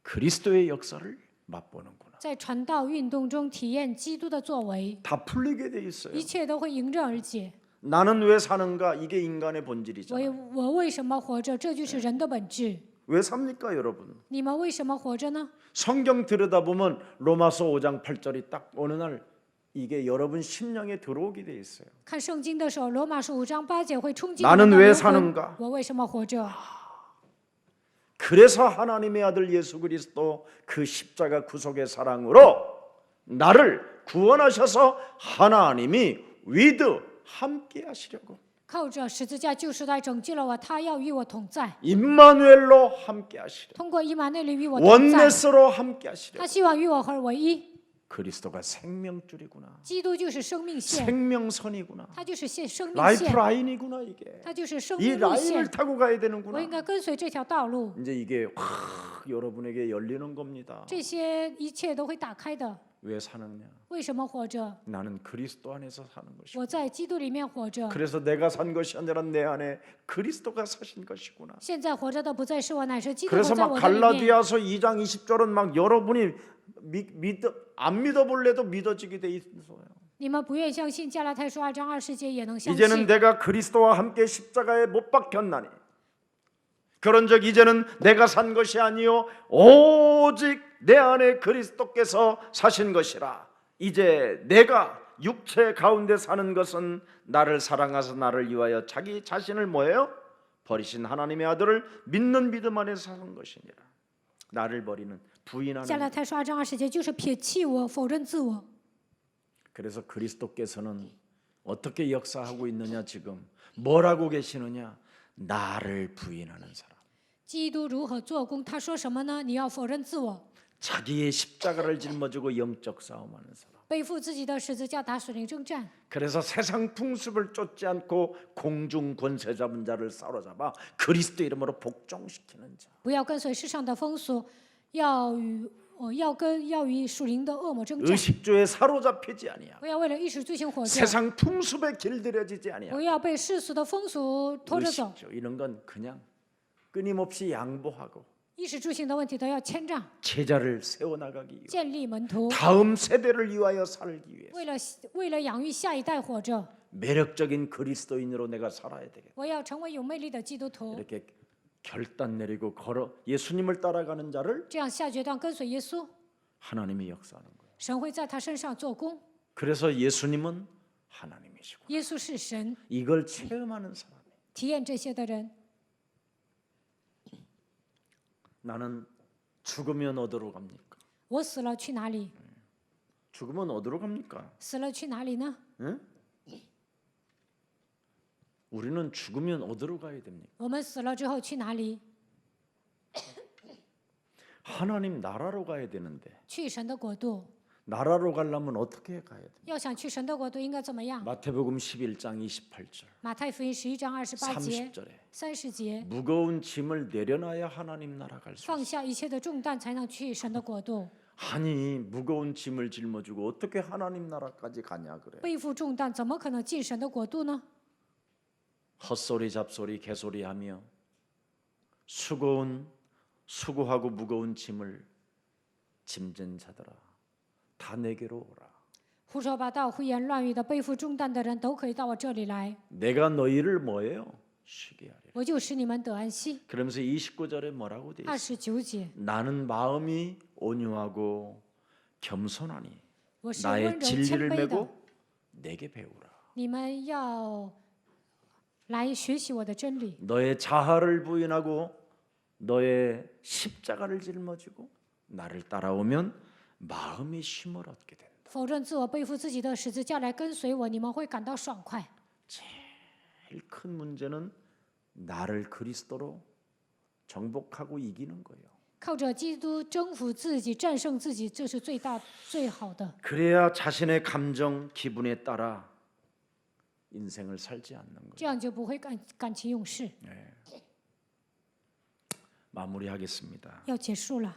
Speaker 1: 그리스도의 역사를 맛보는구나.
Speaker 2: 在传道运动中体验基督的作为，
Speaker 1: 다 풀리게 돼 있어요.
Speaker 2: 一切都会迎刃而解。
Speaker 1: 나는 왜 사는가? 이게 인간의 본질이잖아요.
Speaker 2: 我为什么活着？这就是人的本质。
Speaker 1: 왜 삽니까, 여러분?
Speaker 2: 你们为什么活着呢？
Speaker 1: 성경 들여다보면 로마서 5장 8절이 딱 어느 날 이게 여러분 심령에 들어오게 돼 있어요.
Speaker 2: 看圣经的时候，罗马书5章8节会冲击
Speaker 1: 나는
Speaker 2: 你的
Speaker 1: 왜
Speaker 2: 灵
Speaker 1: 사는가
Speaker 2: 魂。我为什么活着？
Speaker 1: 그래서 하나님의 아들 예수 그리스도 그 십자가 구속의 사랑으로 나를 구원하셔서 하나님이 with 함께 하시려고
Speaker 2: 靠着十字架救赎来拯救了我，他要与我同在，
Speaker 1: 임마누엘로 함께 하시려고
Speaker 2: 通过以马内利与我同在，
Speaker 1: 원네스로 함께 하시려고
Speaker 2: 他希望与我合而为一。
Speaker 1: 그리스도가 생명줄이구나.
Speaker 2: 基督就是生命线，
Speaker 1: 생명선이구나.
Speaker 2: 他就是生命
Speaker 1: 라이프
Speaker 2: 线，
Speaker 1: 라인이구나 이게.
Speaker 2: 他就是生
Speaker 1: 이
Speaker 2: 命路
Speaker 1: 라인을
Speaker 2: 线。
Speaker 1: 타고 가야
Speaker 2: 我
Speaker 1: 되는구나.
Speaker 2: 应该跟随这条道路，
Speaker 1: 이제 이게 확 여러분에게 열리는 겁니다.
Speaker 2: 这些一切都会打开的。
Speaker 1: 왜 사느냐?
Speaker 2: 为什么活着？
Speaker 1: 나는 그리스도 안에서 사는 것이고.
Speaker 2: 我在基督里面活着。
Speaker 1: 그래서 내가 산 것이 아니라 내 안에 그리스도가 사신 것이구나.
Speaker 2: 现在活着的不再是我，乃是基督活
Speaker 1: 그래서
Speaker 2: 在
Speaker 1: 막
Speaker 2: 我的里面。
Speaker 1: 갈라디아서 2장 20절은 막 여러분이 안 믿어볼래도 믿어지게 돼 있어요.
Speaker 2: 你们不愿相信，加拉太书2章20节也能相
Speaker 1: 이제는
Speaker 2: 信。
Speaker 1: 내가 그리스도와 함께 십자가에 못 박혔나니 그런즉 이제는 내가 산 것이 아니요 오직 내 안에 그리스도께서 사신 것이라. 이제 내가 육체 가운데 사는 것은 나를 사랑하사 나를 위하여 자기 자신을 뭐예요? 버리신 하나님의 아들을 믿는 믿음 안에서 사는 것이니라. 나를 버리는
Speaker 2: 加
Speaker 1: 부인하는
Speaker 2: 拉太书2章20节就是撇弃我，否认自我。
Speaker 1: 그래서 그리스도께서는 어떻게 역사하고 있느냐 지금 뭐라고 계시느냐 나를 부인하는 사람
Speaker 2: 基督如何做工？他说什么呢？你要否认自我，
Speaker 1: 자기의 십자가를 짊어지고 영적 싸움하는 사람
Speaker 2: 背负自己的十字架打属灵征战。
Speaker 1: 그래서 세상 풍습을 쫓지 않고 공중 권세 잡은 자를 사로잡아 그리스도 이름으로 복종시키는 자
Speaker 2: 不要跟随世上的风俗，要与属灵的恶魔征战。
Speaker 1: 의식주에 사로잡히지 아니야
Speaker 2: 不要为了一时罪行活着，
Speaker 1: 세상 풍습에 길들여지지 아니야
Speaker 2: 不要被世俗的风俗拖着走。
Speaker 1: 의식주 이런 건 그냥 끊임없이 양보하고
Speaker 2: 衣食住行的问题都要谦让，
Speaker 1: 제자를 세워나가기 위해
Speaker 2: 建立门徒，
Speaker 1: 다음 세대를 위하여 살기 위해
Speaker 2: 为了养育下一代活着。
Speaker 1: 매력적인 그리스도인으로 내가 살아야 되겠다
Speaker 2: 我要成为有魅力的基督徒，
Speaker 1: 이렇게 결단 내리고 걸어 예수님을 따라가는 자를
Speaker 2: 这样下决断跟随耶稣，
Speaker 1: 하나님이 역사하는 거예요.
Speaker 2: 神会在他身上做工。
Speaker 1: 그래서 예수님은 하나님이시고
Speaker 2: 耶稣是神，
Speaker 1: 이걸 체험하는 사람이
Speaker 2: 体验这些的人，
Speaker 1: 나는 죽으면 어디로 갑니까?
Speaker 2: 我死了去哪里？
Speaker 1: 죽으면 어디로 갑니까?
Speaker 2: 死了去哪里呢？
Speaker 1: 응? 우리는 죽으면 어디로 가야 됩니까?
Speaker 2: 我们死了之后去哪里？
Speaker 1: 하나님 나라로 가야 되는데
Speaker 2: 去神的国度。
Speaker 1: 나라로 가려면 어떻게 가야 돼?
Speaker 2: 要想去神的国度，应该怎么样？
Speaker 1: 마태복음 11장 28절
Speaker 2: 马太福音11章28节、
Speaker 1: 30절에
Speaker 2: 30节，
Speaker 1: 무거운 짐을 내려놔야 하나님 나라 갈 수 있어.
Speaker 2: 放下一切的重担，才能去神的国度。
Speaker 1: 아니 무거운 짐을 짊어지고 어떻게 하나님 나라까지 가냐 그래.
Speaker 2: 背负重担，怎么可能进神的国度呢？
Speaker 1: 헛소리 잡소리 개소리하며 수고하고 무거운 짐을 짐진 자들아 다 내게로 오라.
Speaker 2: 胡说八道、胡言乱语的背负重担的人都可以到我这里来，
Speaker 1: 내가 너희를 뭐예요? 쉬게 하리라.
Speaker 2: 我就使你们得安息。
Speaker 1: 그러면서 29절에 뭐라고 돼 있어?
Speaker 2: 29节，
Speaker 1: 나는 마음이 온유하고 겸손하니
Speaker 2: 我是温
Speaker 1: 나의
Speaker 2: 柔谦
Speaker 1: 진리를
Speaker 2: 卑的，
Speaker 1: 메고 내게 배우라.
Speaker 2: 你们要来学习我的真理。
Speaker 1: 너의 자아를 부인하고 너의 십자가를 짊어지고 나를 따라오면 마음이 쉼을 얻게 된다.
Speaker 2: 否认自我，背负自己的十字架来跟随我，你们会感到爽快。
Speaker 1: 제일 큰 문제는 나를 그리스도로 정복하고 이기는 거예요.
Speaker 2: 靠着基督征服自己、战胜自己，这是最大、最好的。
Speaker 1: 그래야 자신의 감정, 기분에 따라 인생을 살지 않는 거예요.
Speaker 2: 这样就不会感情用事。
Speaker 1: 마무리하겠습니다.
Speaker 2: 要结束了，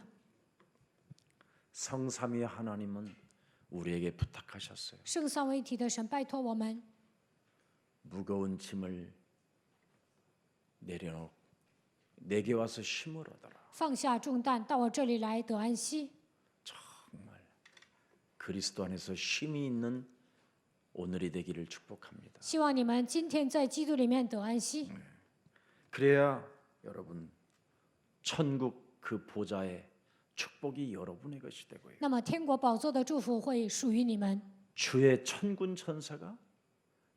Speaker 1: 성삼위 하나님은 우리에게 부탁하셨어요.
Speaker 2: 圣三位一体的神拜托我们，
Speaker 1: 무거운 짐을 내려놓고 내게 와서 쉼을 얻어라.
Speaker 2: 放下重担，到我这里来得安息。
Speaker 1: 정말 그리스도 안에서 쉼이 있는 오늘이 되기를 축복합니다.
Speaker 2: 希望你们今天在基督里面得安息，
Speaker 1: 그래야 여러분 천국 그 보좌의 축복이 여러분의 것이 되고요.
Speaker 2: 那么天国宝座的祝福会属于你们，
Speaker 1: 주의 천군 천사가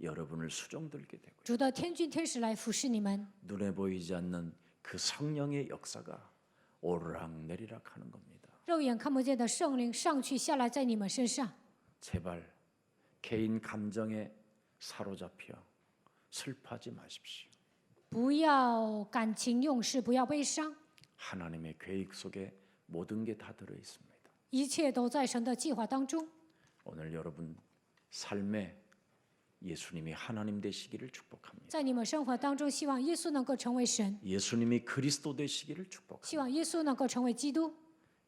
Speaker 1: 여러분을 수종들게 되고요.
Speaker 2: 主的天君天使来服侍你们，
Speaker 1: 눈에 보이지 않는 그 성령의 역사가 오르락내리락 하는 겁니다.
Speaker 2: 肉眼看不见的圣灵上去下来在你们身上。
Speaker 1: 제발 개인 감정에 사로잡혀 슬퍼하지 마십시오.
Speaker 2: 不要感情用事，不要悲伤，
Speaker 1: 하나님의 계획 속에 모든 게 다 들어 있습니다.
Speaker 2: 一切都在神的计划当中。
Speaker 1: 오늘 여러분 삶에 예수님이 하나님 되시기를 축복합니다.
Speaker 2: 在你们生活当中，希望耶稣能够成为神，
Speaker 1: 예수님이 그리스도 되시기를 축복합니다.
Speaker 2: 希望耶稣能够成为基督。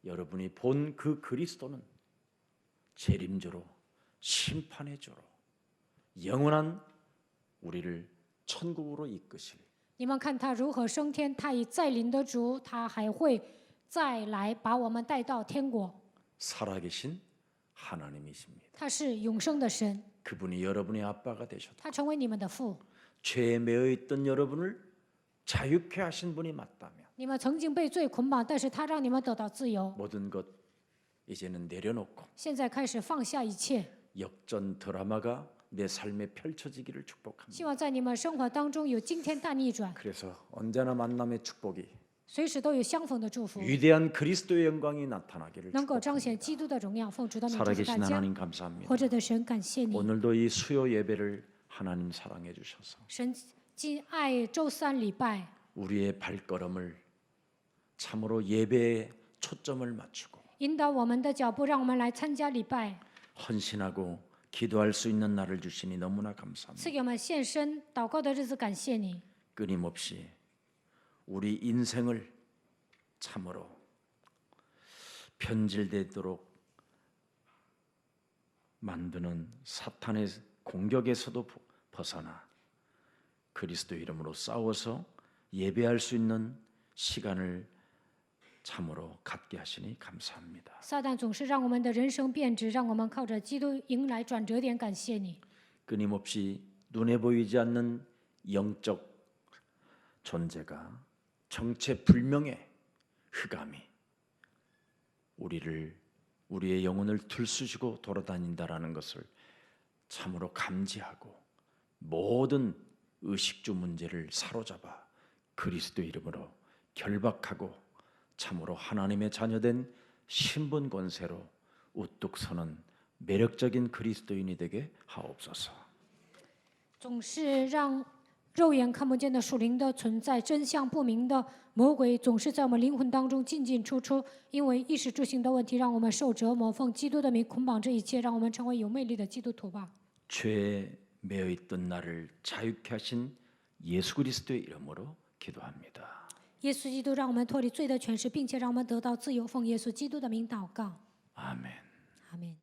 Speaker 1: 여러분이 본 그 그리스도는 재림주로 심판의 주로 영원한 우리를 천국으로 이끄실
Speaker 2: 你们看他如何升天，他已再临的主，他还会再来把我们带到天国。
Speaker 1: 살아계신 하나님이십니다.
Speaker 2: 他是永生的神，
Speaker 1: 그분이 여러분의 아빠가 되셨다.
Speaker 2: 他成为你们的父。
Speaker 1: 죄에 매여 있던 여러분을 자유케 하신 분이 맞다면
Speaker 2: 你们曾经被罪捆绑，但是他让你们得到自由。
Speaker 1: 모든 것 이제는 내려놓고
Speaker 2: 现在开始放下一切，
Speaker 1: 역전 드라마가 내 삶에 펼쳐지기를 축복합니다.
Speaker 2: 希望在你们生活当中有惊天大逆转，
Speaker 1: 그래서 언제나 만남의 축복이
Speaker 2: 随时都有相逢的祝福，
Speaker 1: 위대한 그리스도의 영광이 나타나기를
Speaker 2: 能够彰
Speaker 1: 축복합니다.
Speaker 2: 显基督的荣耀。奉主的名祝福大
Speaker 1: 살아계신
Speaker 2: 家，
Speaker 1: 하나님 감사합니다.
Speaker 2: 活着的神感谢你，
Speaker 1: 오늘도 이 수요 예배를 하나님 사랑해 주셔서
Speaker 2: 神今爱周三礼拜，
Speaker 1: 우리의 발걸음을 참으로 예배에 초점을 맞추고
Speaker 2: 引导我们的脚步，让我们来参加礼拜，
Speaker 1: 헌신하고 기도할 수 있는 날을 주시니 너무나 감사합니다.
Speaker 2: 赐给我们献身祷告的日子，感谢你。
Speaker 1: 끊임없이 우리 인생을 참으로 변질되도록 만드는 사탄의 공격에서도 벗어나 그리스도 이름으로 싸워서 예배할 수 있는 시간을 참으로 갖게 하시니 감사합니다.
Speaker 2: 撒旦总是让我们的人生变质，让我们靠着基督迎来转折点。感谢你，
Speaker 1: 끊임없이 눈에 보이지 않는 영적 존재가 정체불명의 흑암이 우리의 영혼을 들쑤시고 돌아다닌다라는 것을 참으로 감지하고 모든 의식주 문제를 사로잡아 그리스도 이름으로 결박하고 참으로 하나님의 자녀된 신분 권세로 우뚝 서는 매력적인 그리스도인이 되게 하옵소서.
Speaker 2: 总是让肉眼看不见的属灵的存在，真相不明的魔鬼总是在我们灵魂当中进进出出，因为衣食住行的问题，让我们受折磨。奉基督的名捆绑这一切，让我们成为有魅力的基督徒吧。
Speaker 1: 죄에 매여 있던 나를 자유케 하신 예수 그리스도의 이름으로 기도합니다.
Speaker 2: 耶稣基督让我们脱离罪的权势，并且让我们得到自由。奉耶稣基督的名祷告，
Speaker 1: 아멘.
Speaker 2: 阿门。